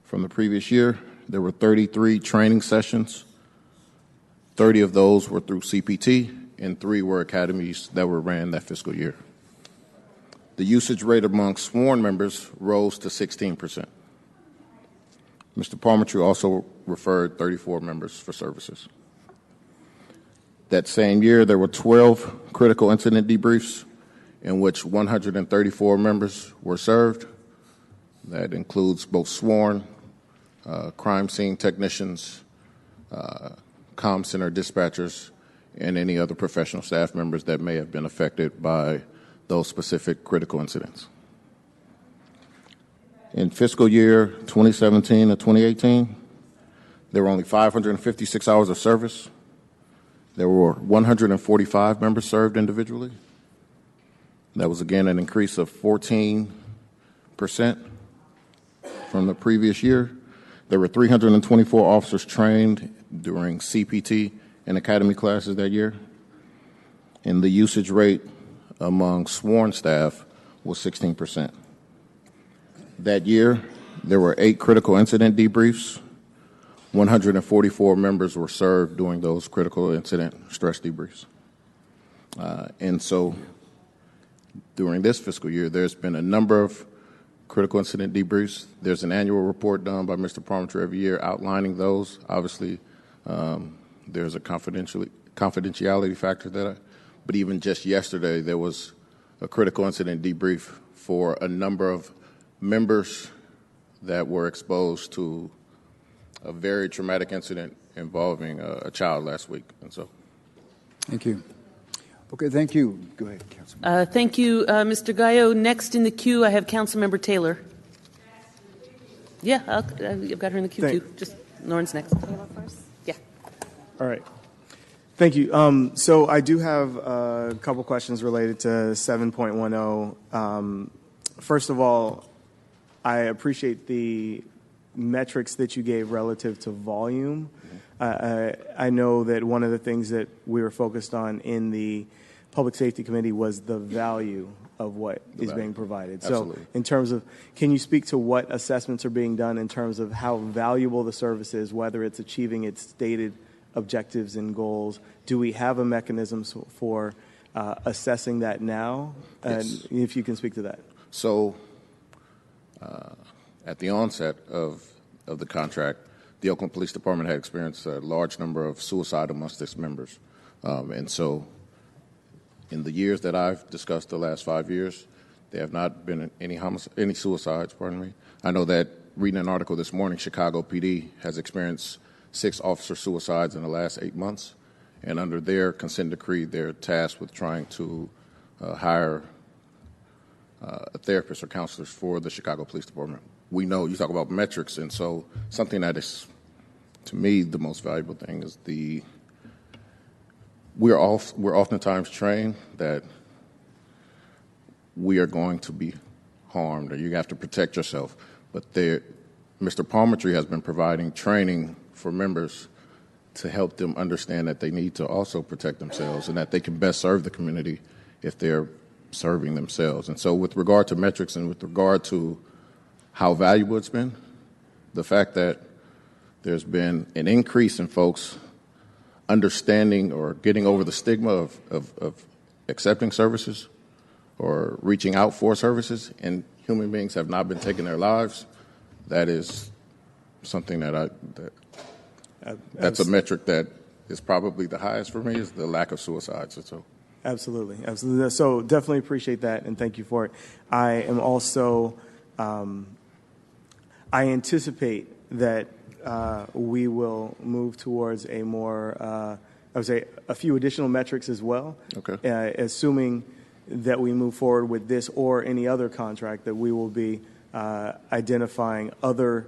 from the previous year. There were 33 training sessions. 30 of those were through CPT, and 3 were academies that were ran that fiscal year. The usage rate among sworn members rose to 16%. Mr. Palmertree also referred 34 members for services. That same year, there were 12 critical incident debriefs in which 134 members were served. That includes both sworn, crime scene technicians, comm center dispatchers, and any other professional staff members that may have been affected by those specific critical incidents. In fiscal year 2017 to 2018, there were only 556 hours of service. There were 145 members served individually. That was again an increase of 14% from the previous year. There were 324 officers trained during CPT and academy classes that year. And the usage rate among sworn staff was 16%. That year, there were 8 critical incident debriefs. 144 members were served during those critical incident stress debriefs. And so during this fiscal year, there's been a number of critical incident debriefs. There's an annual report done by Mr. Palmertree every year outlining those. Obviously, there's a confidentiality factor there. But even just yesterday, there was a critical incident debrief for a number of members that were exposed to a very traumatic incident involving a child last week. And so, thank you. Okay, thank you. Go ahead, Councilman. Thank you, Mr. Gallo. Next in the queue, I have Councilmember Taylor. Yeah, I've got her in the queue too. Just Lauren's next. Yeah. All right. Thank you. So I do have a couple questions related to 7.10. First of all, I appreciate the metrics that you gave relative to volume. I know that one of the things that we were focused on in the Public Safety Committee was the value of what is being provided. Absolutely. So in terms of, can you speak to what assessments are being done in terms of how valuable the service is, whether it's achieving its stated objectives and goals? Do we have a mechanism for assessing that now? Yes. And if you can speak to that. So at the onset of the contract, the Oakland Police Department had experienced a large number of suicide amongst its members. And so in the years that I've discussed, the last 5 years, there have not been any suicides, pardon me. I know that reading an article this morning, Chicago PD has experienced 6 officer suicides in the last 8 months. And under their consent decree, they're tasked with trying to hire therapists or counselors for the Chicago Police Department. We know you talk about metrics, and so something that is, to me, the most valuable thing is we're oftentimes trained that we are going to be harmed, or you have to protect yourself. But Mr. Palmertree has been providing training for members to help them understand that they need to also protect themselves and that they can best serve the community if they're serving themselves. And so with regard to metrics and with regard to how valuable it's been, the fact that there's been an increase in folks understanding or getting over the stigma of accepting services or reaching out for services, and human beings have not been taking their lives, that is something that's a metric that is probably the highest for me, is the lack of suicides. So. Absolutely. So definitely appreciate that, and thank you for it. I am also, I anticipate that we will move towards a more, I would say, a few additional metrics as well. Okay. Assuming that we move forward with this or any other contract, that we will be identifying other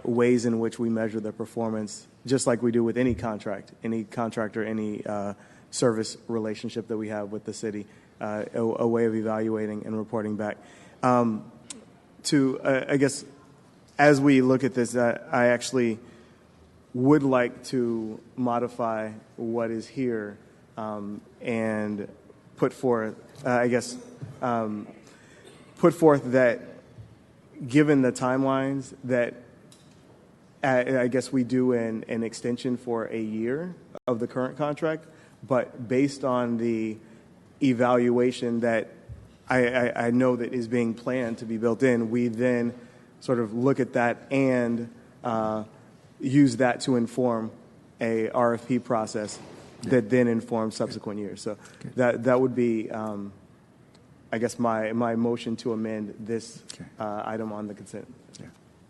ways in which we measure the performance, just like we do with any contractor, any service relationship that we have with the city, a way of evaluating and reporting back. I guess, as we look at this, I actually would like to modify what is here and put forth, put forth that given the timelines that I guess we do an extension for a year of the current contract, but based on the evaluation that I know that is being planned to be built in, we then sort of look at that and use that to inform a RFP process that then informs subsequent years. So that would be, I guess, my motion to amend this item on the consent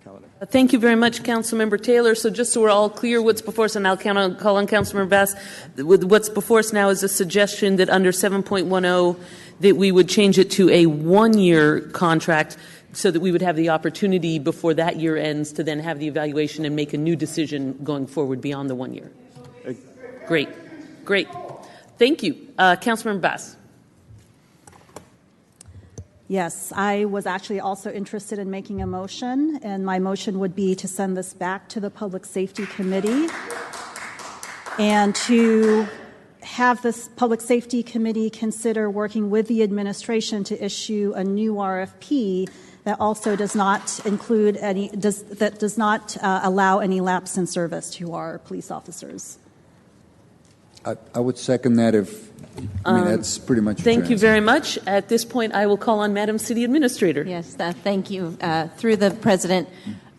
calendar. Thank you very much, Councilmember Taylor. So just so we're all clear what's before us, and I'll call on Councilmember Bass, what's before us now is a suggestion that under 7.10 that we would change it to a 1-year contract so that we would have the opportunity before that year ends to then have the evaluation and make a new decision going forward beyond the 1 year. Great. Thank you. Councilmember Bass. Yes, I was actually also interested in making a motion, and my motion would be to send this back to the Public Safety Committee and to have this Public Safety Committee consider working with the administration to issue a new RFP that also does not include does not allow any lapse in service to our police officers. I would second that that's pretty much. Thank you very much. At this point, I will call on Madam City Administrator. Yes, thank you. Through the President,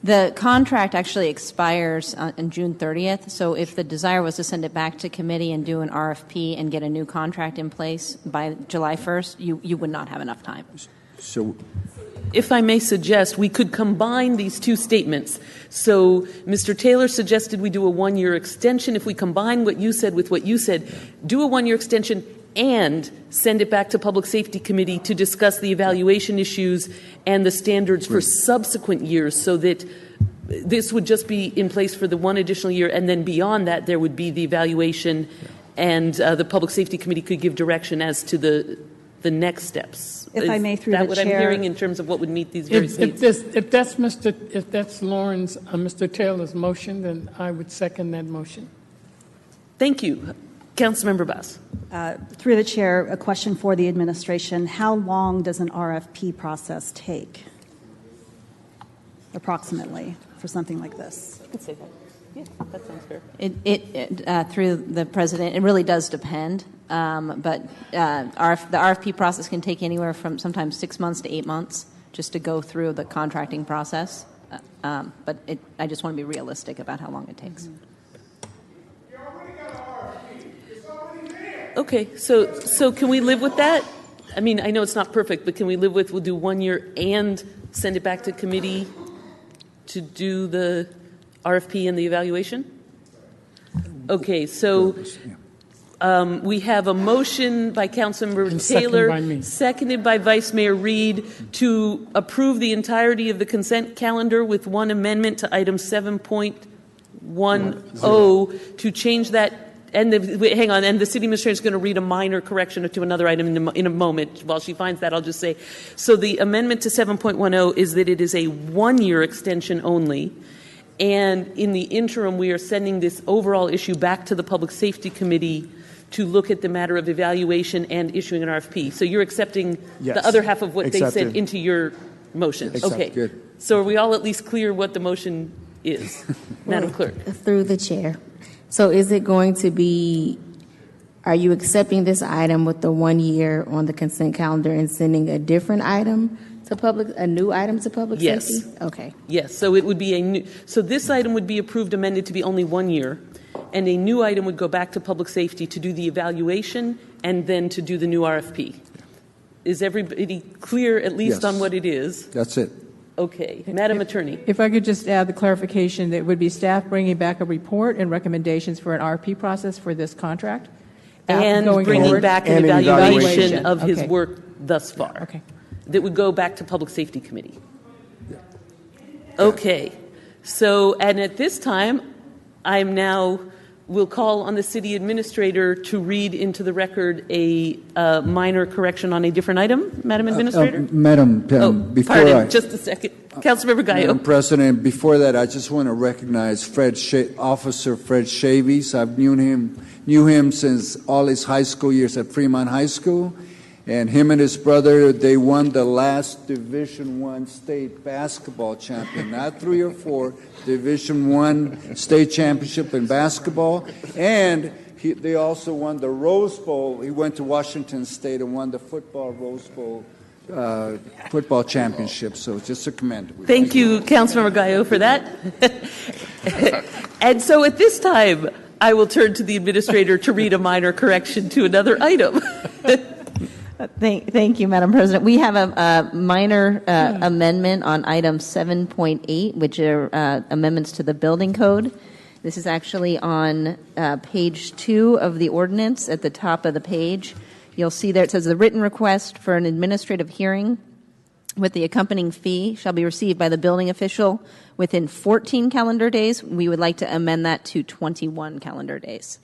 the contract actually expires on June 30th. So if the desire was to send it back to committee and do an RFP and get a new contract in place by July 1st, you would not have enough time. So, if I may suggest, we could combine these two statements. So Mr. Taylor suggested we do a 1-year extension. If we combine what you said with what you said, do a 1-year extension and send it back to Public Safety Committee to discuss the evaluation issues and the standards for subsequent years, so that this would just be in place for the 1 additional year, and then beyond that there would be the evaluation, and the Public Safety Committee could give direction as to the next steps. If I may, through the chair. Is that what I'm hearing in terms of what would meet these various needs? If that's Lauren's, Mr. Taylor's motion, then I would second that motion. Thank you. Councilmember Bass. Through the chair, a question for the administration. How long does an RFP process take, approximately, for something like this? I could say that. Yeah, that sounds fair. Through the president, it really does depend. But the RFP process can take anywhere from sometimes 6 months to 8 months just to go through the contracting process. But I just want to be realistic about how long it takes. Mm-hmm. Okay, so can we live with that? I mean, I know it's not perfect, but can we live with, we'll do 1 year and send it back to committee to do the RFP and the evaluation? Okay, so we have a motion by Councilmember Taylor, seconded by Vice Mayor Reed, to approve the entirety of the consent calendar with one amendment to item 7.10 to change that. And hang on, and the city administrator is going to read a minor correction to another item in a moment. While she finds that, I'll just say, so the amendment to 7.10 is that it is a 1 year extension only. And in the interim, we are sending this overall issue back to the Public Safety Committee to look at the matter of evaluation and issuing an RFP. So you're accepting the other half of what they said into your motion. Okay. Good. So are we all at least clear what the motion is, Madam Clerk? Through the chair. So is it going to be, are you accepting this item with the 1 year on the consent calendar and sending a different item to a new item to public safety? Okay. Yes, so it would be so this item would be approved, amended to be only 1 year, and a new item would go back to public safety to do the evaluation and then to do the new RFP. Is everybody clear at least on what it is? That's it. Okay. Madam Attorney. If I could just add the clarification that it would be staff bringing back a report and recommendations for an RFP process for this contract. And bringing back an evaluation of his work thus far. Okay. That would go back to Public Safety Committee. Okay. So, and at this time, will call on the city administrator to read into the record a minor correction on a different item. Madam Administrator? Madam, before just a second. Councilmember Gallo. Madam President, before that, I just want to recognize Officer Fred Chavis. I've knew him since all his high school years at Fremont High School. And him and his brother, they won the last Division I state basketball champion, not 3 or 4, Division I state championship in basketball. And they also won the Rose Bowl. He went to Washington State and won the football Rose Bowl football championship. So just a commend. Thank you, Councilmember Gallo, for that. And so at this time, I will turn to the administrator to read a minor correction to another item. Thank you, Madam President. We have a minor amendment on item 7.8, which are amendments to the building code. This is actually on page 2 of the ordinance at the top of the page. You'll see there it says the written request for an administrative hearing with the accompanying fee shall be received by the building official within 14 calendar days. We would like to amend that to 21 calendar days.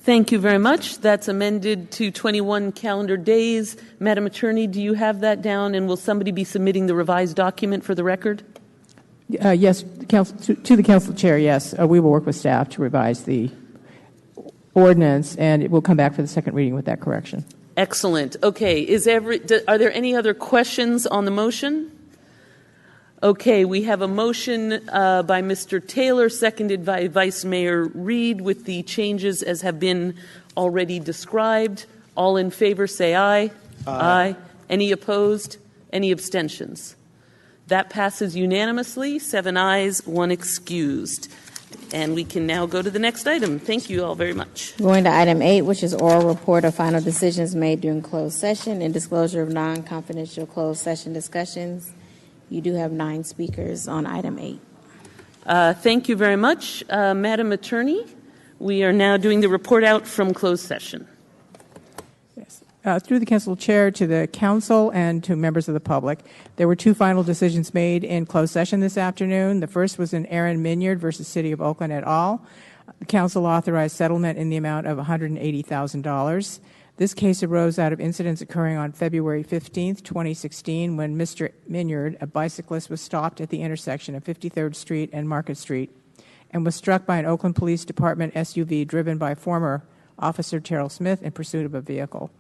Thank you very much. That's amended to 21 calendar days. Madam Attorney, do you have that down, and will somebody be submitting the revised document for the record? Yes, to the council chair, yes. We will work with staff to revise the ordinance, and it will come back for the second reading with that correction. Excellent. Okay. Are there any other questions on the motion? Okay, we have a motion by Mr. Taylor, seconded by Vice Mayor Reed, with the changes as have been already described. All in favor, say aye. Aye. Any opposed? Any abstentions? That passes unanimously, 7 ayes, 1 excused. And we can now go to the next item. Thank you all very much. Going to item 8, which is oral report of final decisions made during closed session and disclosure of non-confidential closed session discussions. You do have 9 speakers on item 8. Thank you very much. Madam Attorney, we are now doing the report out from closed session. Yes. Through the council chair to the council and to members of the public, there were 2 final decisions made in closed session this afternoon. The first was in Aaron Minyard versus City of Oakland et al. The council authorized settlement in the amount of $180,000. This case arose out of incidents occurring on February 15th, 2016, when Mr. Minyard, a bicyclist, was stopped at the intersection of 53rd Street and Market Street and was struck by an Oakland Police Department SUV driven by former Officer Terrell Smith in pursuit of a vehicle.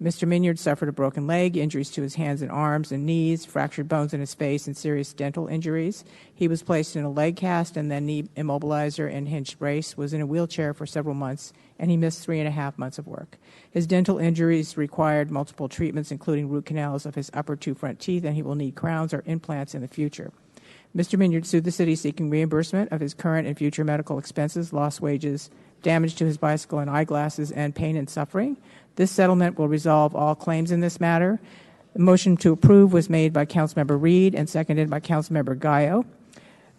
Mr. Minyard suffered a broken leg, injuries to his hands and arms and knees, fractured bones in his face, and serious dental injuries. He was placed in a leg cast and then knee immobilizer and hinged brace, was in a wheelchair for several months, and he missed 3.5 months of work. His dental injuries required multiple treatments, including root canals of his upper 2 front teeth, and he will need crowns or implants in the future. Mr. Minyard sued the city seeking reimbursement of his current and future medical expenses, lost wages, damage to his bicycle and eyeglasses, and pain and suffering. This settlement will resolve all claims in this matter. The motion to approve was made by Councilmember Reed and seconded by Councilmember Gallo.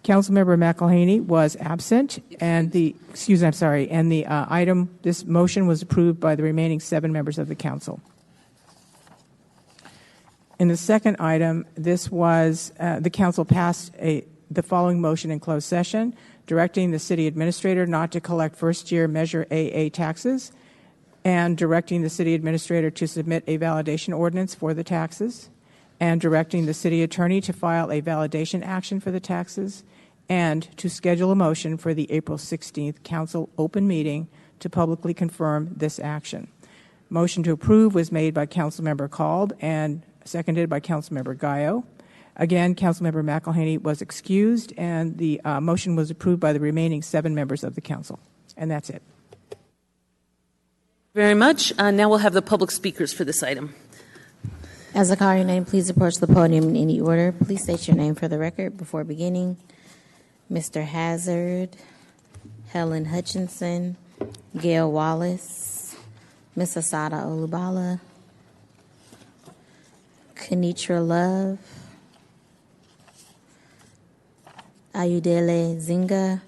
Councilmember McElhaney was absent, and this motion was approved by the remaining 7 members of the council. In the second item, this was the council passed the following motion in closed session, directing the city administrator not to collect first-year Measure AA taxes, and directing the city administrator to submit a validation ordinance for the taxes, and directing the city attorney to file a validation action for the taxes, and to schedule a motion for the April 16th council open meeting to publicly confirm this action. Motion to approve was made by Councilmember Kalb and seconded by Councilmember Gallo. Again, Councilmember McElhaney was excused, and the motion was approved by the remaining 7 members of the council. And that's it. Very much. Now we'll have the public speakers for this item. As I call your name, please approach the podium in any order. Please state your name for the record before beginning. Mr. Hazard, Helen Hutchinson, Gail Wallace, Ms. Asada Olubala, Kenitra Love, Ayudele Zinga,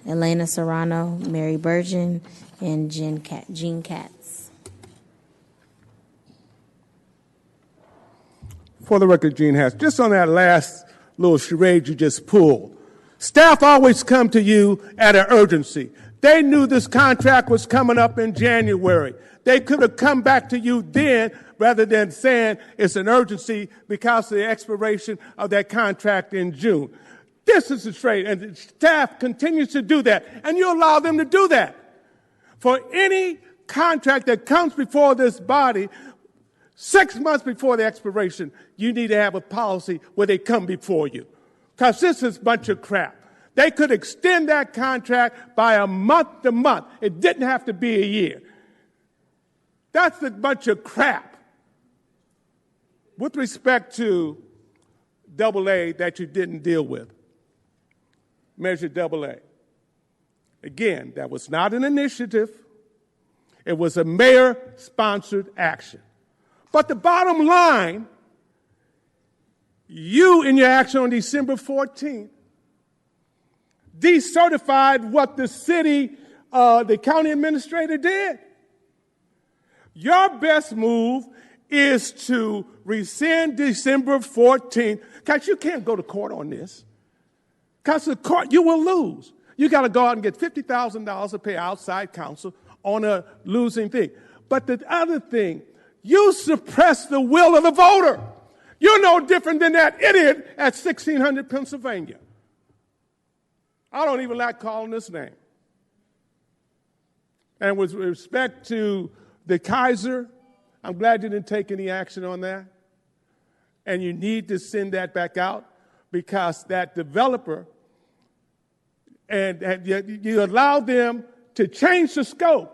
Elena Serrano, Mary Burgeon, and Jean Katz. For the record, Jean Hatz, just on that last little charade you just pulled, staff always come to you at an urgency. They knew this contract was coming up in January. They could have come back to you then rather than saying it's an urgency because of the expiration of that contract in June. This is the trade, and the staff continues to do that, and you allow them to do that. For any contract that comes before this body, 6 months before the expiration, you need to have a policy where they come before you. Because this is a bunch of crap. They could extend that contract by a month to month. It didn't have to be a year. That's a bunch of crap. With respect to AA that you didn't deal with, Measure AA. Again, that was not an initiative. It was a mayor-sponsored action. But the bottom line, you, in your action on December 14th, decertified what the city, the county administrator did. Your best move is to rescind December 14th, because you can't go to court on this. Because the court, you will lose. You got to go out and get $50,000 to pay outside counsel on a losing thing. But the other thing, you suppress the will of the voter. You're no different than that idiot at 1600 Pennsylvania. I don't even like calling this name. And with respect to the Kaiser, I'm glad you didn't take any action on that. And you need to send that back out because that developer, and you allow them to change the scope.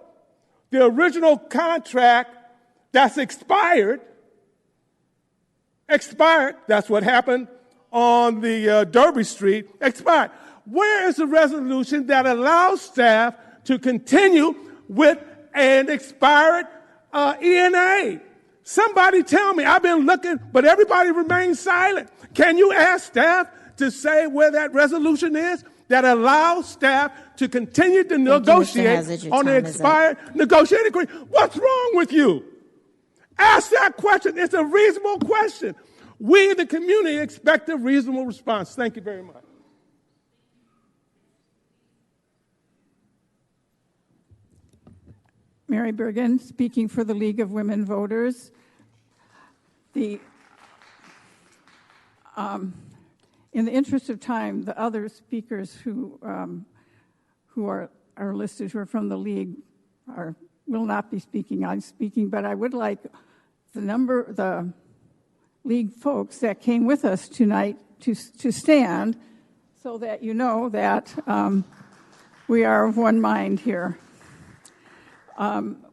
The original contract that's expired, that's what happened on the Derby Street, expired. Where is the resolution that allows staff to continue with an expired ENA? Somebody tell me. I've been looking, but everybody remains silent. Can you ask staff to say where that resolution is that allows staff to continue to negotiate on an expired negotiating agreement? What's wrong with you? Ask that question. It's a reasonable question. We, the community, expect a reasonable response. Thank you very much. Mary Bergen, speaking for the League of Women Voters. In the interest of time, the other speakers who are listed, who are from the League, are will not be speaking. I'm speaking, but I would like the league folks that came with us tonight to stand so that you know that we are of one mind here.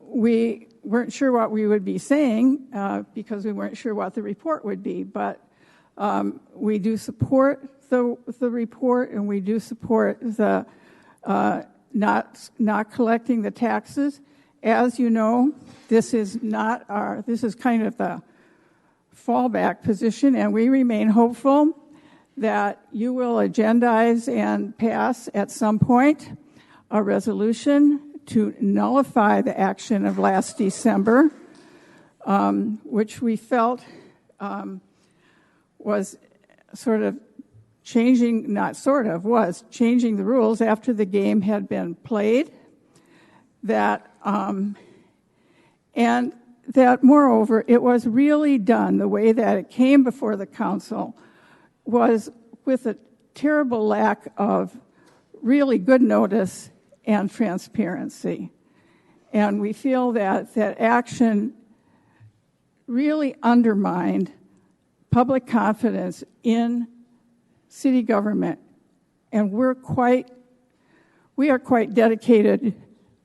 We weren't sure what we would be saying because we weren't sure what the report would be, but we do support the report, and we do support the not collecting the taxes. As you know, this is kind of the fallback position, and we remain hopeful that you will agendize and pass at some point a resolution to nullify the action of last December, which we felt was sort of was changing the rules after the game had been played. And that, moreover, it was really done the way that it came before the council was with a terrible lack of really good notice and transparency. And we feel that that action really undermined public confidence in city government. And we are quite dedicated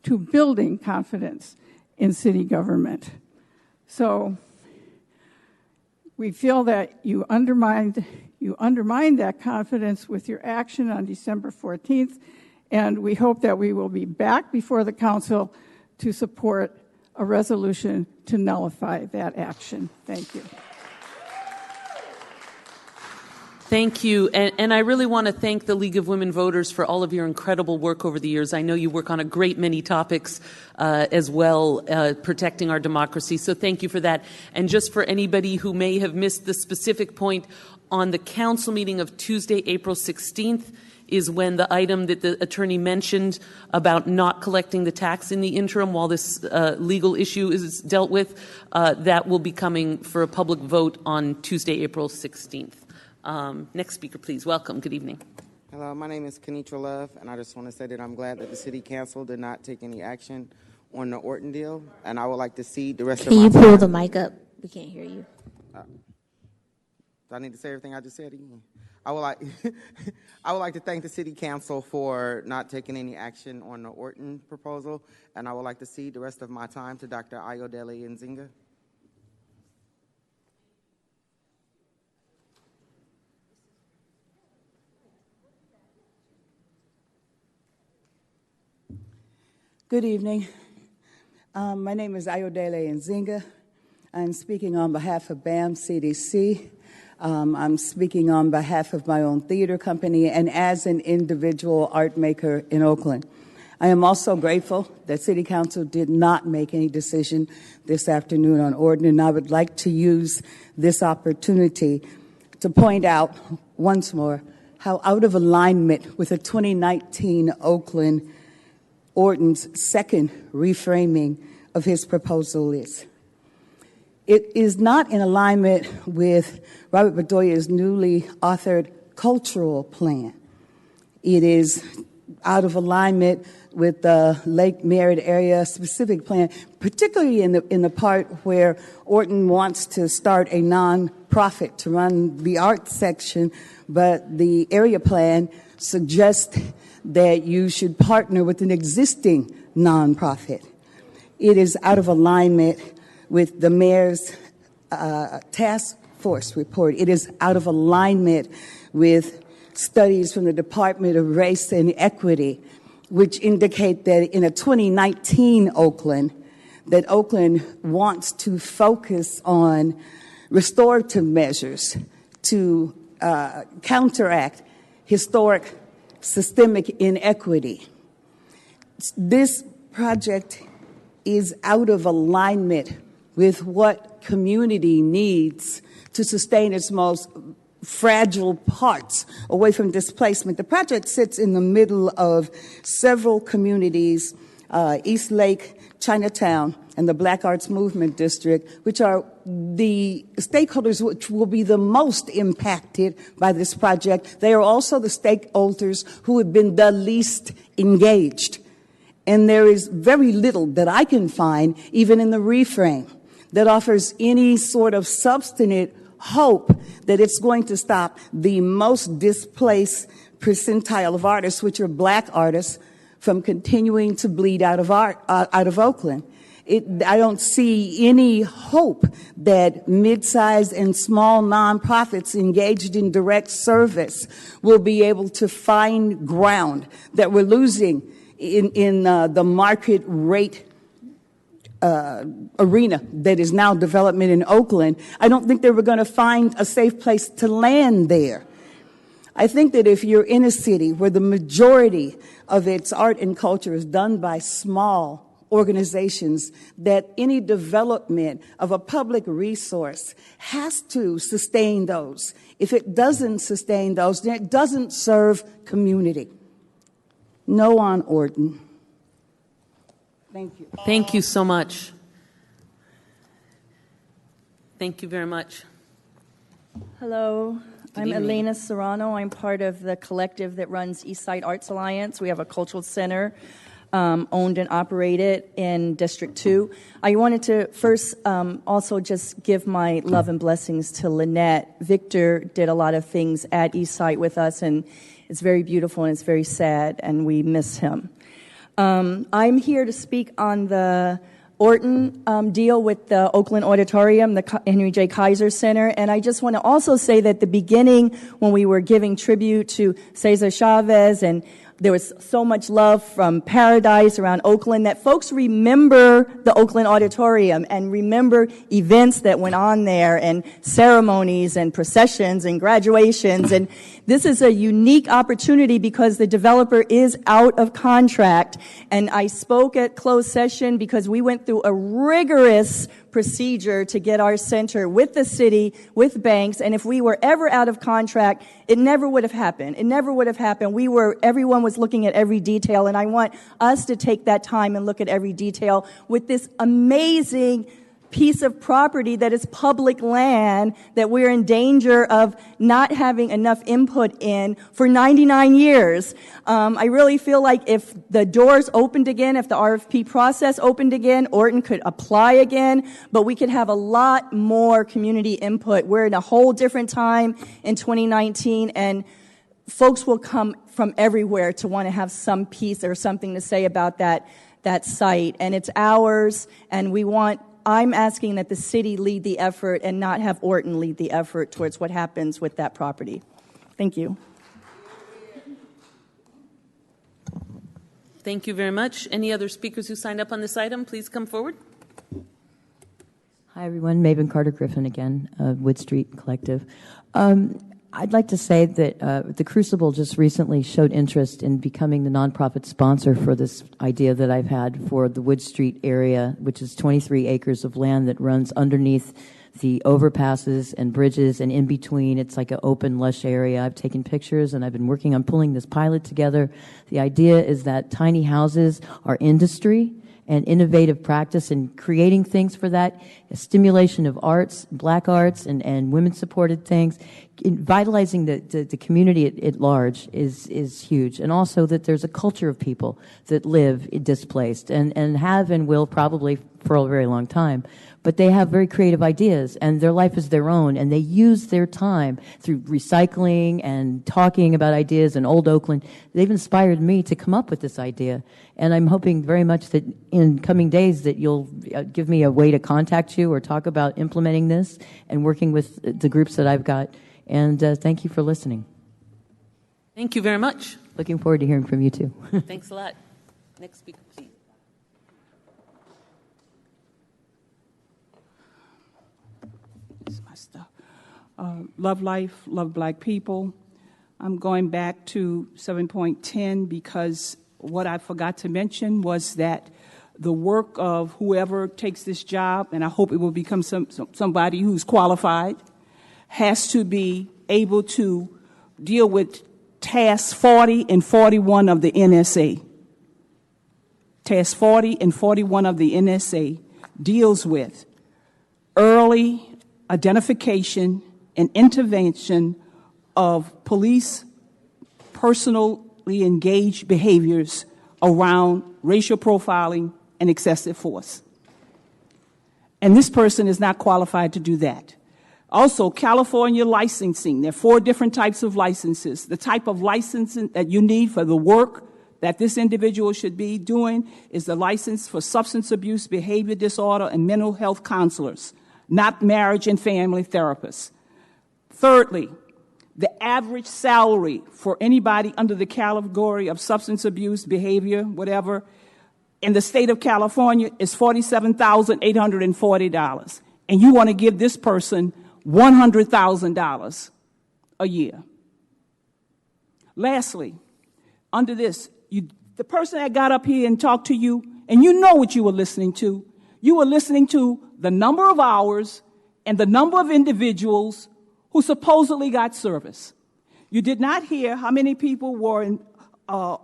to building confidence in city government. So we feel that you undermined that confidence with your action on December 14th, and we hope that we will be back before the council to support a resolution to nullify that action. Thank you. Thank you. And I really want to thank the League of Women Voters for all of your incredible work over the years. I know you work on a great many topics as well, protecting our democracy. So thank you for that. And just for anybody who may have missed the specific point, on the council meeting of Tuesday, April 16th, is when the item that the attorney mentioned about not collecting the tax in the interim while this legal issue is dealt with, that will be coming for a public vote on Tuesday, April 16th. Next speaker, please. Welcome. Good evening. Hello, my name is Kenitra Love, and I just want to say that I'm glad that the City Council did not take any action on the Orton deal, and I would like to see the rest of my Can you pull the mic up? We can't hear you. Do I need to say everything I just said again? I would like to thank the City Council for not taking any action on the Orton proposal, and I would like to cede the rest of my time to Dr. Ayodele Nzinga. Good evening. My name is Ayodele Nzinga. I'm speaking on behalf of BAM CDC. I'm speaking on behalf of my own theater company and as an individual art maker in Oakland. I am also grateful that City Council did not make any decision this afternoon on Orton, and I would like to use this opportunity to point out once more how out of alignment with the 2019 Oakland Orton's second reframing of his proposal is. It is not in alignment with Robert Bedoya's newly authored cultural plan. It is out of alignment with the Lake Merritt area specific plan, particularly in the part where Orton wants to start a nonprofit to run the art section, but the area plan suggests that you should partner with an existing nonprofit. It is out of alignment with the mayor's task force report. It is out of alignment with studies from the Department of Race and Equity, which indicate that in a 2019 Oakland, that Oakland wants to focus on restorative measures to counteract historic systemic inequity. This project is out of alignment with what community needs to sustain its most fragile parts away from displacement. The project sits in the middle of several communities, East Lake, Chinatown, and the Black Arts Movement District, which are the stakeholders which will be the most impacted by this project. They are also the stakeholders who have been the least engaged. And there is very little that I can find, even in the reframe, that offers any sort of substantive hope that it's going to stop the most displaced percentile of artists, which are black artists, from continuing to bleed out of Oakland. I don't see any hope that mid-sized and small nonprofits engaged in direct service will be able to find ground, that we're losing in the market rate arena that is now development in Oakland. I don't think they were going to find a safe place to land there. I think that if you're in a city where the majority of its art and culture is done by small organizations, that any development of a public resource has to sustain those. If it doesn't sustain those, then it doesn't serve community. No on Orton. Thank you. Thank you so much. Thank you very much. Hello, I'm evening. Elena Serrano. I'm part of the collective that runs Eastside Arts Alliance. We have a cultural center owned and operated in District 2. I wanted to first also just give my love and blessings to Lynette. Victor did a lot of things at Eastside with us, and it's very beautiful and it's very sad, and we miss him. I'm here to speak on the Orton deal with the Oakland Auditorium, the Henry J. Kaiser Center. And I just want to also say that at the beginning, when we were giving tribute to Cesar Chavez, and there was so much love from Paradise around Oakland, that folks remember the Oakland Auditorium and remember events that went on there, and ceremonies and processions and graduations. And this is a unique opportunity because the developer is out of contract. And I spoke at closed session because we went through a rigorous procedure to get our center with the city, with banks. And if we were ever out of contract, it never would have happened. It never would have happened. Everyone was looking at every detail. And I want us to take that time and look at every detail with this amazing piece of property that is public land that we're in danger of not having enough input in for 99 years. I really feel like if the doors opened again, if the RFP process opened again, Orton could apply again, but we could have a lot more community input. We're in a whole different time in 2019, and folks will come from everywhere to want to have some piece or something to say about that site. And it's ours, and I'm asking that the city lead the effort and not have Orton lead the effort towards what happens with that property. Thank you. Thank you very much. Any other speakers who signed up on this item, please come forward. Hi, everyone. Maven Carter-Griffin again, Wood Street Collective. I'd like to say that the Crucible just recently showed interest in becoming the nonprofit sponsor for this idea that I've had for the Wood Street area, which is 23 acres of land that runs underneath the overpasses and bridges, and in between it's like an open, lush area. I've taken pictures and I've been working on pulling this pilot together. The idea is that tiny houses are industry and innovative practice in creating things for that, a stimulation of arts, black arts, and women-supported things. Vitalizing the community at large is huge. And also that there's a culture of people that live displaced and have and will probably for a very long time. But they have very creative ideas, and their life is their own, and they use their time through recycling and talking about ideas in Old Oakland. They've inspired me to come up with this idea, and I'm hoping very much that in coming days that you'll give me a way to contact you or talk about implementing this and working with the groups that I've got. And thank you for listening. Thank you very much. Looking forward to hearing from you, too. Thanks a lot. Next speaker, please. My stuff. Love life, love black people. I'm going back to 7.10 because what I forgot to mention was that the work of whoever takes this job, and I hope it will become somebody who's qualified, has to be able to deal with tasks 40 and 41 of the NSA. Task 40 and 41 of the NSA deals with early identification and intervention of police personally engaged behaviors around racial profiling and excessive force. And this person is not qualified to do that. Also, California licensing. There are 4 different types of licenses. The type of licensing that you need for the work that this individual should be doing is the license for substance abuse, behavior disorder, and mental health counselors, not marriage and family therapists. Thirdly, the average salary for anybody under the category of substance abuse, behavior, whatever, in the state of California is $47,840. And you want to give this person $100,000 a year. Lastly, under this, the person that got up here and talked to you, and you know what you were listening to the number of hours and the number of individuals who supposedly got service. You did not hear how many people were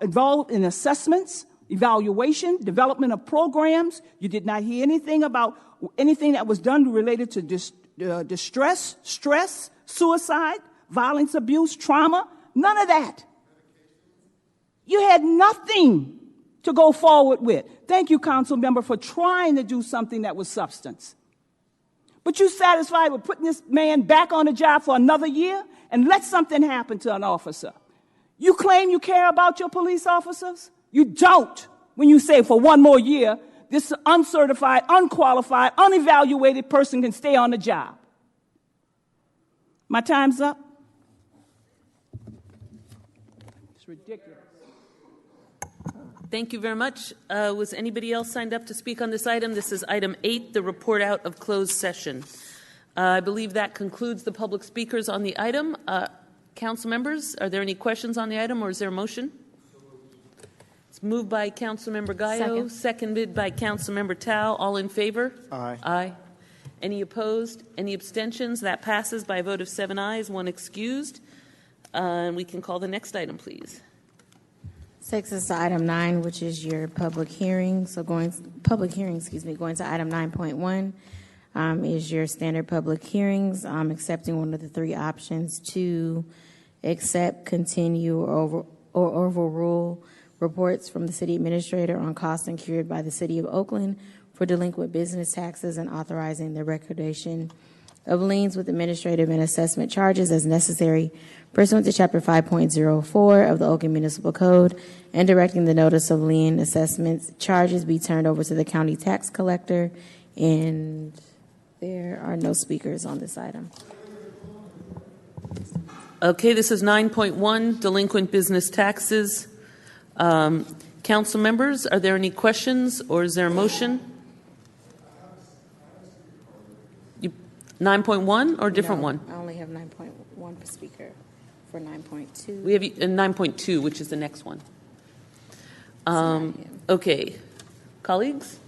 involved in assessments, evaluation, development of programs. You did not hear anything about anything that was done related to distress, stress, suicide, violence, abuse, trauma. None of that. You had nothing to go forward with. Thank you, Councilmember, for trying to do something that was substance. But you satisfied with putting this man back on the job for another year and let something happen to an officer. You claim you care about your police officers? You don't when you say for one more year, this uncertified, unqualified, unevaluated person can stay on the job. My time's up. It's ridiculous. Thank you very much. Was anybody else signed up to speak on this item? This is item 8, the report out of closed session. I believe that concludes the public speakers on the item. Council members, are there any questions on the item or is there a motion? It's moved by Councilmember Gallo, seconded by Councilmember Tao. All in favor? Aye. Aye. Any opposed? Any abstentions? That passes by a vote of 7 ayes, 1 excused. And we can call the next item, please. 6 is to item 9, which is your public hearing. So going to item 9.1 is your standard public hearings. Accepting one of the 3 options to accept, continue, or overrule reports from the city administrator on costs incurred by the city of Oakland for delinquent business taxes and authorizing the recordation of liens with administrative and assessment charges as necessary pursuant to Chapter 5.04 of the Oakland Municipal Code, and directing the notice of lien assessments charges be turned over to the county tax collector. And there are no speakers on this item. Okay, this is 9.1, delinquent business taxes. Council members, are there any questions or is there a motion? 9.1 or different one? I only have 9.1 per speaker for 9.2. We have 9.2, which is the next one. Okay. Colleagues?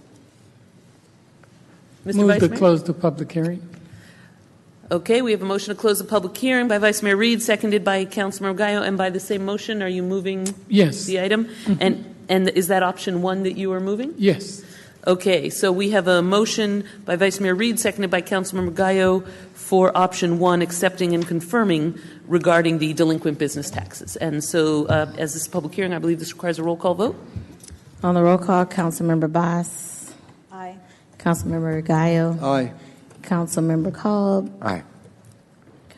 Mr. Move Vice to Mayor? close the public hearing. Okay, we have a motion to close the public hearing by Vice Mayor Reed, seconded by Councilmember Gallo, and by the same motion, are you moving Yes. the item? And is that option 1 that you are moving? Yes. Okay, so we have a motion by Vice Mayor Reed, seconded by Councilmember Gallo, for option 1, accepting and confirming regarding the delinquent business taxes. And so, as this is a public hearing, I believe this requires a roll call vote. On the roll call, Councilmember Bass. Aye. Councilmember Gallo. Aye. Councilmember Cobb. Aye.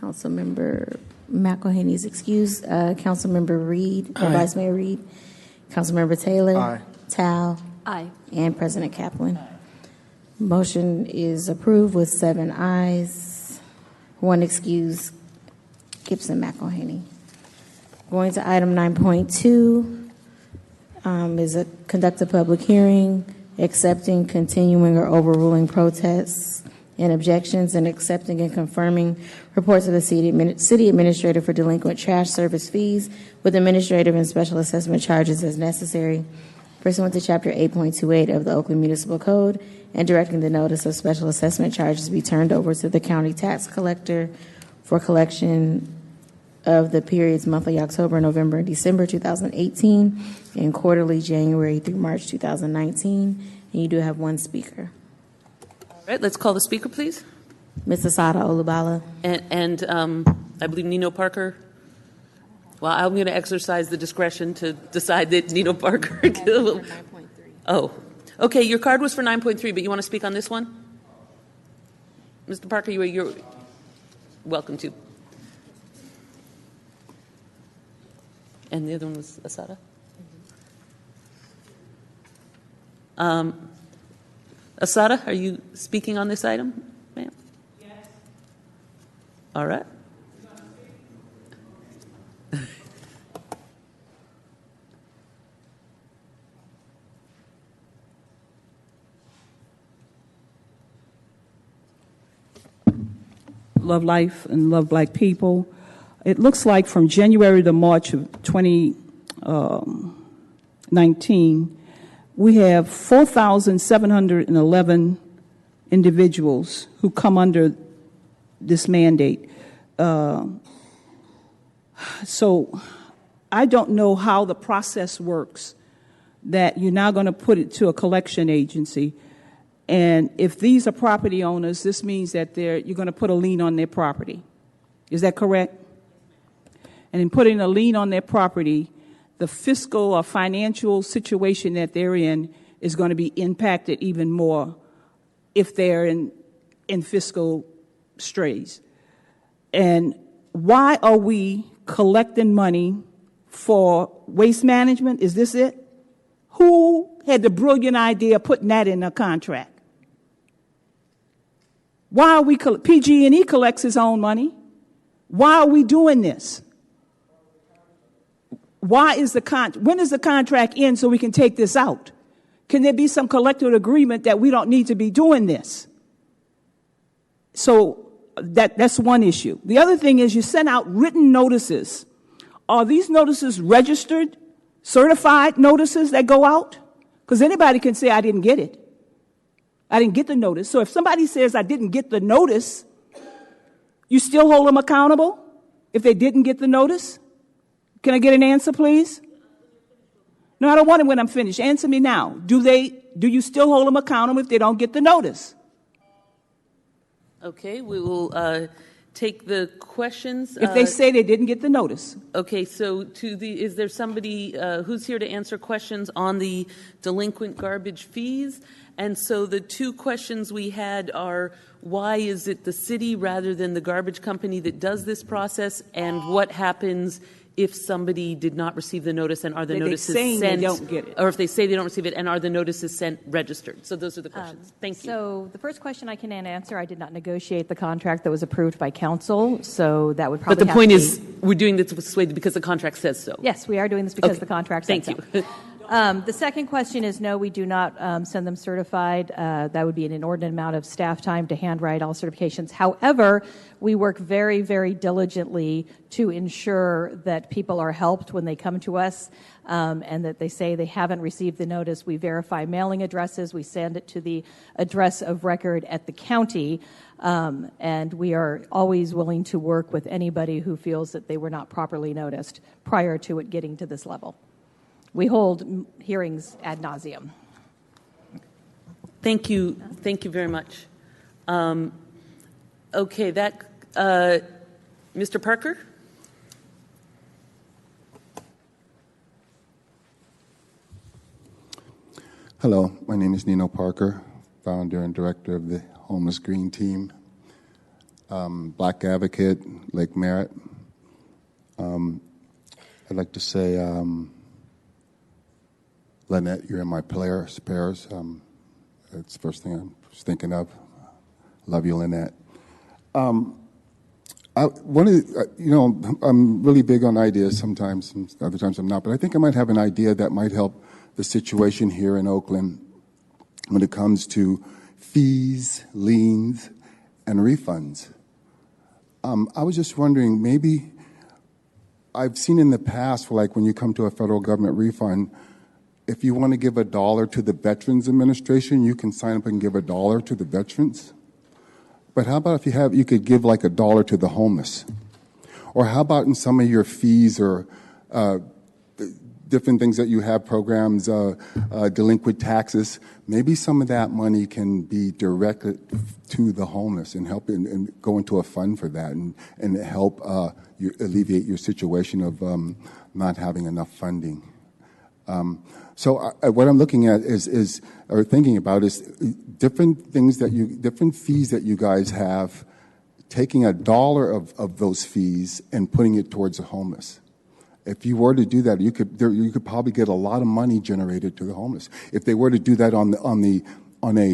Councilmember McElhaney's excused. Councilmember Reed, or Aye. Vice Mayor Reed. Councilmember Taylor. Aye. Tao. Aye. And President Kaplan. Motion is approved with 7 ayes, 1 excuse, Gibson McElhaney. Going to item 9.2 is a conduct a public hearing, accepting, continuing, or overruling protests and objections, and accepting and confirming reports of the city administrator for delinquent trash service fees with administrative and special assessment charges as necessary pursuant to Chapter 8.28 of the Oakland Municipal Code, and directing the notice of special assessment charges be turned over to the county tax collector for collection of the periods monthly October, November, and December 2018, and quarterly January through March 2019. And you do have 1 speaker. All right, let's call the speaker, please. Ms. Asada Olubala. And I believe Nino Parker. Well, I'm going to exercise the discretion to decide that Nino Parker. Oh, okay. Your card was for 9.3, but you want to speak on this one? Mr. Parker, you're welcome to. And the other one was Asada? Asada, are you speaking on this item, ma'am? Yes. All right. Love life and love black people. It looks like from January to March of 2019, we have 4,711 individuals who come under this mandate. So I don't know how the process works, that you're now going to put it to a collection agency. And if these are property owners, this means that you're going to put a lien on their property. Is that correct? And in putting a lien on their property, the fiscal or financial situation that they're in is going to be impacted even more if they're in fiscal strays. And why are we collecting money for waste management? Is this it? Who had the brilliant idea of putting that in a contract? Why are we, PG&E collects his own money. Why are we doing this? Why is when does the contract end so we can take this out? Can there be some collective agreement that we don't need to be doing this? So that's one issue. The other thing is you send out written notices. Are these notices registered, certified notices that go out? Because anybody can say, I didn't get it. I didn't get the notice. So if somebody says I didn't get the notice, you still hold them accountable if they didn't get the notice? Can I get an answer, please? No, I don't want it when I'm finished. Answer me now. Do you still hold them accountable if they don't get the notice? Okay, we will take the questions. If they say they didn't get the notice. Okay, so is there somebody who's here to answer questions on the delinquent garbage fees? And so the two questions we had are, why is it the city rather than the garbage company that does this process? And what happens if somebody did not receive the notice, and are the notices sent? They don't get it. Or if they say they don't receive it, and are the notices sent registered? So those are the questions. Thank you. So the first question I can answer, I did not negotiate the contract that was approved by council, so that would probably But the point is, we're doing this way because the contract says so. Yes, we are doing this because the contract says Thank so. you. The second question is, no, we do not send them certified. That would be an inordinate amount of staff time to handwrite all certifications. However, we work very, very diligently to ensure that people are helped when they come to us and that they say they haven't received the notice. We verify mailing addresses. We send it to the address of record at the county. And we are always willing to work with anybody who feels that they were not properly noticed prior to it getting to this level. We hold hearings ad nauseum. Thank you. Thank you very much. Okay, Mr. Parker? Hello, my name is Nino Parker, founder and director of the Homeless Green Team, Black Advocate, Lake Merritt. I'd like to say, Lynette, you're in my prayers. That's the first thing I was thinking of. Love you, Lynette. I'm really big on ideas sometimes, and other times I'm not, but I think I might have an idea that might help the situation here in Oakland when it comes to fees, liens, and refunds. I was just wondering, maybe I've seen in the past, like when you come to a federal government refund, if you want to give $1 to the Veterans Administration, you can sign up and give $1 to the veterans. But how about if you could give like $1 to the homeless? Or how about in some of your fees, or different things that you have, programs, delinquent taxes. Maybe some of that money can be directed to the homeless and help and go into a fund for that and help you alleviate your situation of not having enough funding. So what I'm looking at is or thinking about is different things different fees that you guys have, taking $1 of those fees and putting it towards the homeless. If you were to do that, you could probably get a lot of money generated to the homeless. If they were to do that on a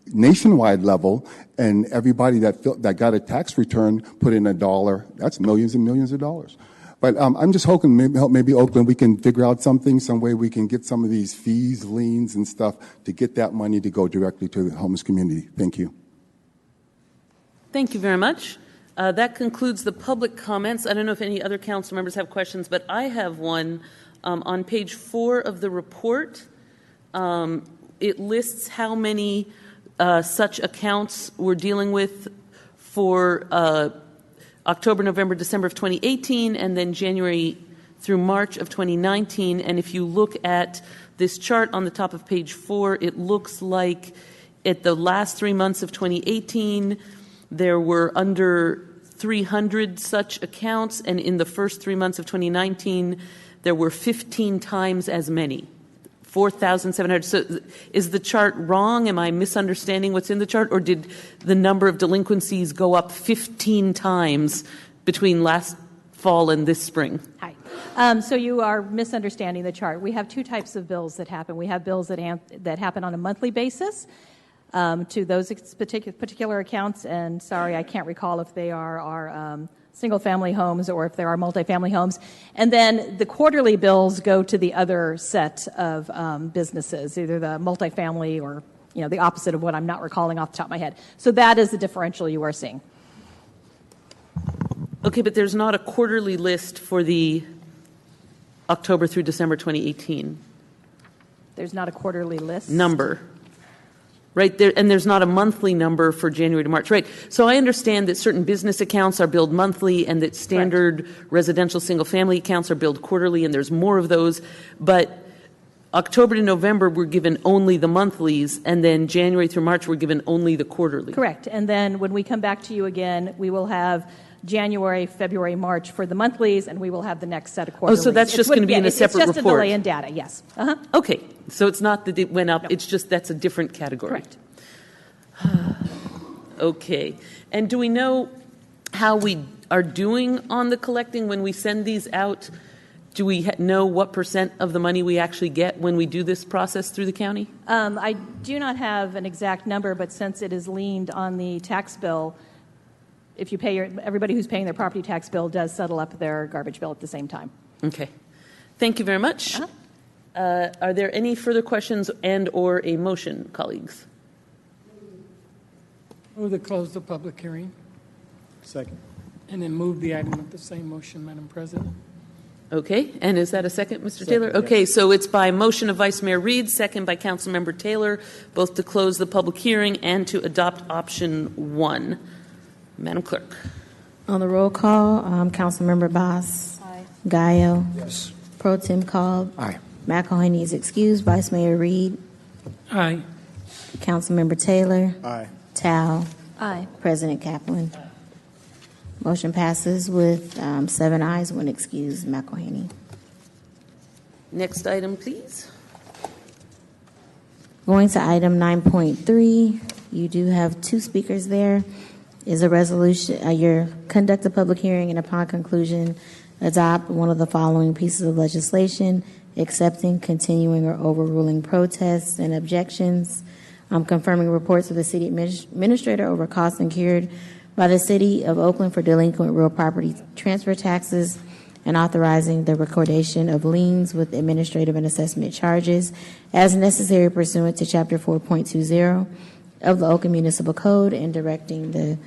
nationwide level, and everybody that got a tax return put in $1, that's millions and millions of dollars. But I'm just hoping maybe Oakland, we can figure out something, some way we can get some of these fees, liens, and stuff to get that money to go directly to the homeless community. Thank you. Thank you very much. That concludes the public comments. I don't know if any other council members have questions, but I have one. On page 4 of the report, it lists how many such accounts we're dealing with for October, November, December of 2018, and then January through March of 2019. And if you look at this chart on the top of page 4, it looks like at the last 3 months of 2018, there were under 300 such accounts, and in the first 3 months of 2019, there were 15 times as many, 4,700. So is the chart wrong? Am I misunderstanding what's in the chart? Or did the number of delinquencies go up 15 times between last fall and this spring? Hi. So you are misunderstanding the chart. We have two types of bills that happen. We have bills that happen on a monthly basis to those particular accounts. And sorry, I can't recall if they are our single-family homes or if there are multifamily homes. And then the quarterly bills go to the other set of businesses, either the multifamily or the opposite of what I'm not recalling off the top of my head. So that is the differential you are seeing. Okay, but there's not a quarterly list for the October through December 2018 There's not a quarterly list. number. Right there, and there's not a monthly number for January to March, right? So I understand that certain business accounts are billed monthly and that standard residential single-family accounts are billed quarterly, and there's more of those. But October to November, we're given only the monthlies, and then January through March, we're given only the quarterly. Correct. And then when we come back to you again, we will have January, February, March for the monthlies, and we will have the next set of quarterlies. Oh, so that's just going to be in a separate report? It's just a delay in data, yes. Uh-huh. Okay, so it's not that it went up, it's just that's a different category. Correct. Okay, and do we know how we are doing on the collecting when we send these out? Do we know what % of the money we actually get when we do this process through the county? I do not have an exact number, but since it is leaned on the tax bill, if you pay everybody who's paying their property tax bill does settle up their garbage bill at the same time. Okay. Thank you very much. Are there any further questions and or a motion, colleagues? Move to close the public hearing. Second. And then move the item with the same motion, Madam President. Okay, and is that a second, Mr. Second, Taylor? yes. Okay, so it's by motion of Vice Mayor Reed, second by Councilmember Taylor, both to close the public hearing and to adopt option 1. Madam Clerk. On the roll call, Councilmember Bass. Aye. Gallo. Yes. Pro Tem Cobb. Aye. McElhaney is excused. Vice Mayor Reed. Aye. Councilmember Taylor. Aye. Tao. Aye. President Kaplan. Motion passes with 7 ayes, 1 excused. McElhaney. Next item, please. Going to item 9.3, you do have 2 speakers there. Is a resolution, your conduct a public hearing and upon conclusion, adopt one of the following pieces of legislation, accepting, continuing, or overruling protests and objections, confirming reports of the city administrator over costs incurred by the city of Oakland for delinquent real property transfer taxes, and authorizing the recordation of liens with administrative and assessment charges as necessary pursuant to Chapter 4.20 of the Oakland Municipal Code, and directing the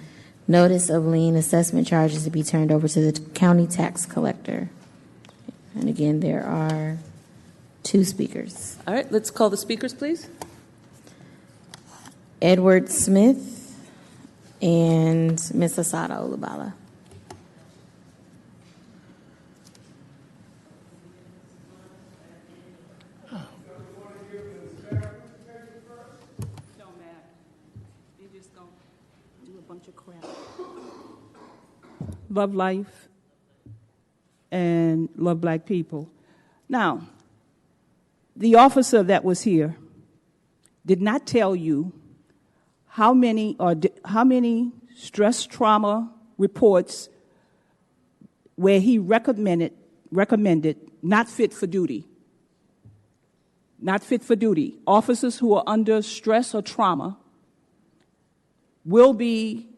notice of lien assessment charges to be turned over to the county tax collector. And again, there are 2 speakers. All right, let's call the speakers, please. Edward Smith and Ms. Asada Olubala. love life, and love black people. Now, the officer that was here did not tell you how many stress trauma reports where he recommended not fit for duty. Not fit for duty. Officers who are under stress or trauma will be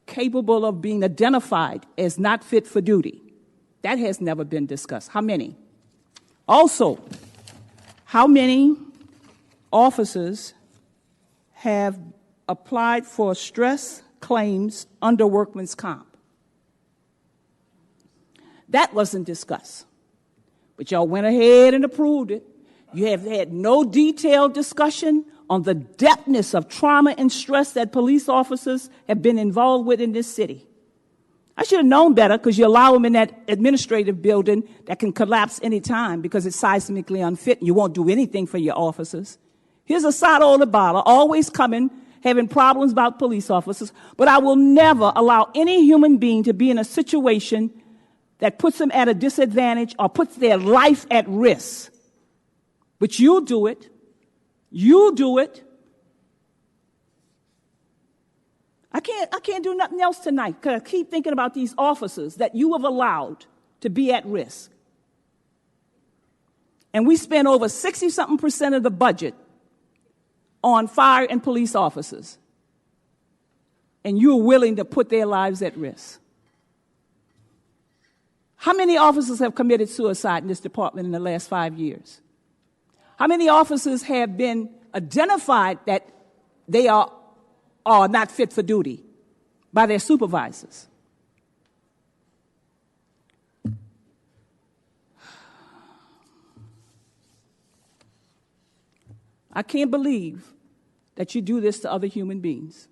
capable of being identified as not fit for duty. That has never been discussed. How many? Also, how many officers have applied for stress claims under workman's comp? That wasn't discussed. But y'all went ahead and approved it. You have had no detailed discussion on the depthness of trauma and stress that police officers have been involved with in this city. I should have known better, because you allow them in that administrative building that can collapse any time because it's seismically unfit and you won't do anything for your officers. Here's a Sato Olabala, always coming, having problems about police officers, but I will never allow any human being to be in a situation that puts them at a disadvantage or puts their life at risk. But you'll do it. You'll do it. I can't do nothing else tonight, because I keep thinking about these officers that you have allowed to be at risk. And we spend over 60-something% of the budget on fire and police officers. And you're willing to put their lives at risk. How many officers have committed suicide in this department in the last 5 years? How many officers have been identified that they are not fit for duty by their supervisors? I can't believe that you do this to other human beings.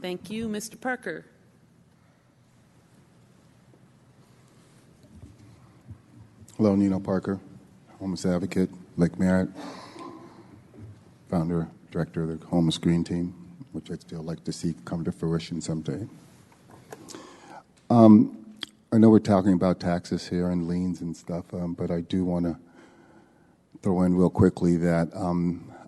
Thank you. Mr. Parker. Hello, Nino Parker, homeless advocate, Lake Merritt, founder, director of the Homeless Green Team, which I'd still like to see come to fruition someday. I know we're talking about taxes here and liens and stuff, but I do want to throw in real quickly that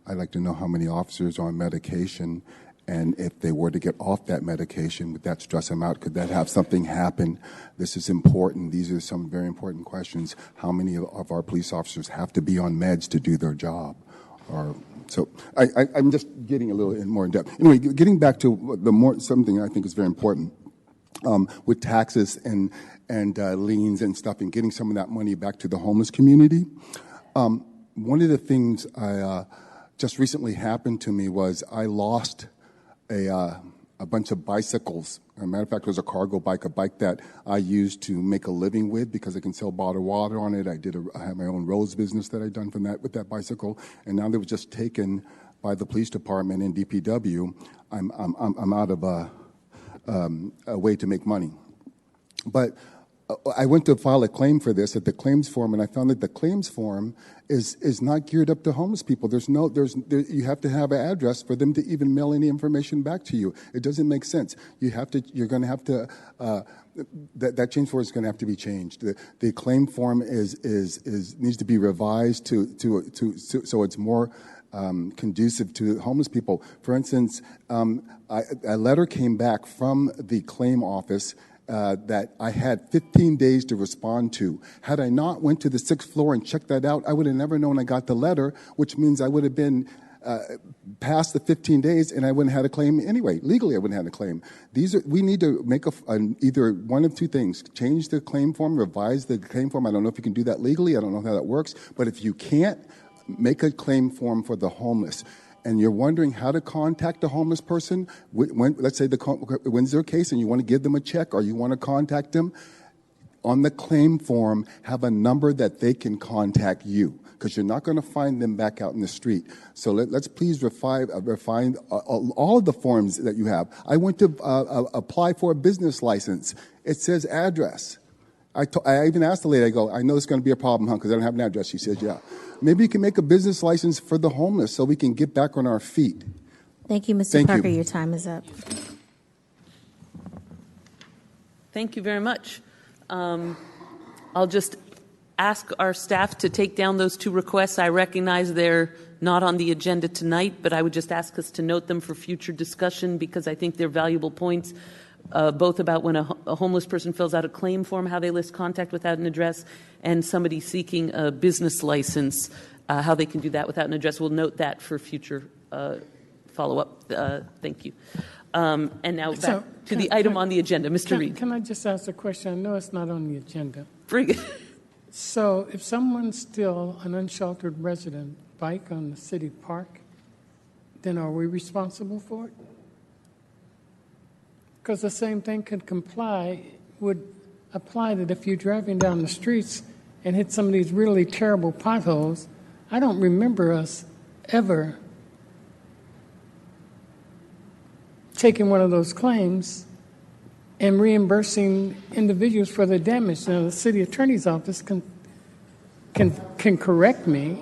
I'd like to know how many officers are on medication, and if they were to get off that medication, would that stress them out? Could that have something happen? This is important. These are some very important questions. How many of our police officers have to be on meds to do their job? So I'm just getting a little more in depth. Anyway, getting back to something I think is very important with taxes and liens and stuff, and getting some of that money back to the homeless community. One of the things I just recently happened to me was I lost a bunch of bicycles. As a matter of fact, it was a cargo bike, a bike that I used to make a living with because I can sell bottled water on it. I had my own rose business that I'd done from that with that bicycle, and now they were just taken by the police department and DPW. I'm out of a way to make money. But I went to file a claim for this at the claims form, and I found that the claims form is not geared up to homeless people. You have to have an address for them to even mail any information back to you. It doesn't make sense. You're going to have to that change form is going to have to be changed. The claim form needs to be revised so it's more conducive to homeless people. For instance, a letter came back from the claim office that I had 15 days to respond to. Had I not went to the 6th floor and checked that out, I would have never known I got the letter, which means I would have been past the 15 days and I wouldn't have had a claim anyway. Legally, I wouldn't have had a claim. We need to make either one of two things: change the claim form, revise the claim form. I don't know if you can do that legally. I don't know how that works. But if you can't, make a claim form for the homeless. And you're wondering how to contact a homeless person, let's say when's their case and you want to give them a check or you want to contact them, on the claim form, have a number that they can contact you, because you're not going to find them back out in the street. So let's please refine all of the forms that you have. I went to apply for a business license. It says address. I even asked the lady, I go, I know it's going to be a problem, huh, because I don't have an address. She said, yeah. Maybe you can make a business license for the homeless so we can get back on our feet. Thank you, Mr. Thank Parker. you. Your time is up. Thank you very much. I'll just ask our staff to take down those two requests. I recognize they're not on the agenda tonight, but I would just ask us to note them for future discussion because I think they're valuable points, both about when a homeless person fills out a claim form, how they list contact without an address, and somebody seeking a business license, how they can do that without an address. We'll note that for future follow-up. Thank you. And now back to the item on the agenda. Mr. Reed. Can I just ask a question? I know it's not on the agenda. Bring it. So if someone's still an unsheltered resident, bike on the city park, then are we responsible for it? Because the same thing would apply that if you're driving down the streets and hit some of these really terrible potholes. I don't remember us ever taking one of those claims and reimbursing individuals for the damage. Now, the city attorney's office can correct me.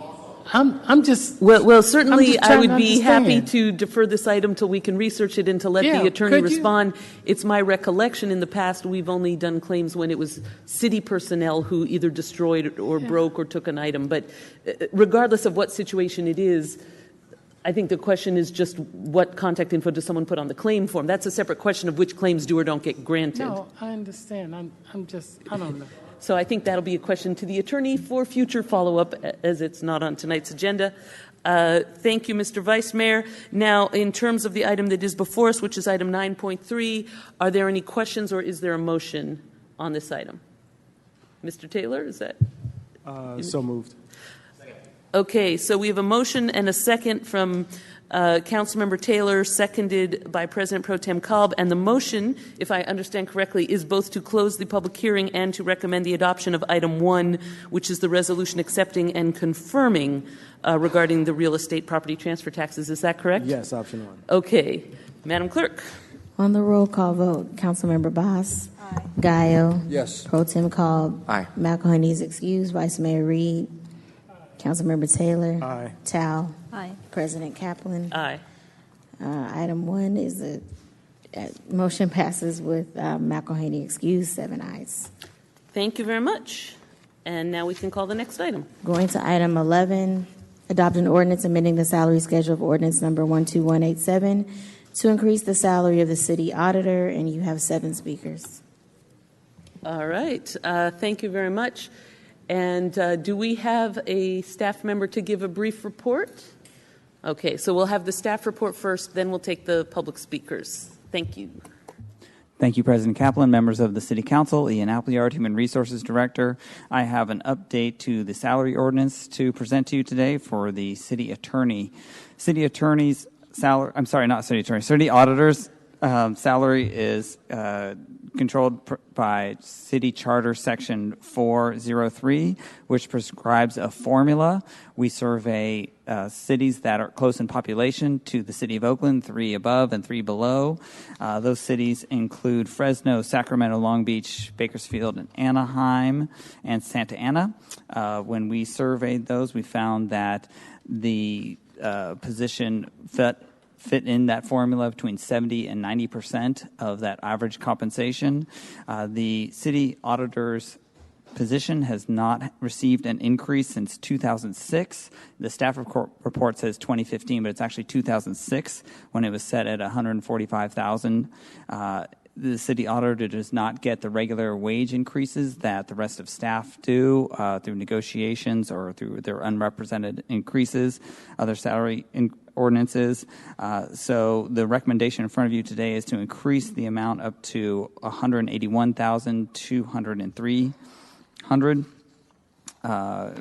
I'm just well. Certainly, I'm just I would trying be to happy understand. to defer this item till we can research it and to let the attorney could you? respond. It's my recollection in the past we've only done claims when it was city personnel who either destroyed or broke or took an item. But regardless of what situation it is, I think the question is just what contact info does someone put on the claim form? That's a separate question of which claims do or don't get granted. No, I understand. I don't know. So I think that'll be a question to the attorney for future follow-up, as it's not on tonight's agenda. Thank you, Mr. Vice Mayor. Now, in terms of the item that is before us, which is item 9.3, are there any questions or is there a motion on this item? Mr. Taylor, is that? So moved. Okay, so we have a motion and a second from Councilmember Taylor, seconded by President Pro Tem Cobb. And the motion, if I understand correctly, is both to close the public hearing and to recommend the adoption of item 1, which is the resolution accepting and confirming regarding the real estate property transfer taxes. Is that correct? Yes, option 1. Okay. Madam Clerk. On the roll call vote, Councilmember Bass. Aye. Gaio. Yes. Pro Tem Cobb. Aye. McElhaney is excused. Vice Mayor Reed. Councilmember Taylor. Aye. Tao. Aye. President Kaplan. Aye. Item 1 is a motion passes with McElhaney excused, 7 ayes. Thank you very much. And now we can call the next item. Going to item 11, adopt an ordinance amending the salary schedule of ordinance number 12187 to increase the salary of the city auditor, and you have 7 speakers. All right. Thank you very much. And do we have a staff member to give a brief report? Okay, so we'll have the staff report first, then we'll take the public speakers. Thank you. Thank you, President Kaplan, members of the City Council, Ian Appleyard, Human Resources Director. I have an update to the salary ordinance to present to you today for the city attorney. City attorney's salary, I'm sorry, not city attorney, city auditor's salary is controlled by City Charter Section 403, which prescribes a formula. We survey cities that are close in population to the city of Oakland, 3 above and 3 below. Those cities include Fresno, Sacramento, Long Beach, Bakersfield, and Anaheim, and Santa Ana. When we surveyed those, we found that the position fit in that formula between 70 and 90% of that average compensation. The city auditor's position has not received an increase since 2006. The staff report says 2015, but it's actually 2006 when it was set at $145,000. The city auditor does not get the regular wage increases that the rest of staff do through negotiations or through their unrepresented increases, other salary ordinances. So the recommendation in front of you today is to increase the amount up to $181,203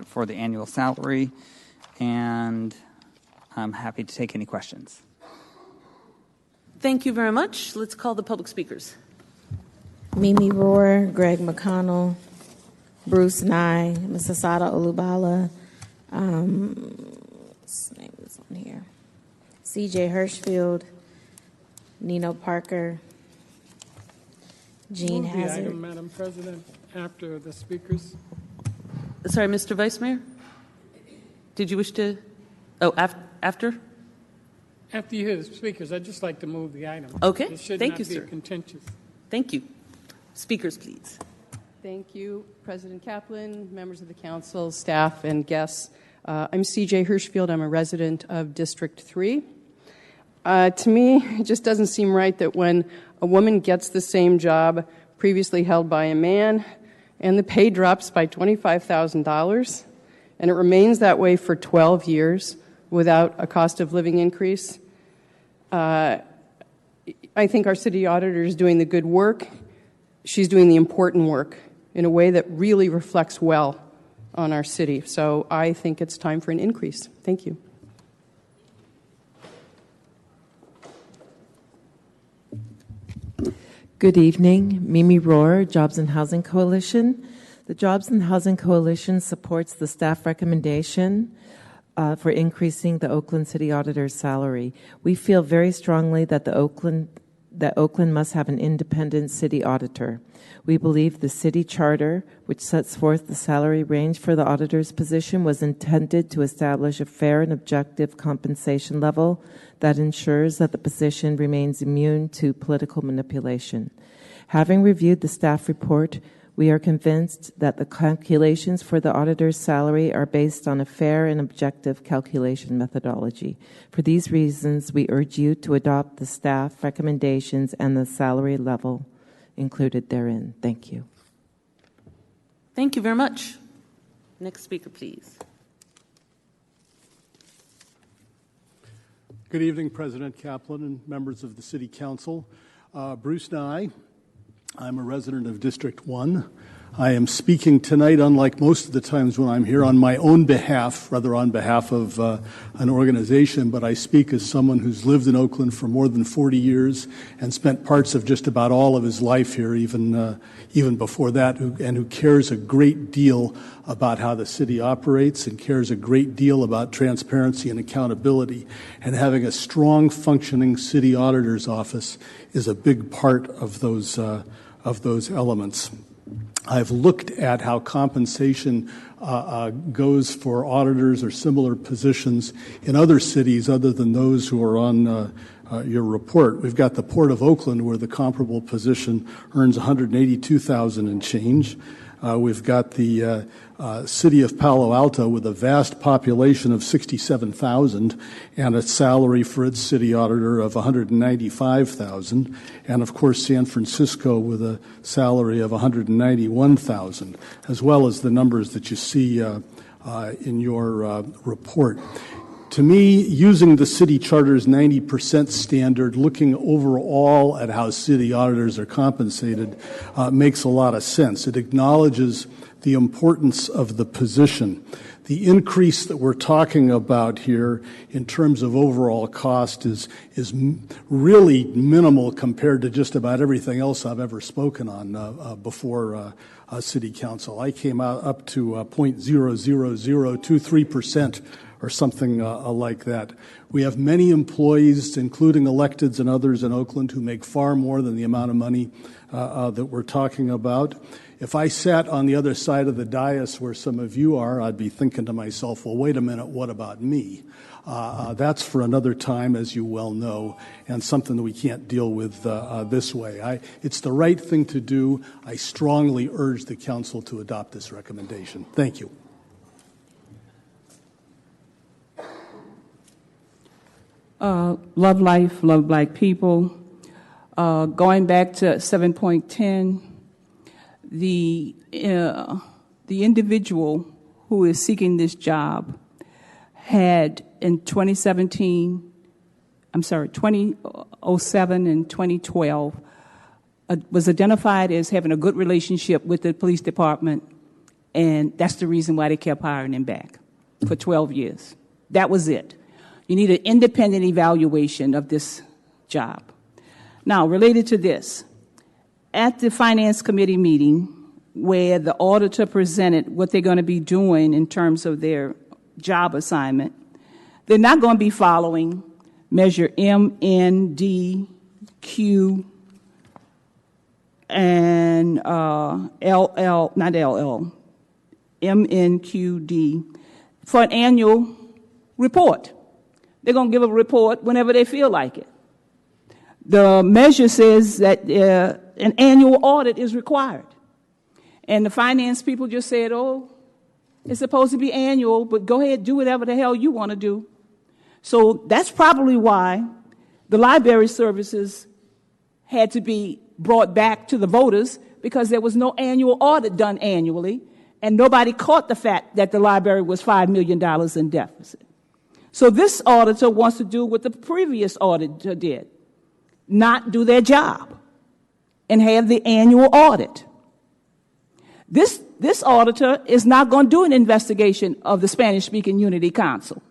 for the annual salary, and I'm happy to take any questions. Thank you very much. Let's call the public speakers. Mimi Rohr, Greg McConnell, Bruce Nye, Ms. Asada Olubala, what's the name is on here? C.J. Hirschfield, Nino Parker, Gene Move the Hazard. item, Madam President. after the speakers. Sorry, Mr. Vice Mayor? Did you wish to? Oh, after? After you hear the speakers, I'd just like to move the item. Okay. It should Thank not you, be sir. contentious. Thank you. Speakers, please. Thank you, President Kaplan, members of the council, staff, and guests. I'm CJ Hirschfield. I'm a resident of District 3. To me, it just doesn't seem right that when a woman gets the same job previously held by a man and the pay drops by $25,000 and it remains that way for 12 years without a cost of living increase, I think our city auditor is doing the good work. She's doing the important work in a way that really reflects well on our city. So I think it's time for an increase. Thank you. Good evening. Mimi Rohr, Jobs and Housing Coalition. The Jobs and Housing Coalition supports the staff recommendation for increasing the Oakland City Auditor's salary. We feel very strongly that Oakland must have an independent city auditor. We believe the city charter, which sets forth the salary range for the auditor's position, was intended to establish a fair and objective compensation level that ensures that the position remains immune to political manipulation. Having reviewed the staff report, we are convinced that the calculations for the auditor's salary are based on a fair and objective calculation methodology. For these reasons, we urge you to adopt the staff recommendations and the salary level included therein. Thank you. Thank you very much. Next speaker, please. Good evening, President Kaplan and members of the City Council. Bruce Nye. I'm a resident of District 1. I am speaking tonight, unlike most of the times when I'm here, on my own behalf, rather on behalf of an organization, but I speak as someone who's lived in Oakland for more than 40 years and spent parts of just about all of his life here, even before that, and who cares a great deal about how the city operates and cares a great deal about transparency and accountability. And having a strong, functioning city auditor's office is a big part of those elements. I've looked at how compensation goes for auditors or similar positions in other cities other than those who are on your report. We've got the Port of Oakland, where the comparable position earns $182,000 and change. We've got the city of Palo Alto with a vast population of 67,000 and a salary for its city auditor of $195,000. And of course, San Francisco with a salary of $191,000, as well as the numbers that you see in your report. To me, using the city charter's 90% standard, looking overall at how city auditors are compensated, makes a lot of sense. It acknowledges the importance of the position. The increase that we're talking about here in terms of overall cost is really minimal compared to just about everything else I've ever spoken on before City Council. I came out up to 0.00023%. or something like that. We have many employees, including electeds and others in Oakland, who make far more than the amount of money that we're talking about. If I sat on the other side of the dais where some of you are, I'd be thinking to myself, well, wait a minute, what about me? That's for another time, as you well know, and something that we can't deal with this way. It's the right thing to do. I strongly urge the council to adopt this recommendation. Thank you. Love life, love black people. Going back to 7.10, the individual who is seeking this job had in 2007 and 2012, was identified as having a good relationship with the police department, and that's the reason why they kept hiring him back for 12 years. That was it. You need an independent evaluation of this job. Now, related to this, at the Finance Committee meeting where the auditor presented what they're going to be doing in terms of their job assignment, they're not going to be following Measure MNDQ and MNQD for an annual report. They're going to give a report whenever they feel like it. The measure says that an annual audit is required. And the finance people just said, oh, it's supposed to be annual, but go ahead, do whatever the hell you want to do. So that's probably why the library services had to be brought back to the voters, because there was no annual audit done annually, and nobody caught the fact that the library was $5 million in deficit. So this auditor wants to do what the previous auditor did, not do their job and have the annual audit. This auditor is not going to do an investigation of the Spanish-speaking Unity Council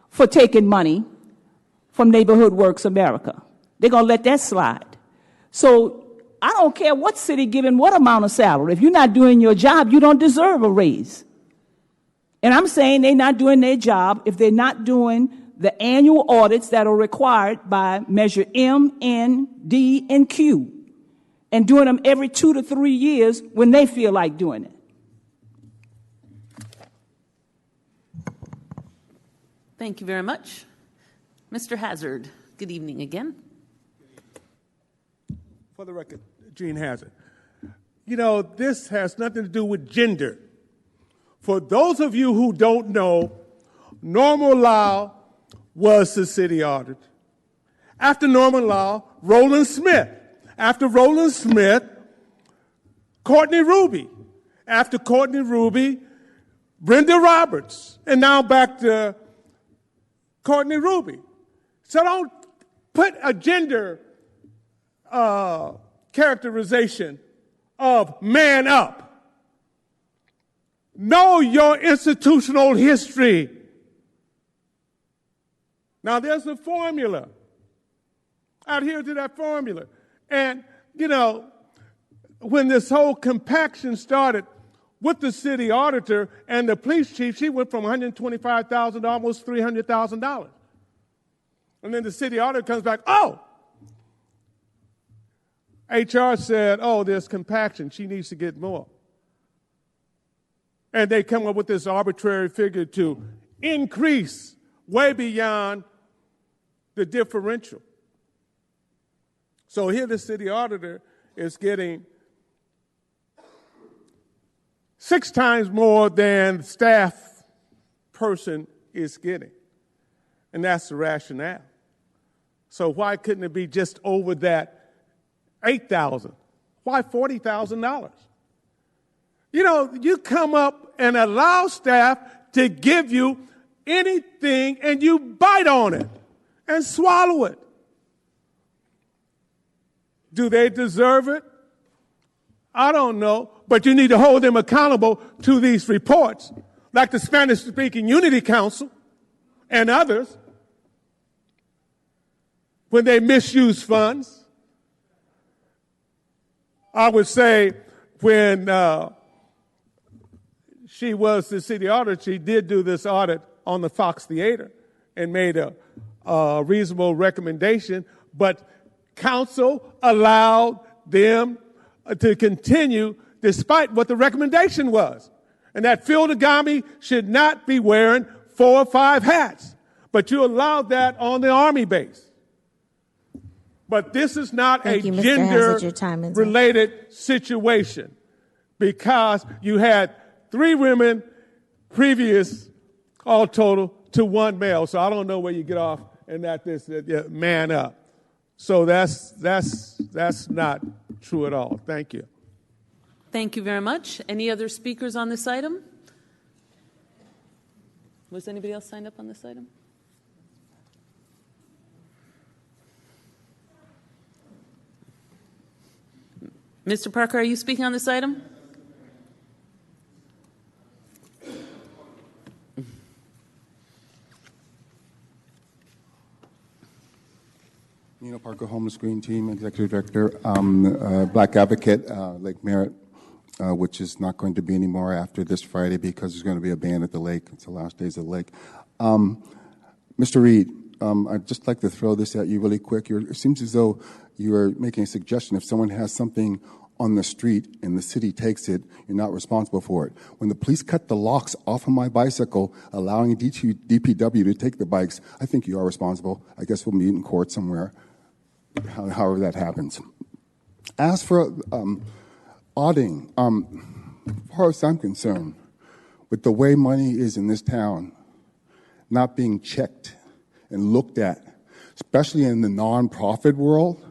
for taking money from Neighborhood Works America. They're going to let that slide. So I don't care what city giving what amount of salary. If you're not doing your job, you don't deserve a raise. And I'm saying they're not doing their job if they're not doing the annual audits that are required by Measure M, N, D, and Q, and doing them every 2 to 3 years when they feel like doing it. Thank you very much. Mr. Hazard, good evening again. For the record, Gene Hazard. You know, this has nothing to do with gender. For those of you who don't know, Norma Lau was the city auditor. After Norma Lau, Roland Smith. After Roland Smith, Courtney Ruby. After Courtney Ruby, Brenda Roberts. And now back to Courtney Ruby. So don't put a gender characterization of man up. Know your institutional history. Now, there's a formula. Adhere to that formula. And, you know, when this whole compaction started with the city auditor and the police chief, she went from $125,000 to almost $300,000. And then the city auditor comes back, oh, HR said, oh, there's compaction. She needs to get more. And they come up with this arbitrary figure to increase way beyond the differential. So here the city auditor is getting 6 times more than the staff person is getting. And that's the rationale. So why couldn't it be just over that $8,000? Why $40,000? You know, you come up and allow staff to give you anything and you bite on it and swallow it. Do they deserve it? I don't know, but you need to hold them accountable to these reports, like the Spanish-speaking Unity Council and others, when they misuse funds. I would say when she was the city auditor, she did do this audit on the Fox Theater and made a reasonable recommendation, but council allowed them to continue despite what the recommendation was. And that Phil Nagami should not be wearing 4 or 5 hats. But you allowed that on the Army base. But this is not a gender-related situation, because you had 3 women previous, all total, to 1 male. So I don't know where you get off in that this man up. So that's not true at all. Thank you. Thank you very much. Any other speakers on this item? Was anybody else signed up on this item? Mr. Parker, are you speaking on this item? Nino Parker, Homeless Green Team, Executive Director, Black Advocate, Lake Merritt, which is not going to be anymore after this Friday because there's going to be a ban at the lake. It's the last days of the lake. Mr. Reed, I'd just like to throw this at you really quick. It seems as though you're making a suggestion if someone has something on the street and the city takes it, you're not responsible for it. When the police cut the locks off of my bicycle, allowing DPW to take the bikes, I think you are responsible. I guess we'll meet in court somewhere, however that happens. As for auditing, as far as I'm concerned, with the way money is in this town, not being checked and looked at, especially in the nonprofit world,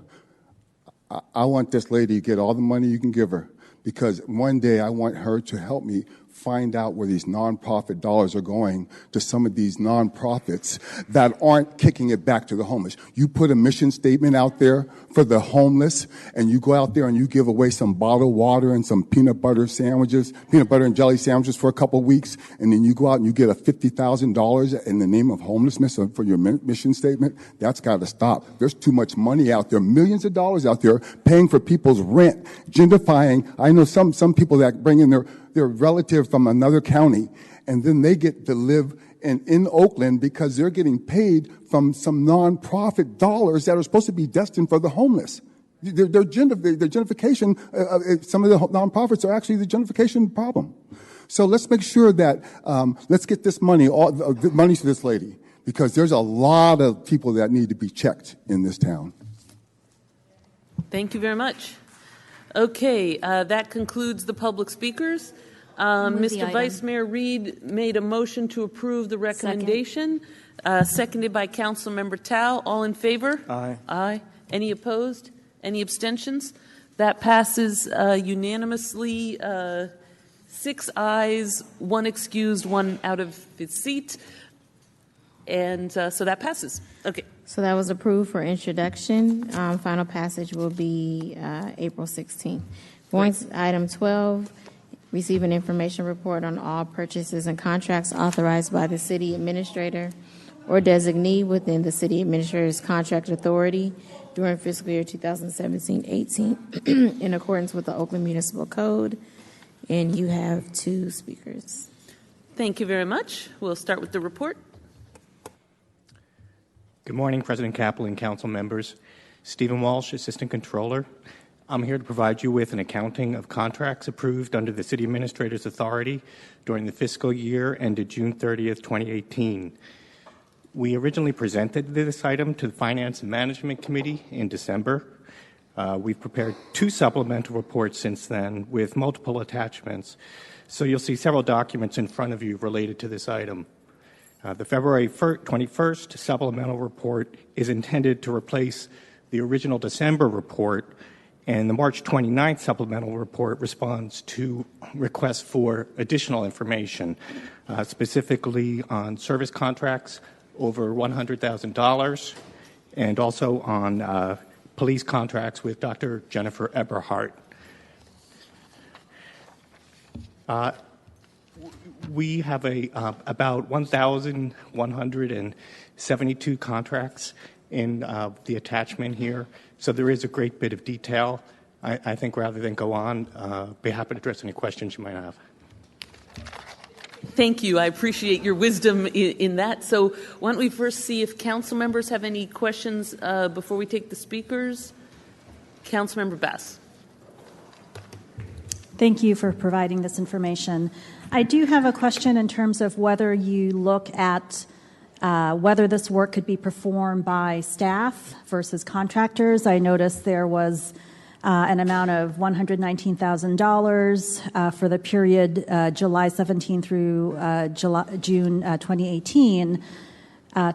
I want this lady to get all the money you can give her, because one day I want her to help me find out where these nonprofit dollars are going to some of these nonprofits that aren't kicking it back to the homeless. You put a mission statement out there for the homeless, and you go out there and you give away some bottled water and some peanut butter and jelly sandwiches for a couple of weeks, and then you go out and you get a $50,000 in the name of homelessness for your mission statement. That's got to stop. There's too much money out there, millions of dollars out there paying for people's rent, gentrifying. I know some people that bring in their relative from another county, and then they get to live in Oakland because they're getting paid from some nonprofit dollars that are supposed to be destined for the homeless. Their gentrification, some of the nonprofits are actually the gentrification problem. So let's make sure that, let's get this money, all the money to this lady, because there's a lot of people that need to be checked in this town. Thank you very much. Okay, that concludes the public speakers. Mr. Vice Mayor Reed made a motion to approve the recommendation, seconded by Councilmember Tao. All in favor? Aye. Aye. Any opposed? Any abstentions? That passes unanimously. 6 ayes, 1 excused, 1 out of his seat. And so that passes. Okay. So that was approved for introduction. Final passage will be April 16th. Going to item 12, receive an information report on all purchases and contracts authorized by the city administrator or designee within the city administrator's contract authority during fiscal year 2017-18 in accordance with the Oakland Municipal Code. And you have 2 speakers. Thank you very much. We'll start with the report. Good morning, President Kaplan, council members. Stephen Walsh, Assistant Controller. I'm here to provide you with an accounting of contracts approved under the City Administrator's authority during the fiscal year ended June 30th, 2018. We originally presented this item to the Finance and Management Committee in December. We've prepared 2 supplemental reports since then with multiple attachments. So you'll see several documents in front of you related to this item. The February 21st supplemental report is intended to replace the original December report, and the March 29th supplemental report responds to requests for additional information, specifically on service contracts over $100,000, and also on police contracts with Dr. Jennifer Eberhardt. We have about 1,172 contracts in the attachment here, so there is a great bit of detail. I think rather than go on, be happy to address any questions you might have. Thank you. I appreciate your wisdom in that. So why don't we first see if council members have any questions before we take the speakers? Councilmember Bass. Thank you for providing this information. I do have a question in terms of whether you look at whether this work could be performed by staff versus contractors. I noticed there was an amount of $119,000 for the period July 17 through June 2018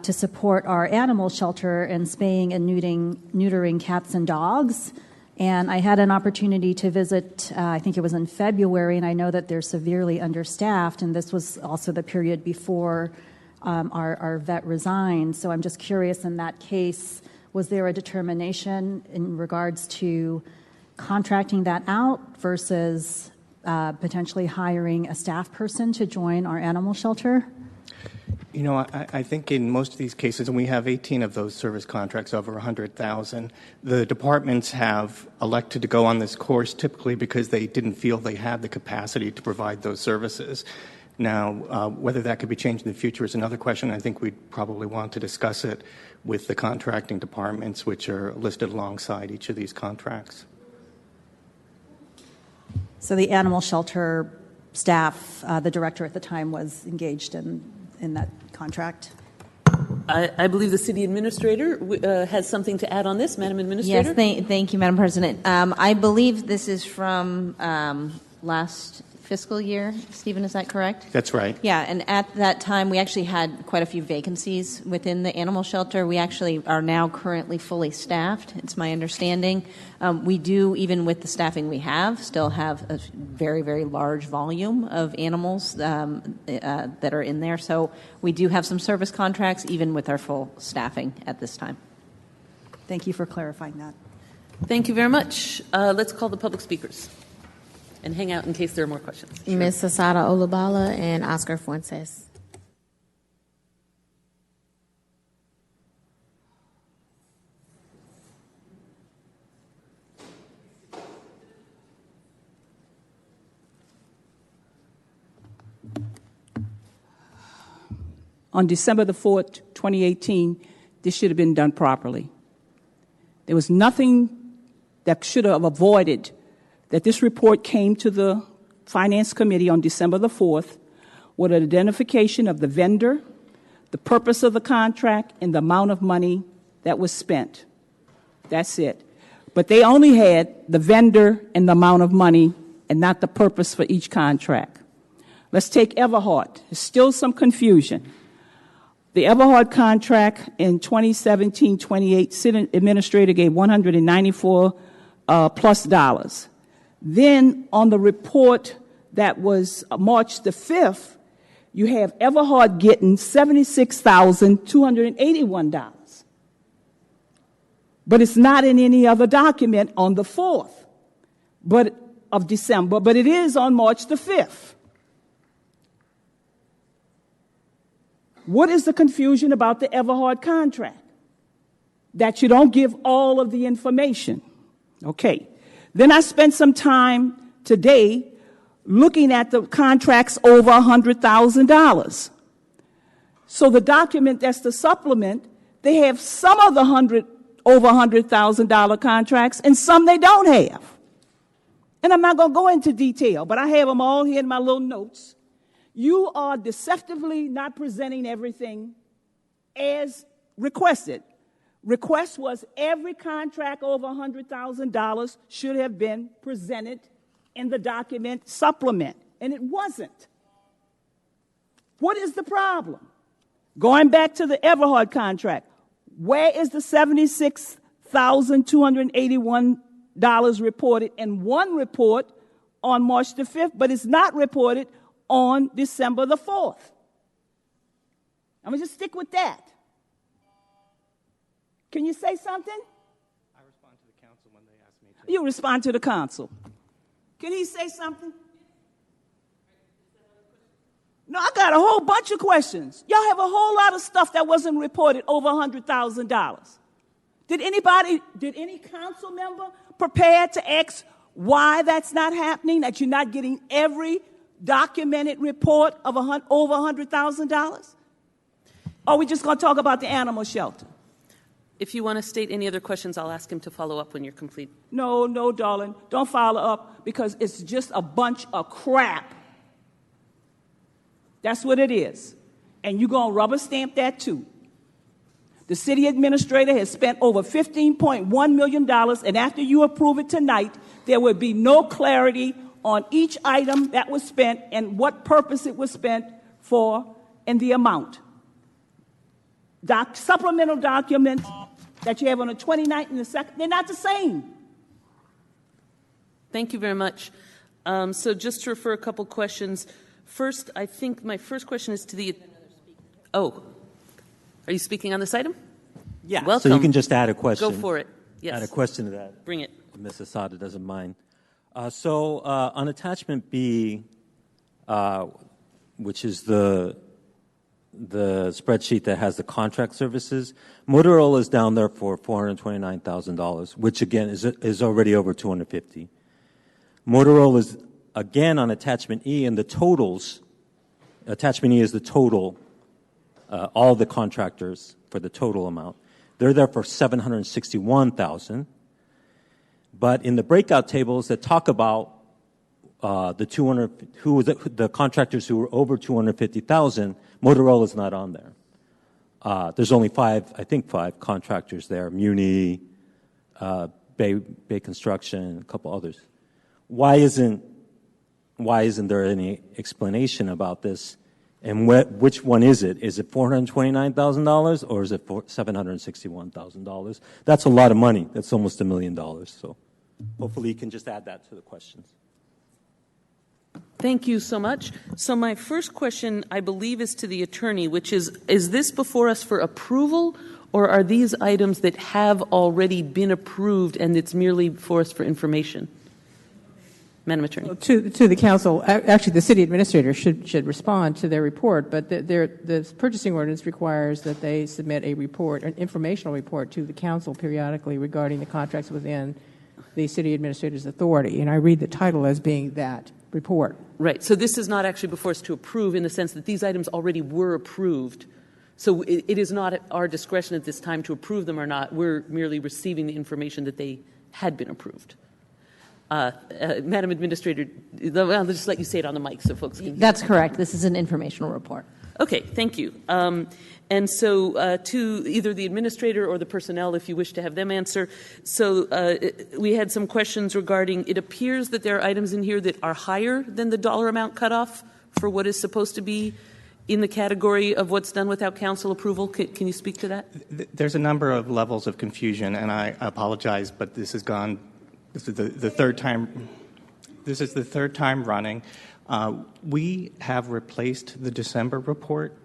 to support our animal shelter and spaying and neutering cats and dogs. And I had an opportunity to visit, I think it was in February, and I know that they're severely understaffed, and this was also the period before our vet resigned. So I'm just curious, in that case, was there a determination in regards to contracting that out versus potentially hiring a staff person to join our animal shelter? You know, I think in most of these cases, and we have 18 of those service contracts over 100,000, the departments have elected to go on this course typically because they didn't feel they had the capacity to provide those services. Now, whether that could be changed in the future is another question. I think we'd probably want to discuss it with the contracting departments, which are listed alongside each of these contracts. So the animal shelter staff, the director at the time was engaged in that contract. I believe the city administrator has something to add on this. Madam Administrator? Yes, thank you, Madam President. I believe this is from last fiscal year. Stephen, is that correct? That's right. Yeah, and at that time, we actually had quite a few vacancies within the animal shelter. We actually are now currently fully staffed, it's my understanding. We do, even with the staffing we have, still have a very, very large volume of animals that are in there. So we do have some service contracts, even with our full staffing at this time. Thank you for clarifying that. Thank you very much. Let's call the public speakers and hang out in case there are more questions. Ms. Asada Olubala and Oscar Fuentes. On December the 4th, 2018, this should have been done properly. There was nothing that should have avoided that this report came to the Finance Committee on December the 4th with an identification of the vendor, the purpose of the contract, and the amount of money that was spent. That's it. But they only had the vendor and the amount of money and not the purpose for each contract. Let's take Everhart. There's still some confusion. The Everhart contract in 2017-28, city administrator gave $194 plus dollars. Then on the report that was March the 5th, you have Everhart getting $76,281. But it's not in any other document on the 4th of December, but it is on March the 5th. What is the confusion about the Everhart contract? That you don't give all of the information. Okay. Then I spent some time today looking at the contracts over $100,000. So the document that's the supplement, they have some of the over $100,000 contracts and some they don't have. And I'm not going to go into detail, but I have them all here in my little notes. You are deceptively not presenting everything as requested. Request was every contract over $100,000 should have been presented in the document supplement, and it wasn't. What is the problem? Going back to the Everhart contract, where is the $76,281 reported in one report on March the 5th, but it's not reported on December the 4th? I'm going to just stick with that. Can you say something? I respond to the council when they ask me to. You respond to the council. Can he say something? No, I got a whole bunch of questions. Y'all have a whole lot of stuff that wasn't reported over $100,000. Did any council member prepare to ask why that's not happening, that you're not getting every documented report of over $100,000? Or are we just going to talk about the animal shelter? If you want to state any other questions, I'll ask him to follow up when you're complete. No, darling. Don't follow up because it's just a bunch of crap. That's what it is. And you're going to rubber stamp that too. The city administrator has spent over $15.1 million, and after you approve it tonight, there will be no clarity on each item that was spent and what purpose it was spent for and the amount. Supplemental documents that you have on the 29th and the 2nd, they're not the same. Thank you very much. So just to refer a couple questions. First, I think my first question is to the... Oh, are you speaking on this item? Yeah. Welcome. So you can just add a question. Go for it. Yes. Add a question to that. Bring it. If Ms. Asada doesn't mind. So on attachment B, which is the spreadsheet that has the contract services, Motorola is down there for $429,000, which again is already over $250,000. Motorola is again on attachment E, and the totals attachment E is the total, all the contractors for the total amount. They're there for $761,000. But in the breakout tables that talk about the contractors who were over $250,000, Motorola's not on there. There's only five contractors there: Muni, Bay Construction, a couple others. Why isn't there any explanation about this? And which one is it? Is it $429,000 or is it $761,000? That's a lot of money. That's almost $1 million. So hopefully you can just add that to the questions. Thank you so much. So my first question, I believe, is to the attorney, which is this before us for approval, or are these items that have already been approved and it's merely for us for information? Madam Attorney. To the council, actually the city administrator should respond to their report, but the purchasing ordinance requires that they submit a report, an informational report to the council periodically regarding the contracts within the city administrator's authority. And I read the title as being that report. Right. So this is not actually before us to approve in the sense that these items already were approved. So it is not at our discretion at this time to approve them or not. We're merely receiving the information that they had been approved. Madam Administrator, I'll just let you say it on the mic so folks can. That's correct. This is an informational report. Okay, thank you. And so to either the administrator or the personnel, if you wish to have them answer. So we had some questions regarding, it appears that there are items in here that are higher than the dollar amount cutoff for what is supposed to be in the category of what's done without council approval. Can you speak to that? There's a number of levels of confusion, and I apologize, but this is the third time. This is the third time running. We have replaced the December report.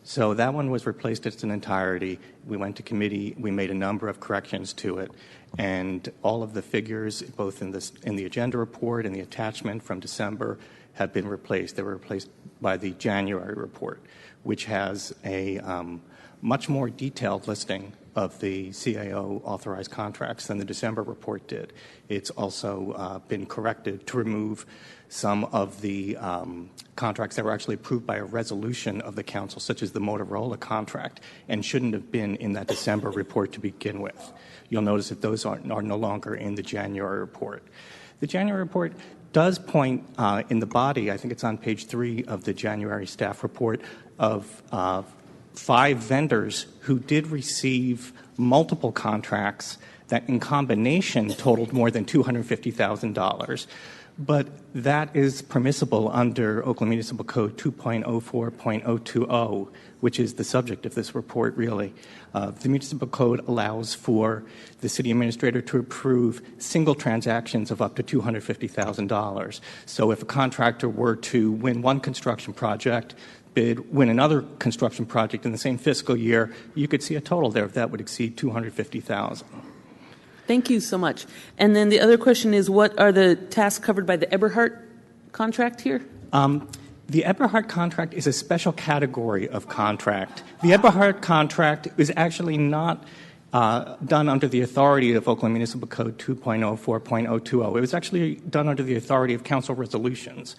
So that one was replaced in its entirety. We went to committee. We made a number of corrections to it. And all of the figures, both in the agenda report and the attachment from December, have been replaced. They were replaced by the January report, which has a much more detailed listing of the CAO authorized contracts than the December report did. It's also been corrected to remove some of the contracts that were actually approved by a resolution of the council, such as the Motorola contract, and shouldn't have been in that December report to begin with. You'll notice that those are no longer in the January report. The January report does point in the body, I think it's on page 3 of the January staff report, of 5 vendors who did receive multiple contracts that in combination totaled more than $250,000. But that is permissible under Oakland Municipal Code 2.04.020, which is the subject of this report, really. The municipal code allows for the city administrator to approve single transactions of up to $250,000. So if a contractor were to win one construction project, win another construction project in the same fiscal year, you could see a total there that would exceed $250,000. Thank you so much. And then the other question is, what are the tasks covered by the Eberhardt contract here? The Eberhardt contract is a special category of contract. The Eberhardt contract is actually not done under the authority of Oakland Municipal Code 2.04.020. It was actually done under the authority of council resolutions.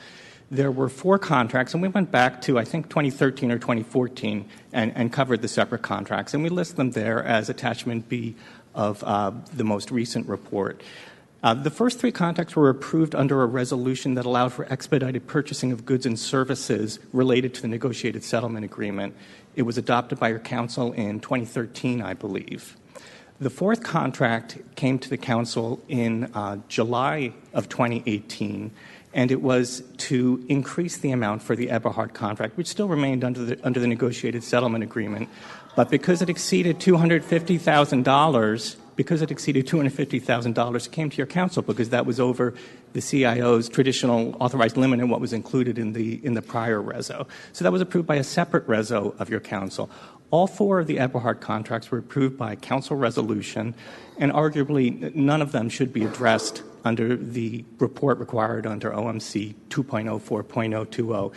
There were 4 contracts, and we went back to, I think, 2013 or 2014 and covered the separate contracts, and we list them there as attachment B of the most recent report. The first 3 contracts were approved under a resolution that allowed for expedited purchasing of goods and services related to the negotiated settlement agreement. It was adopted by your council in 2013, I believe. The 4th contract came to the council in July of 2018, and it was to increase the amount for the Eberhardt contract, which still remained under the negotiated settlement agreement. But because it exceeded $250,000, it came to your council because that was over the CIO's traditional authorized limit and what was included in the prior reso. So that was approved by a separate reso of your council. All 4 of the Eberhardt contracts were approved by council resolution, and arguably none of them should be addressed under the report required under OMC 2.04.020.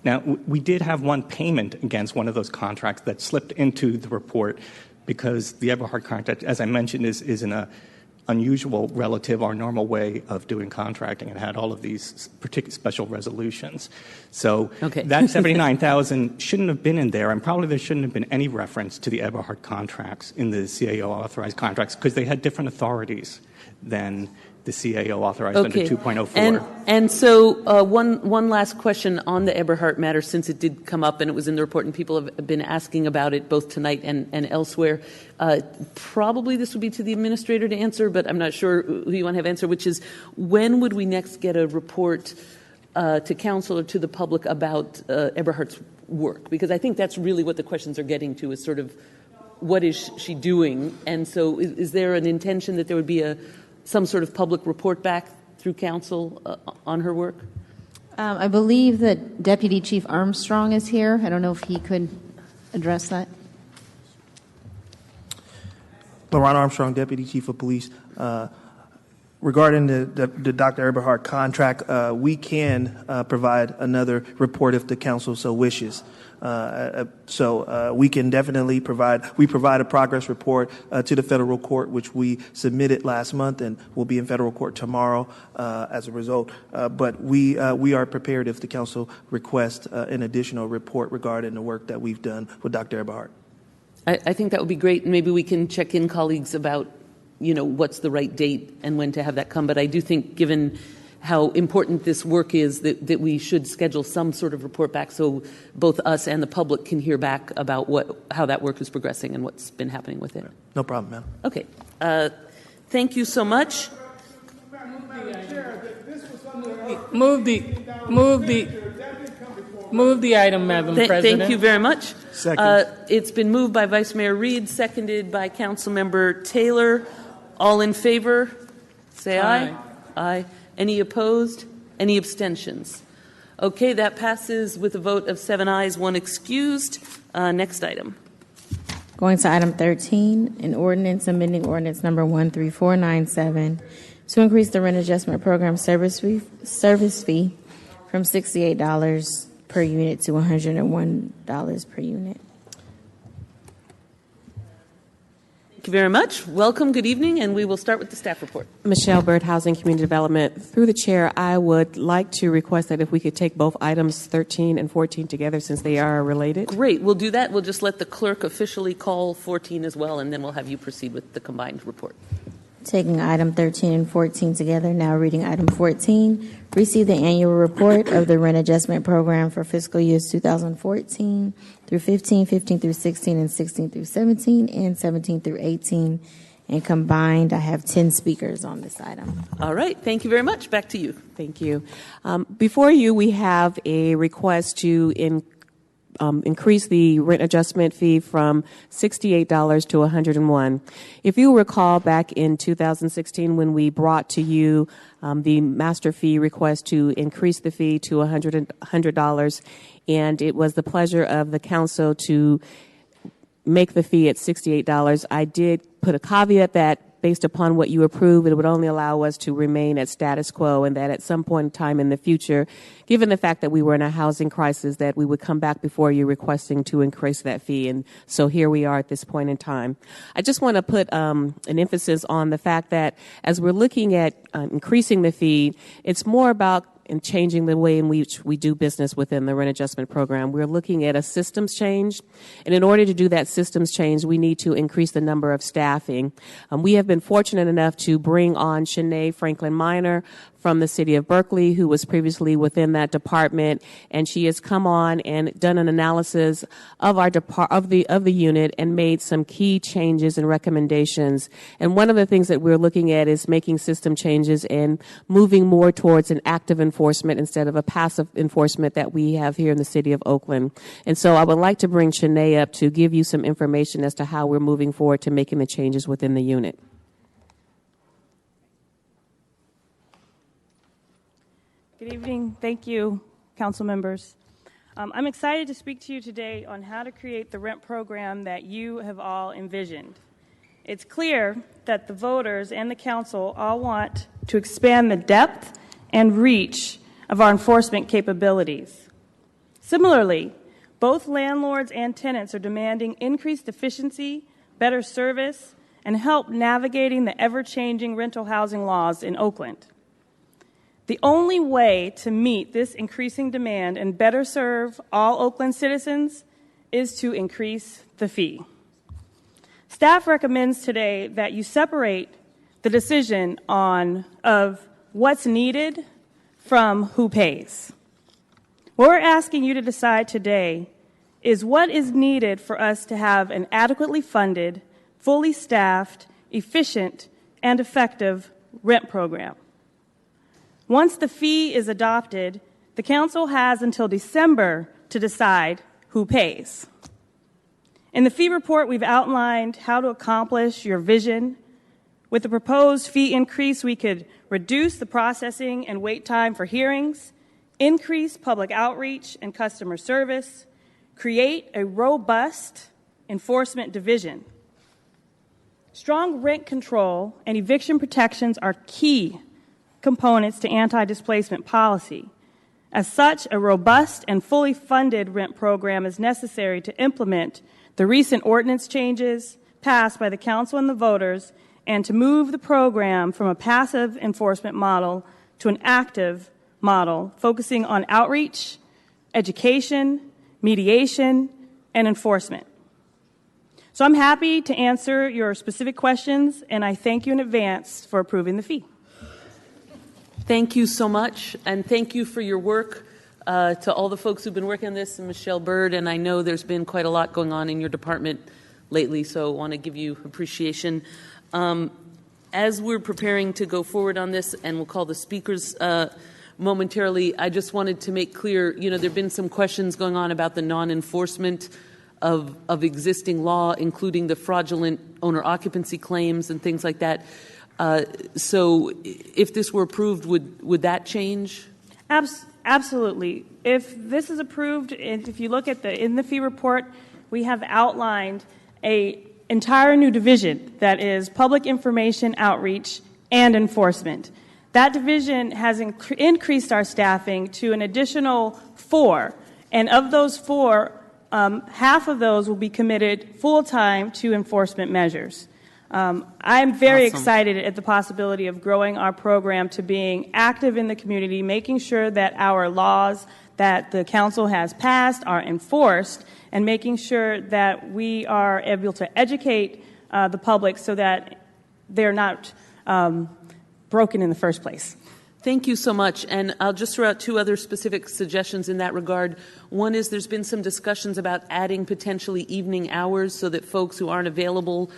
Now, we did have one payment against one of those contracts that slipped into the report because the Eberhardt contract, as I mentioned, is in a unusual relative our normal way of doing contracting. It had all of these particular special resolutions. So that 79,000 shouldn't have been in there, and probably there shouldn't have been any reference to the Eberhard contracts in the CAO authorized contracts because they had different authorities than the CAO authorized under 2.04. And so one last question on the Eberhard matter, since it did come up and it was in the report and people have been asking about it both tonight and elsewhere. Probably this would be to the administrator to answer, but I'm not sure who you want to have answer, which is when would we next get a report to council or to the public about Eberhard's work? Because I think that's really what the questions are getting to, is sort of what is she doing? And so is there an intention that there would be some sort of public report back through council on her work? I believe that Deputy Chief Armstrong is here. I don't know if he could address that. Laron Armstrong, Deputy Chief of Police. Regarding the Dr. Eberhard contract, we can provide another report if the council so wishes. So we can definitely provide a progress report to the federal court, which we submitted last month and will be in federal court tomorrow as a result. But we are prepared if the council requests an additional report regarding the work that we've done with Dr. Eberhard. I think that would be great. Maybe we can check in, colleagues, about what's the right date and when to have that come. But I do think, given how important this work is, that we should schedule some sort of report back so both us and the public can hear back about how that work is progressing and what's been happening with it. No problem, ma'am. Okay. Thank you so much. Move the item, Madam President. Thank you very much. Second. It's been moved by Vice Mayor Reed, seconded by Councilmember Taylor. All in favor, say aye. Aye. Any opposed? Any abstentions? Okay, that passes with a vote of 7 ayes, 1 excused. Next item. Going to item 13, an ordinance amending ordinance number 13497 to increase the rent adjustment program service fee from $68 per unit to $101 per unit. Thank you very much. Welcome, good evening, and we will start with the staff report. Michelle Bird, Housing Community Development. Through the chair, I would like to request that if we could take both items 13 and 14 together since they are related. Great, we'll do that. We'll just let the clerk officially call 14 as well, and then we'll have you proceed with the combined report. Taking item 13 and 14 together, now reading item 14. Receive the annual report of the rent adjustment program for fiscal years 2014 through 15, 15 through 16, and 16 through 17, and 17 through 18. And combined, I have 10 speakers on this item. All right, thank you very much. Back to you. Thank you. Before you, we have a request to increase the rent adjustment fee from $68 to $101. If you recall, back in 2016 when we brought to you the master fee request to increase the fee to $100, and it was the pleasure of the council to make the fee at $68. I did put a caveat that based upon what you approve, it would only allow us to remain at status quo, and that at some point in time in the future, given the fact that we were in a housing crisis, that we would come back before you requesting to increase that fee. And so here we are at this point in time. I just want to put an emphasis on the fact that as we're looking at increasing the fee, it's more about in changing the way in which we do business within the rent adjustment program. We're looking at a systems change, and in order to do that systems change, we need to increase the number of staffing. We have been fortunate enough to bring on Shanae Franklin Minor from the city of Berkeley, who was previously within that department, and she has come on and done an analysis of our of the unit and made some key changes and recommendations. And one of the things that we're looking at is making system changes and moving more towards an active enforcement instead of a passive enforcement that we have here in the city of Oakland. And so I would like to bring Shanae up to give you some information as to how we're moving forward to making the changes within the unit. Good evening. Thank you, council members. I'm excited to speak to you today on how to create the rent program that you have all envisioned. It's clear that the voters and the council all want to expand the depth and reach of our enforcement capabilities. Similarly, both landlords and tenants are demanding increased efficiency, better service, and help navigating the ever-changing rental housing laws in Oakland. The only way to meet this increasing demand and better serve all Oakland citizens is to increase the fee. Staff recommends today that you separate the decision of what's needed from who pays. What we're asking you to decide today is what is needed for us to have an adequately funded, fully staffed, efficient, and effective rent program. Once the fee is adopted, the council has until December to decide who pays. In the fee report, we've outlined how to accomplish your vision. With the proposed fee increase, we could reduce the processing and wait time for hearings, increase public outreach and customer service, create a robust enforcement division. Strong rent control and eviction protections are key components to anti-displacement policy. As such, a robust and fully funded rent program is necessary to implement the recent ordinance changes passed by the council and the voters, and to move the program from a passive enforcement model to an active model, focusing on outreach, education, mediation, and enforcement. So I'm happy to answer your specific questions, and I thank you in advance for approving the fee. Thank you so much, and thank you for your work to all the folks who've been working on this, and Michelle Bird, and I know there's been quite a lot going on in your department lately, so I want to give you appreciation. As we're preparing to go forward on this, and we'll call the speakers momentarily, I just wanted to make clear, there have been some questions going on about the non-enforcement of existing law, including the fraudulent owner occupancy claims and things like that. So if this were approved, would that change? Absolutely. If this is approved, and if you look at in the fee report, we have outlined an entire new division that is public information outreach and enforcement. That division has increased our staffing to an additional 4, and of those 4, half of those will be committed full-time to enforcement measures. I'm very excited at the possibility of growing our program to being active in the community, making sure that our laws that the council has passed are enforced, and making sure that we are able to educate the public so that they're not broken in the first place. Thank you so much. And I'll just throw out 2 other specific suggestions in that regard. One is there's been some discussions about adding potentially evening hours so that folks who aren't available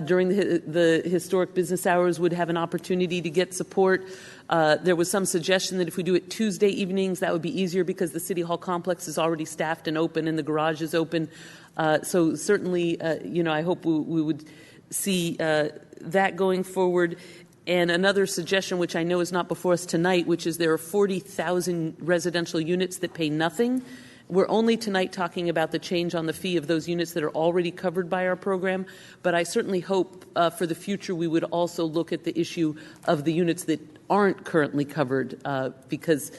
during the historic business hours would have an opportunity to get support. There was some suggestion that if we do it Tuesday evenings, that would be easier because the City Hall complex is already staffed and open and the garage is open. So certainly, I hope we would see that going forward. And another suggestion, which I know is not before us tonight, which is there are 40,000 residential units that pay nothing. We're only tonight talking about the change on the fee of those units that are already covered by our program, but I certainly hope for the future we would also look at the issue of the units that aren't currently covered, because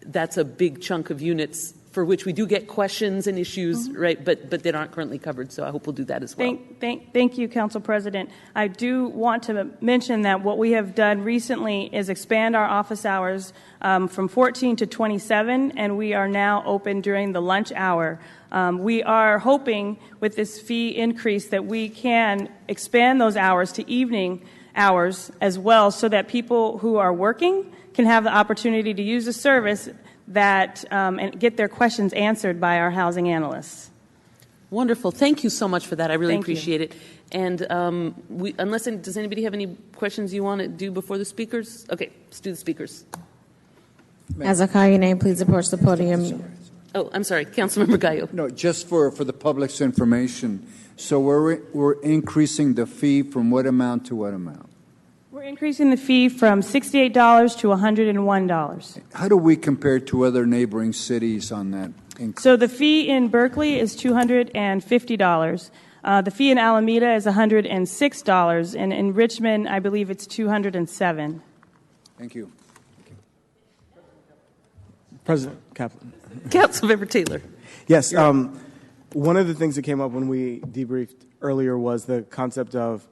that's a big chunk of units for which we do get questions and issues, right, but that aren't currently covered, so I hope we'll do that as well. Thank you, Council President. I do want to mention that what we have done recently is expand our office hours from 14 to 27, and we are now open during the lunch hour. We are hoping with this fee increase that we can expand those hours to evening hours as well, so that people who are working can have the opportunity to use the service and get their questions answered by our housing analysts. Wonderful. Thank you so much for that. I really appreciate it. And does anybody have any questions you want to do before the speakers? Okay, let's do the speakers. As I call your name, please approach the podium. Oh, I'm sorry, Councilmember Gallo. No, just for the public's information. So we're increasing the fee from what amount to what amount? We're increasing the fee from $68 to $101. How do we compare to other neighboring cities on that increase? So the fee in Berkeley is $250. The fee in Alameda is $106, and in Richmond, I believe it's $207. Thank you. President Kaplan. Councilmember Taylor. Yes. One of the things that came up when we debriefed earlier was the concept of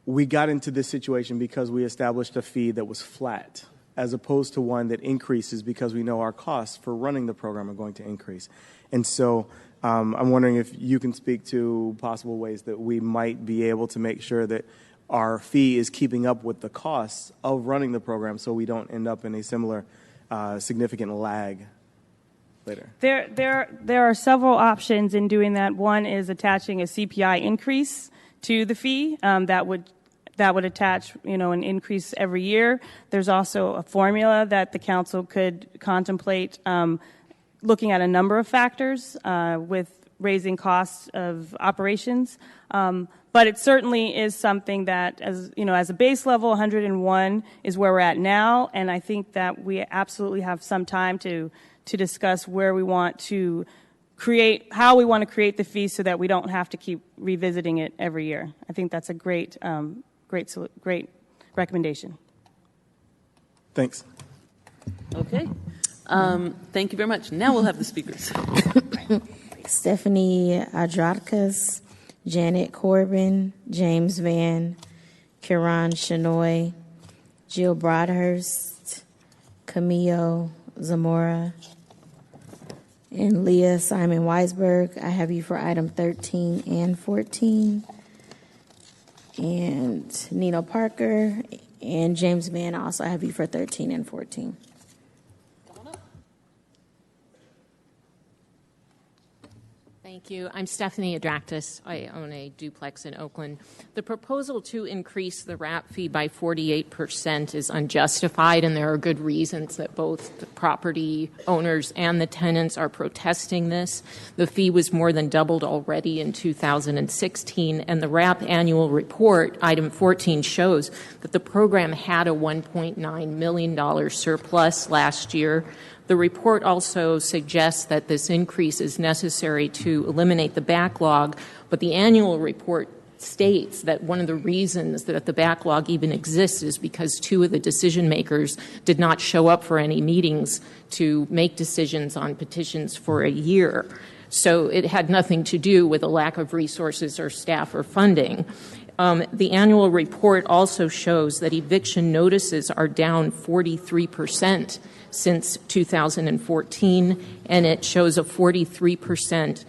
we got into this situation because we established a fee that was flat, as opposed to one that increases because we know our costs for running the program are going to increase. And so I'm wondering if you can speak to possible ways that we might be able to make sure that our fee is keeping up with the costs of running the program so we don't end up in a similar significant lag later. There are several options in doing that. One is attaching a CPI increase to the fee that would attach, an increase every year. There's also a formula that the council could contemplate, looking at a number of factors with raising costs of operations. But it certainly is something that, as a base level, 101 is where we're at now, and I think that we absolutely have some time to discuss where we want to how we want to create the fee so that we don't have to keep revisiting it every year. I think that's a great recommendation. Thanks. Okay. Thank you very much. Now we'll have the speakers. Stephanie Adratkas, Janet Corbin, James Van, Kiran Shenoy, Jill Broadhurst, Camille Zamora, and Leah Simon Weisberg. I have you for item 13 and 14. And Nino Parker and James Van, also have you for 13 and 14. Thank you. I'm Stephanie Adraktis. I own a duplex in Oakland. The proposal to increase the RAP fee by 48% is unjustified, and there are good reasons that both the property owners and the tenants are protesting this. The fee was more than doubled already in 2016, and the RAP annual report, item 14, shows that the program had a $1.9 million surplus last year. The report also suggests that this increase is necessary to eliminate the backlog, but the annual report states that one of the reasons that the backlog even exists is because two of the decision makers did not show up for any meetings to make decisions on petitions for a year. So it had nothing to do with a lack of resources or staff or funding. The annual report also shows that eviction notices are down 43% since 2014, and it shows a 43%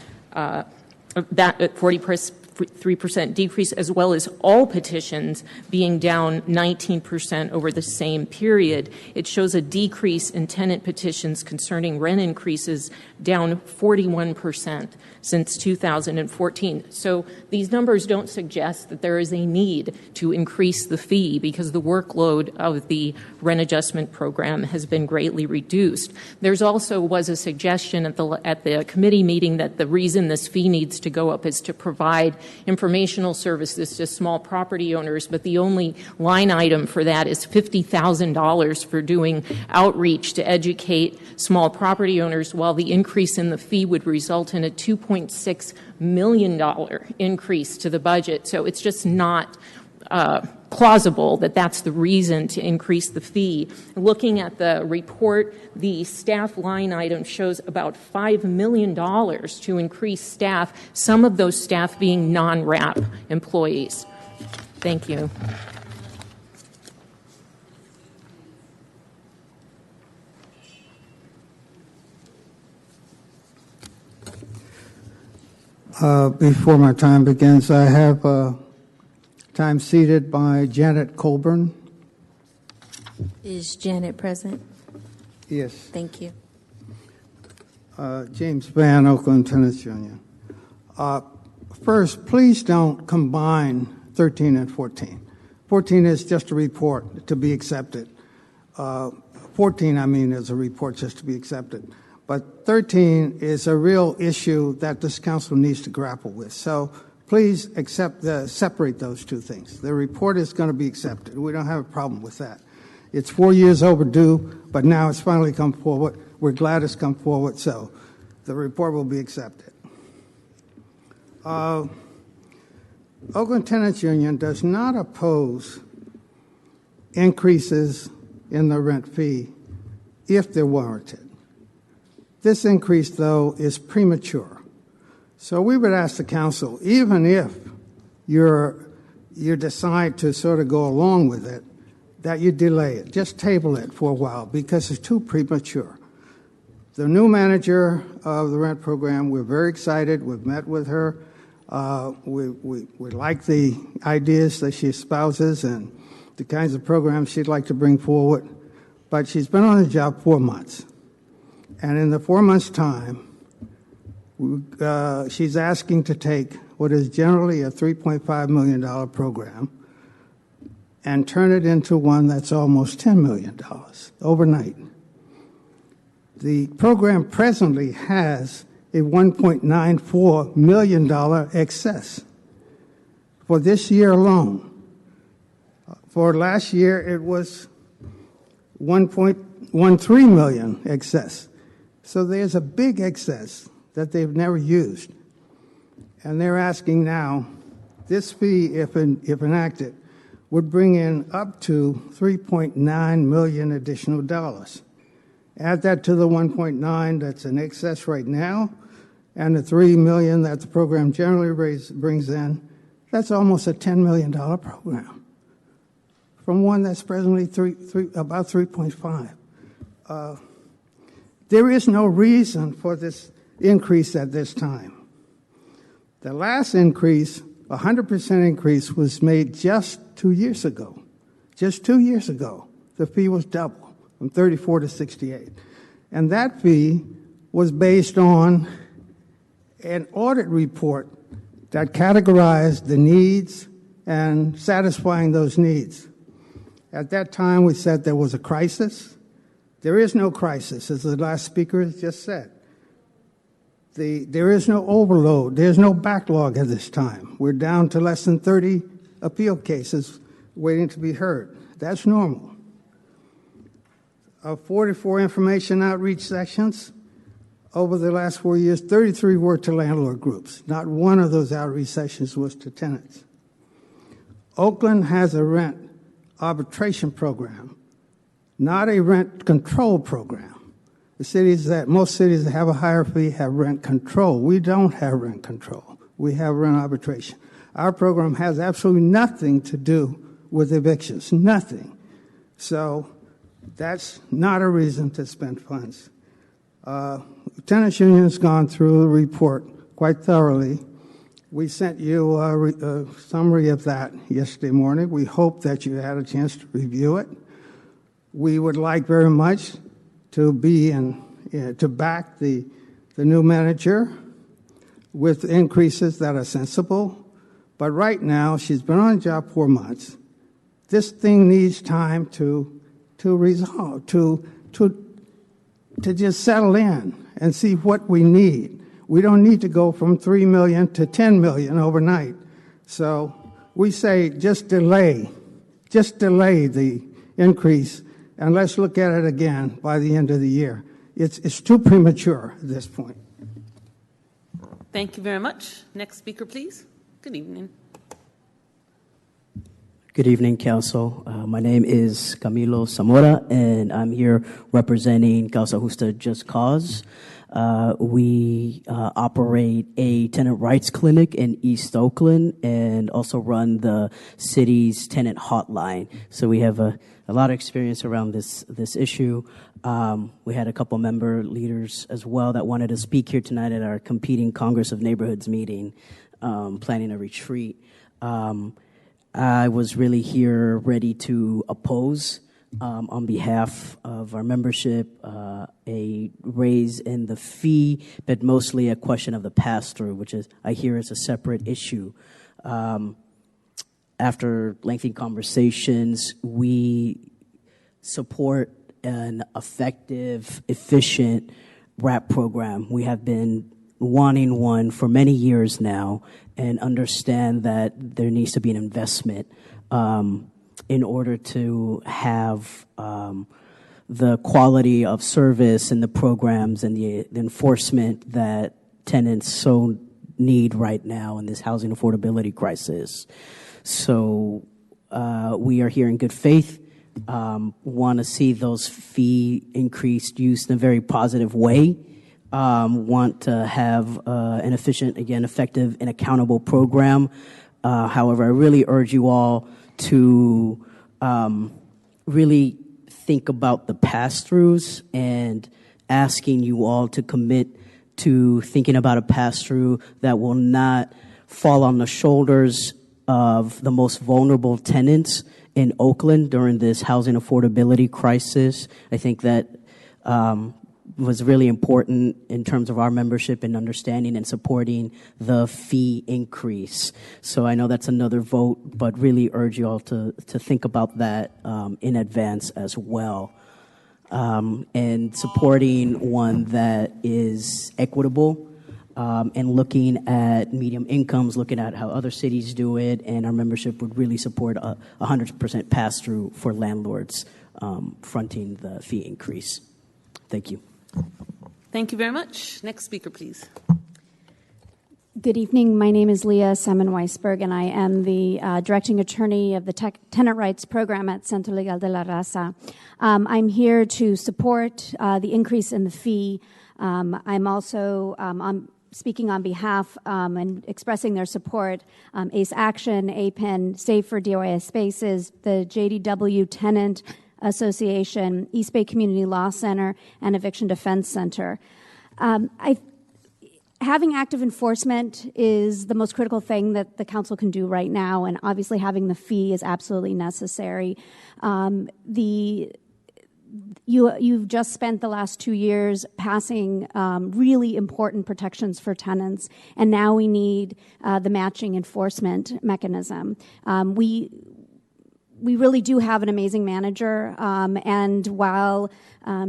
3% decrease, as well as all petitions being down 19% over the same period. It shows a decrease in tenant petitions concerning rent increases, down 41% since 2014. So these numbers don't suggest that there is a need to increase the fee because the workload of the rent adjustment program has been greatly reduced. There's also was a suggestion at the committee meeting that the reason this fee needs to go up is to provide informational services to small property owners, but the only line item for that is $50,000 for doing outreach to educate small property owners, while the increase in the fee would result in a $2.6 million increase to the budget. So it's just not plausible that that's the reason to increase the fee. Looking at the report, the staff line item shows about $5 million to increase staff, some of those staff being non-RAP employees. Thank you. Before my time begins, I have time seated by Janet Colburn. Is Janet present? Yes. Thank you. James Van, Oakland Tenants Union. First, please don't combine 13 and 14. 14 is just a report to be accepted. 14, is a report just to be accepted. But 13 is a real issue that this council needs to grapple with. So please separate those two things. The report is going to be accepted. We don't have a problem with that. It's 4 years overdue, but now it's finally come forward. We're glad it's come forward, so the report will be accepted. Oakland Tenants Union does not oppose increases in the rent fee if they're warranted. This increase, though, is premature. So we would ask the council, even if you're you decide to sort of go along with it, that you delay it. Just table it for a while because it's too premature. The new manager of the rent program, we're very excited. We've met with her. We like the ideas that she espouses and the kinds of programs she'd like to bring forward. But she's been on the job 4 months. And in the 4 months' time, she's asking to take what is generally a $3.5 million program and turn it into one that's almost $10 million overnight. The program presently has a $1.94 million excess for this year alone. For last year, it was $1.13 million excess. So there's a big excess that they've never used. And they're asking now, this fee, if enacted, would bring in up to $3.9 million additional dollars. Add that to the 1.9 that's in excess right now, and the $3 million that the program generally brings in, that's almost a $10 million program from one that's presently about 3.5. There is no reason for this increase at this time. The last increase, 100% increase, was made just 2 years ago. Just 2 years ago, the fee was double, from 34 to 68. And that fee was based on an audit report that categorized the needs and satisfying those needs. At that time, we said there was a crisis. There is no crisis, as the last speaker just said. There is no overload. There's no backlog at this time. We're down to less than 30 appeal cases waiting to be heard. That's normal. Of 44 information outreach sessions, over the last 4 years, 33 were to landlord groups. Not one of those outreach sessions was to tenants. Oakland has a rent arbitration program, not a rent control program. Most cities that have a higher fee have rent control. We don't have rent control. We have rent arbitration. Our program has absolutely nothing to do with evictions, nothing. So that's not a reason to spend funds. Tenants Union's gone through the report quite thoroughly. We sent you a summary of that yesterday morning. We hope that you had a chance to review it. We would like very much to to back the new manager with increases that are sensible. But right now, she's been on the job 4 months. This thing needs time to resolve, to just settle in and see what we need. We don't need to go from 3 million to 10 million overnight. So we say just delay the increase, and let's look at it again by the end of the year. It's too premature at this point. Thank you very much. Next speaker, please. Good evening. Good evening, Council. My name is Camilo Zamora, and I'm here representing Causa Justa Just Cause. We operate a tenant rights clinic in East Oakland and also run the city's tenant hotline. So we have a lot of experience around this issue. We had a couple member leaders as well that wanted to speak here tonight at our competing Congress of Neighborhoods meeting, planning a retreat. I was really here ready to oppose on behalf of our membership a raise in the fee, but mostly a question of the pass-through, which is I hear is a separate issue. After lengthy conversations, we support an effective, efficient RAP program. We have been wanting one for many years now and understand that there needs to be an investment in order to have the quality of service and the programs and the enforcement that tenants so need right now in this housing affordability crisis. So we are here in good faith, want to see those fee increased used in a very positive way, want to have an efficient, again, effective and accountable program, However, I really urge you all to really think about the pass-throughs and asking you all to commit to thinking about a pass-through that will not fall on the shoulders of the most vulnerable tenants in Oakland during this housing affordability crisis. I think that was really important in terms of our membership and understanding and supporting the fee increase. So I know that's another vote, but really urge you all to think about that in advance as well. And supporting one that is equitable and looking at medium incomes, looking at how other cities do it, and our membership would really support a 100% pass-through for landlords fronting the fee increase. Thank you. Thank you very much. Next speaker, please. Good evening. My name is Leah Salmon-Weisberg, and I am the directing attorney of the Tenant Rights Program at Centro Legal de la Raza. I'm here to support the increase in the fee. I'm also speaking on behalf and expressing their support, ACE Action, APEN, Save for DOIS Spaces, the JDW Tenant Association, East Bay Community Law Center, and Eviction Defense Center. Having active enforcement is the most critical thing that the council can do right now, and obviously having the fee is absolutely necessary. You've just spent the last 2 years passing really important protections for tenants, and now we need the matching enforcement mechanism. We really do have an amazing manager, and while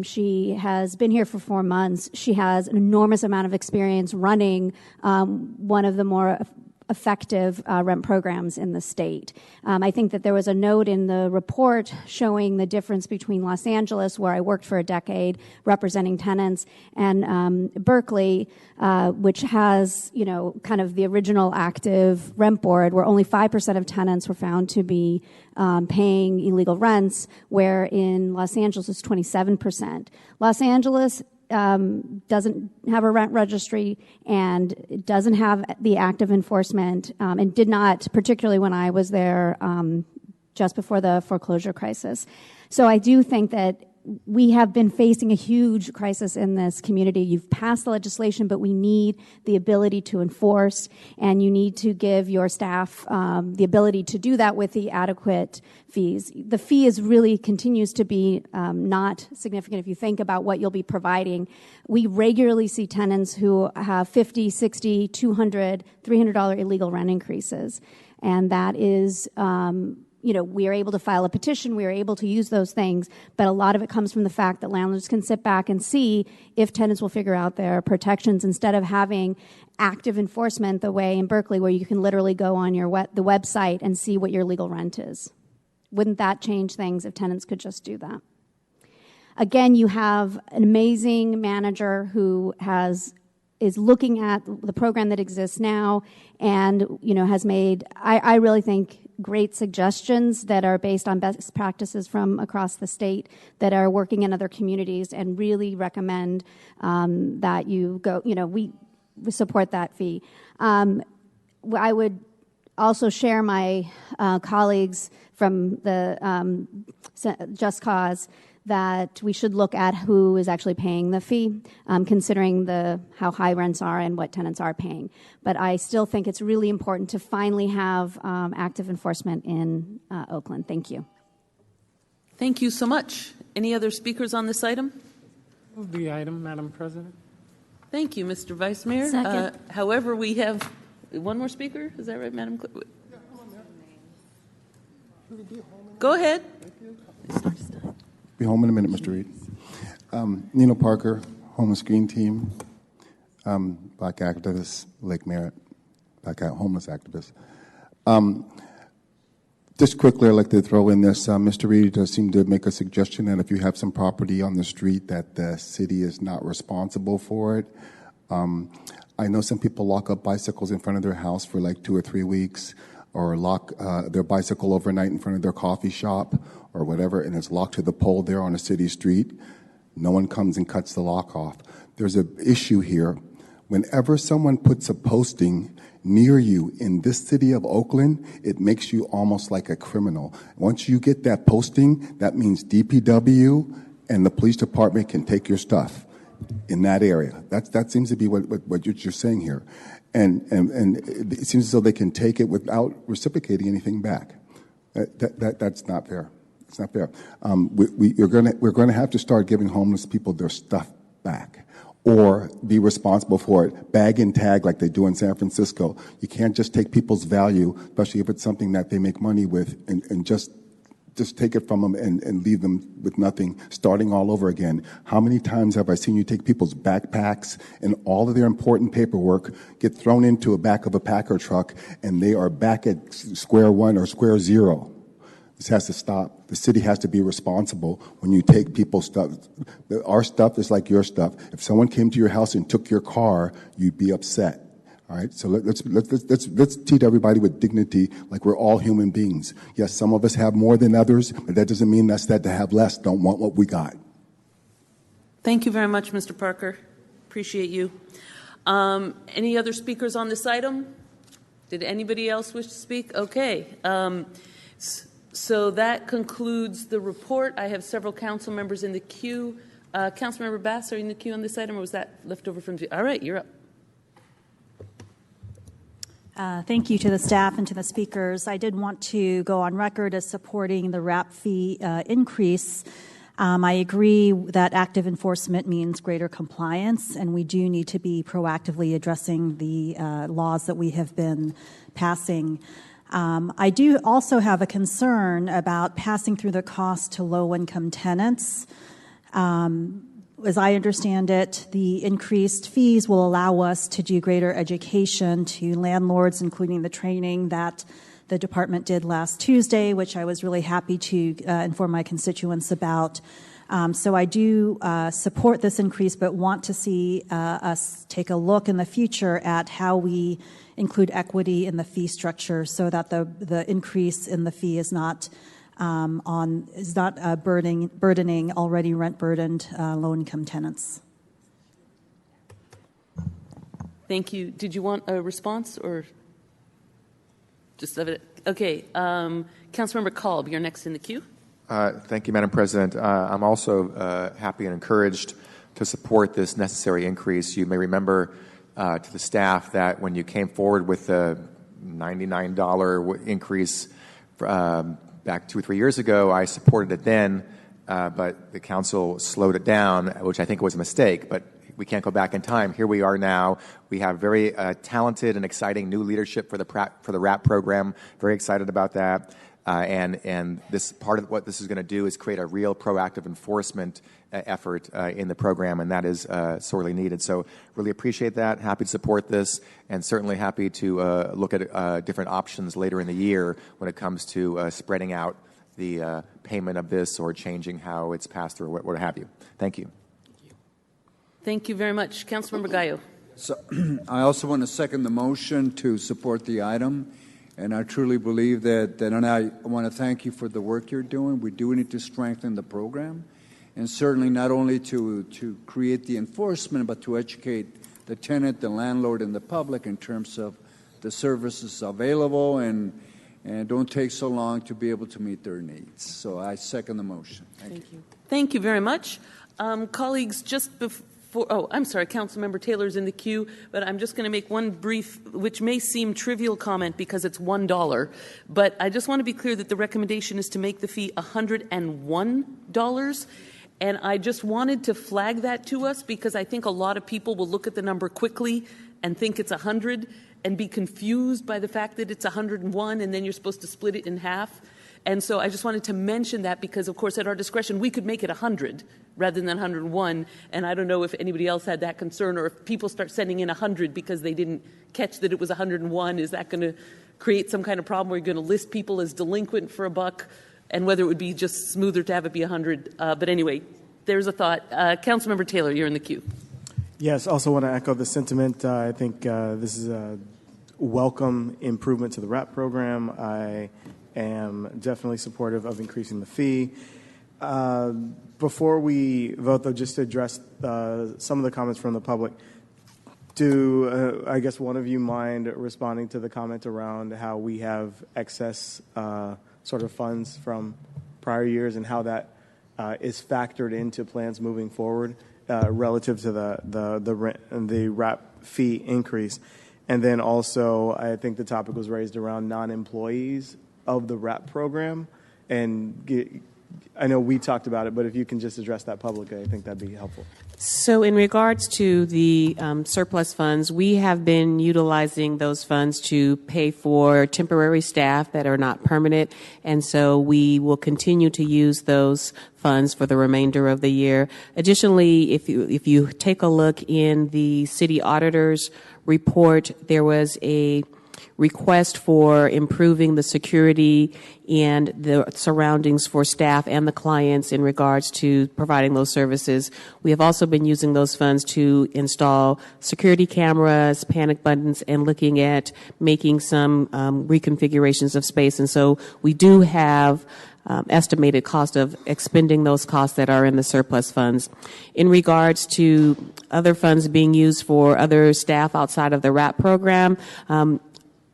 she has been here for 4 months, she has an enormous amount of experience running one of the more effective rent programs in the state. I think that there was a note in the report showing the difference between Los Angeles, where I worked for a decade representing tenants, and Berkeley, which has, kind of the original active rent board, where only 5% of tenants were found to be paying illegal rents, where in Los Angeles it's 27%. Los Angeles doesn't have a rent registry and doesn't have the active enforcement, and did not, particularly when I was there just before the foreclosure crisis. So I do think that we have been facing a huge crisis in this community. You've passed the legislation, but we need the ability to enforce, and you need to give your staff the ability to do that with the adequate fees. The fee really continues to be not significant if you think about what you'll be providing. We regularly see tenants who have $50, $60, $200, $300 illegal rent increases, and that is we are able to file a petition, we are able to use those things, but a lot of it comes from the fact that landlords can sit back and see if tenants will figure out their protections instead of having active enforcement the way in Berkeley, where you can literally go on the website and see what your legal rent is. Wouldn't that change things if tenants could just do that? Again, you have an amazing manager who is looking at the program that exists now and has made, I really think, great suggestions that are based on best practices from across the state that are working in other communities, and really recommend that you go, we support that fee. I would also share my colleagues from the Just Cause that we should look at who is actually paying the fee, considering how high rents are and what tenants are paying. But I still think it's really important to finally have active enforcement in Oakland. Thank you. Thank you so much. Any other speakers on this item? Move the item, Madam President. Thank you, Mr. Vice Mayor. Second. However, we have one more speaker. Is that right, Madam Clerk? Yeah, come on, Go ahead. Be home in a minute, Mr. Reed. Nino Parker, Homeless Green Team, Black activist, Lake Merritt, Black homeless activist. Just quickly, I'd like to throw in this. Mr. Reed does seem to make a suggestion that if you have some property on the street that the city is not responsible for it. I know some people lock up bicycles in front of their house for like 2 or 3 weeks, or lock their bicycle overnight in front of their coffee shop or whatever, and it's locked to the pole there on a city street. No one comes and cuts the lock off. There's an issue here. Whenever someone puts a posting near you in this city of Oakland, it makes you almost like a criminal. Once you get that posting, that means DPW and the police department can take your stuff in that area. That seems to be what you're saying here. And it seems as though they can take it without reciprocating anything back. That's not fair. It's not fair. We're going to have to start giving homeless people their stuff back, or be responsible for it, bag and tag like they do in San Francisco. You can't just take people's value, especially if it's something that they make money with, and just take it from them and leave them with nothing, starting all over again. How many times have I seen you take people's backpacks and all of their important paperwork get thrown into a back of a Packer truck, and they are back at square one or square zero? This has to stop. The city has to be responsible when you take people's stuff. Our stuff is like your stuff. If someone came to your house and took your car, you'd be upset. All right, so let's treat everybody with dignity, like we're all human beings. Yes, some of us have more than others, but that doesn't mean that to have less don't want what we got. Thank you very much, Mr. Parker. Appreciate you. Any other speakers on this item? Did anybody else wish to speak? Okay. So that concludes the report. I have several council members in the queue. Councilmember Bass, are you in the queue on this item, or was that left over from you? All right, you're up. Thank you to the staff and to the speakers. I did want to go on record as supporting the RAP fee increase. I agree that active enforcement means greater compliance, and we do need to be proactively addressing the laws that we have been passing. I do also have a concern about passing through the cost to low-income tenants. As I understand it, the increased fees will allow us to do greater education to landlords, including the training that the department did last Tuesday, which I was really happy to inform my constituents about. So I do support this increase, but want to see us take a look in the future at how we include equity in the fee structure, so that the increase in the fee is not burdening already rent-burdened low-income tenants. Thank you. Did you want a response or just of it? Okay. Councilmember Kolb, you're next in the queue. Thank you, Madam President. I'm also happy and encouraged to support this necessary increase. You may remember to the staff that when you came forward with the $99 increase back 2 or 3 years ago, I supported it then, but the council slowed it down, which I think was a mistake, but we can't go back in time. Here we are now. We have very talented and exciting new leadership for the RAP program. Very excited about that. And this part of what this is going to do is create a real proactive enforcement effort in the program, and that is sorely needed. So really appreciate that. Happy to support this, and certainly happy to look at different options later in the year when it comes to spreading out the payment of this or changing how it's passed through, what have you. Thank you. Thank you very much. Councilmember Gallo. So, I also want to second the motion to support the item. And I truly believe that, and I want to thank you for the work you're doing. We do need to strengthen the program, and certainly not only to create the enforcement, but to educate the tenant, the landlord, and the public in terms of the services available, and don't take so long to be able to meet their needs. So I second the motion. Thank you. Thank you very much. Colleagues, just before, I'm sorry, Councilmember Taylor's in the queue, but I'm just going to make one brief, which may seem trivial comment because it's $1, but I just want to be clear that the recommendation is to make the fee $101, and I just wanted to flag that to us because I think a lot of people will look at the number quickly and think it's 100 and be confused by the fact that it's 101 and then you're supposed to split it in half. And so I just wanted to mention that because, of course, at our discretion, we could make it 100 rather than 101. And I don't know if anybody else had that concern, or if people start sending in 100 because they didn't catch that it was 101. Is that going to create some kind of problem where you're going to list people as delinquent for $1, and whether it would be just smoother to have it be 100? But anyway, there's a thought. Councilmember Taylor, you're in the queue. Yes, also want to echo the sentiment. I think this is a welcome improvement to the RAP program. I am definitely supportive of increasing the fee. Before we vote, though, just to address some of the comments from the public, Do I guess one of you mind responding to the comment around how we have excess sort of funds from prior years and how that is factored into plans moving forward relative to the RAP fee increase? And then also, I think the topic was raised around non-employees of the RAP program. And I know we talked about it, but if you can just address that publicly, I think that'd be helpful. So in regards to the surplus funds, we have been utilizing those funds to pay for temporary staff that are not permanent, and so we will continue to use those funds for the remainder of the year. Additionally, if you take a look in the city auditor's report, there was a request for improving the security and the surroundings for staff and the clients in regards to providing those services. We have also been using those funds to install security cameras, panic buttons, and looking at making some reconfigurations of space. And so we do have estimated cost of expending those costs that are in the surplus funds. In regards to other funds being used for other staff outside of the RAP program,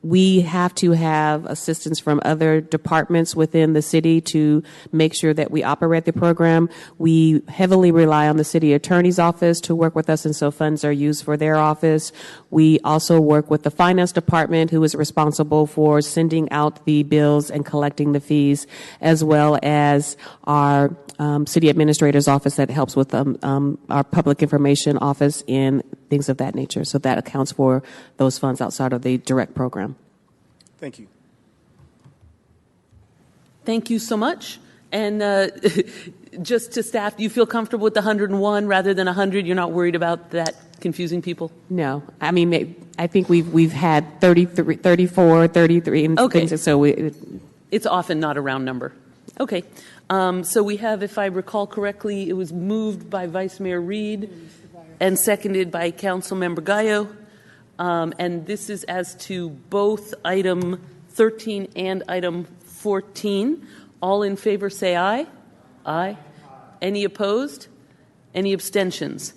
we have to have assistance from other departments within the city to make sure that we operate the program. We heavily rely on the city attorney's office to work with us, and so funds are used for their office. We also work with the finance department, who is responsible for sending out the bills and collecting the fees, as well as our city administrator's office that helps with our public information office and things of that nature. So that accounts for those funds outside of the direct program. Thank you. Thank you so much. And just to staff, do you feel comfortable with the 101 rather than 100? You're not worried about that confusing people? No. I mean, I think we've had 33, 34, 33, and okay. Things, so it's often not a round number. Okay. So we have, if I recall correctly, it was moved by Vice Mayor Reed and seconded by Councilmember Gallo. And this is as to both item 13 and item 14. All in favor say aye. Aye. Any opposed? Any abstentions?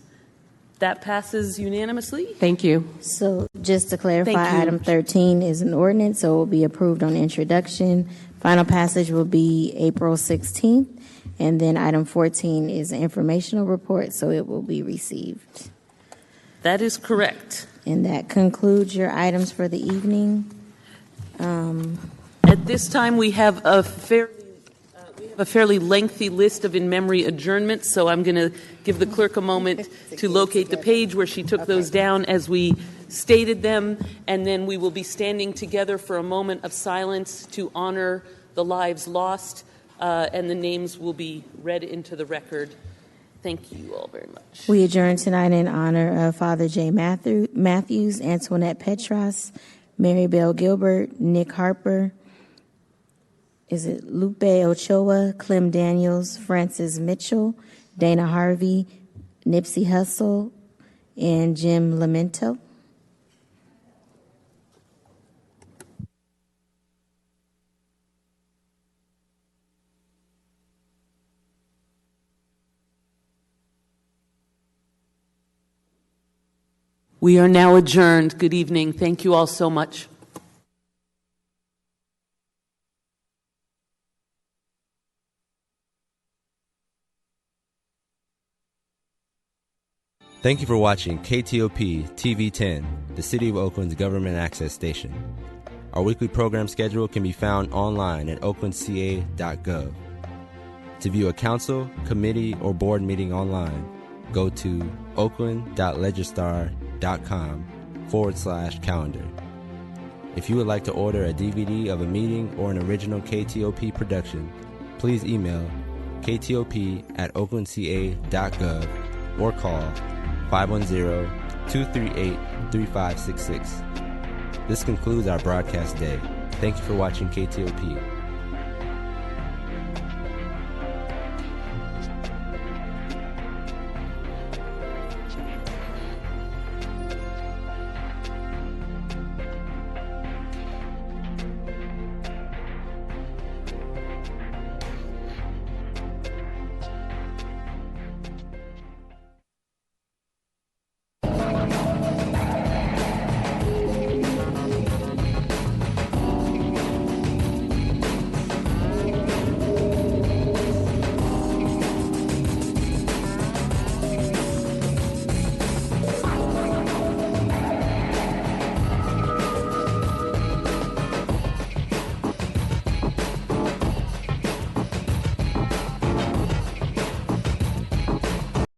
That passes unanimously. Thank you. So just to clarify, item 13 is an ordinance, so it will be approved on introduction. Final passage will be April 16th. And then item 14 is an informational report, so it will be received. That is correct. And that concludes your items for the evening. At this time, we have a fairly lengthy list of in-memory adjournments, so I'm going to give the clerk a moment to locate the page where she took those down as we stated them, and then we will be standing together for a moment of silence to honor the lives lost, and the names will be read into the record. Thank you all very much. We adjourn tonight in honor of Father J. Matthews, Antoinette Petras, Mary Bell Gilbert, Nick Harper, Lupe Ochoa, Clem Daniels, Francis Mitchell, Dana Harvey, Nipsey Hussle, and Jim Lamento. We are now adjourned. Good evening. Thank you all so much. Thank you for watching KTOP TV 10, the City of Oakland's government access station. Our weekly program schedule can be found online at oaklandca.gov. To view a council, committee, or board meeting online, go to oakland.legistar.com/calendar. If you would like to order a DVD of a meeting or an original KTOP production, please email ktop@oaklandca.gov or call 510-238-3566. This concludes our broadcast day. Thank you for watching KTOP.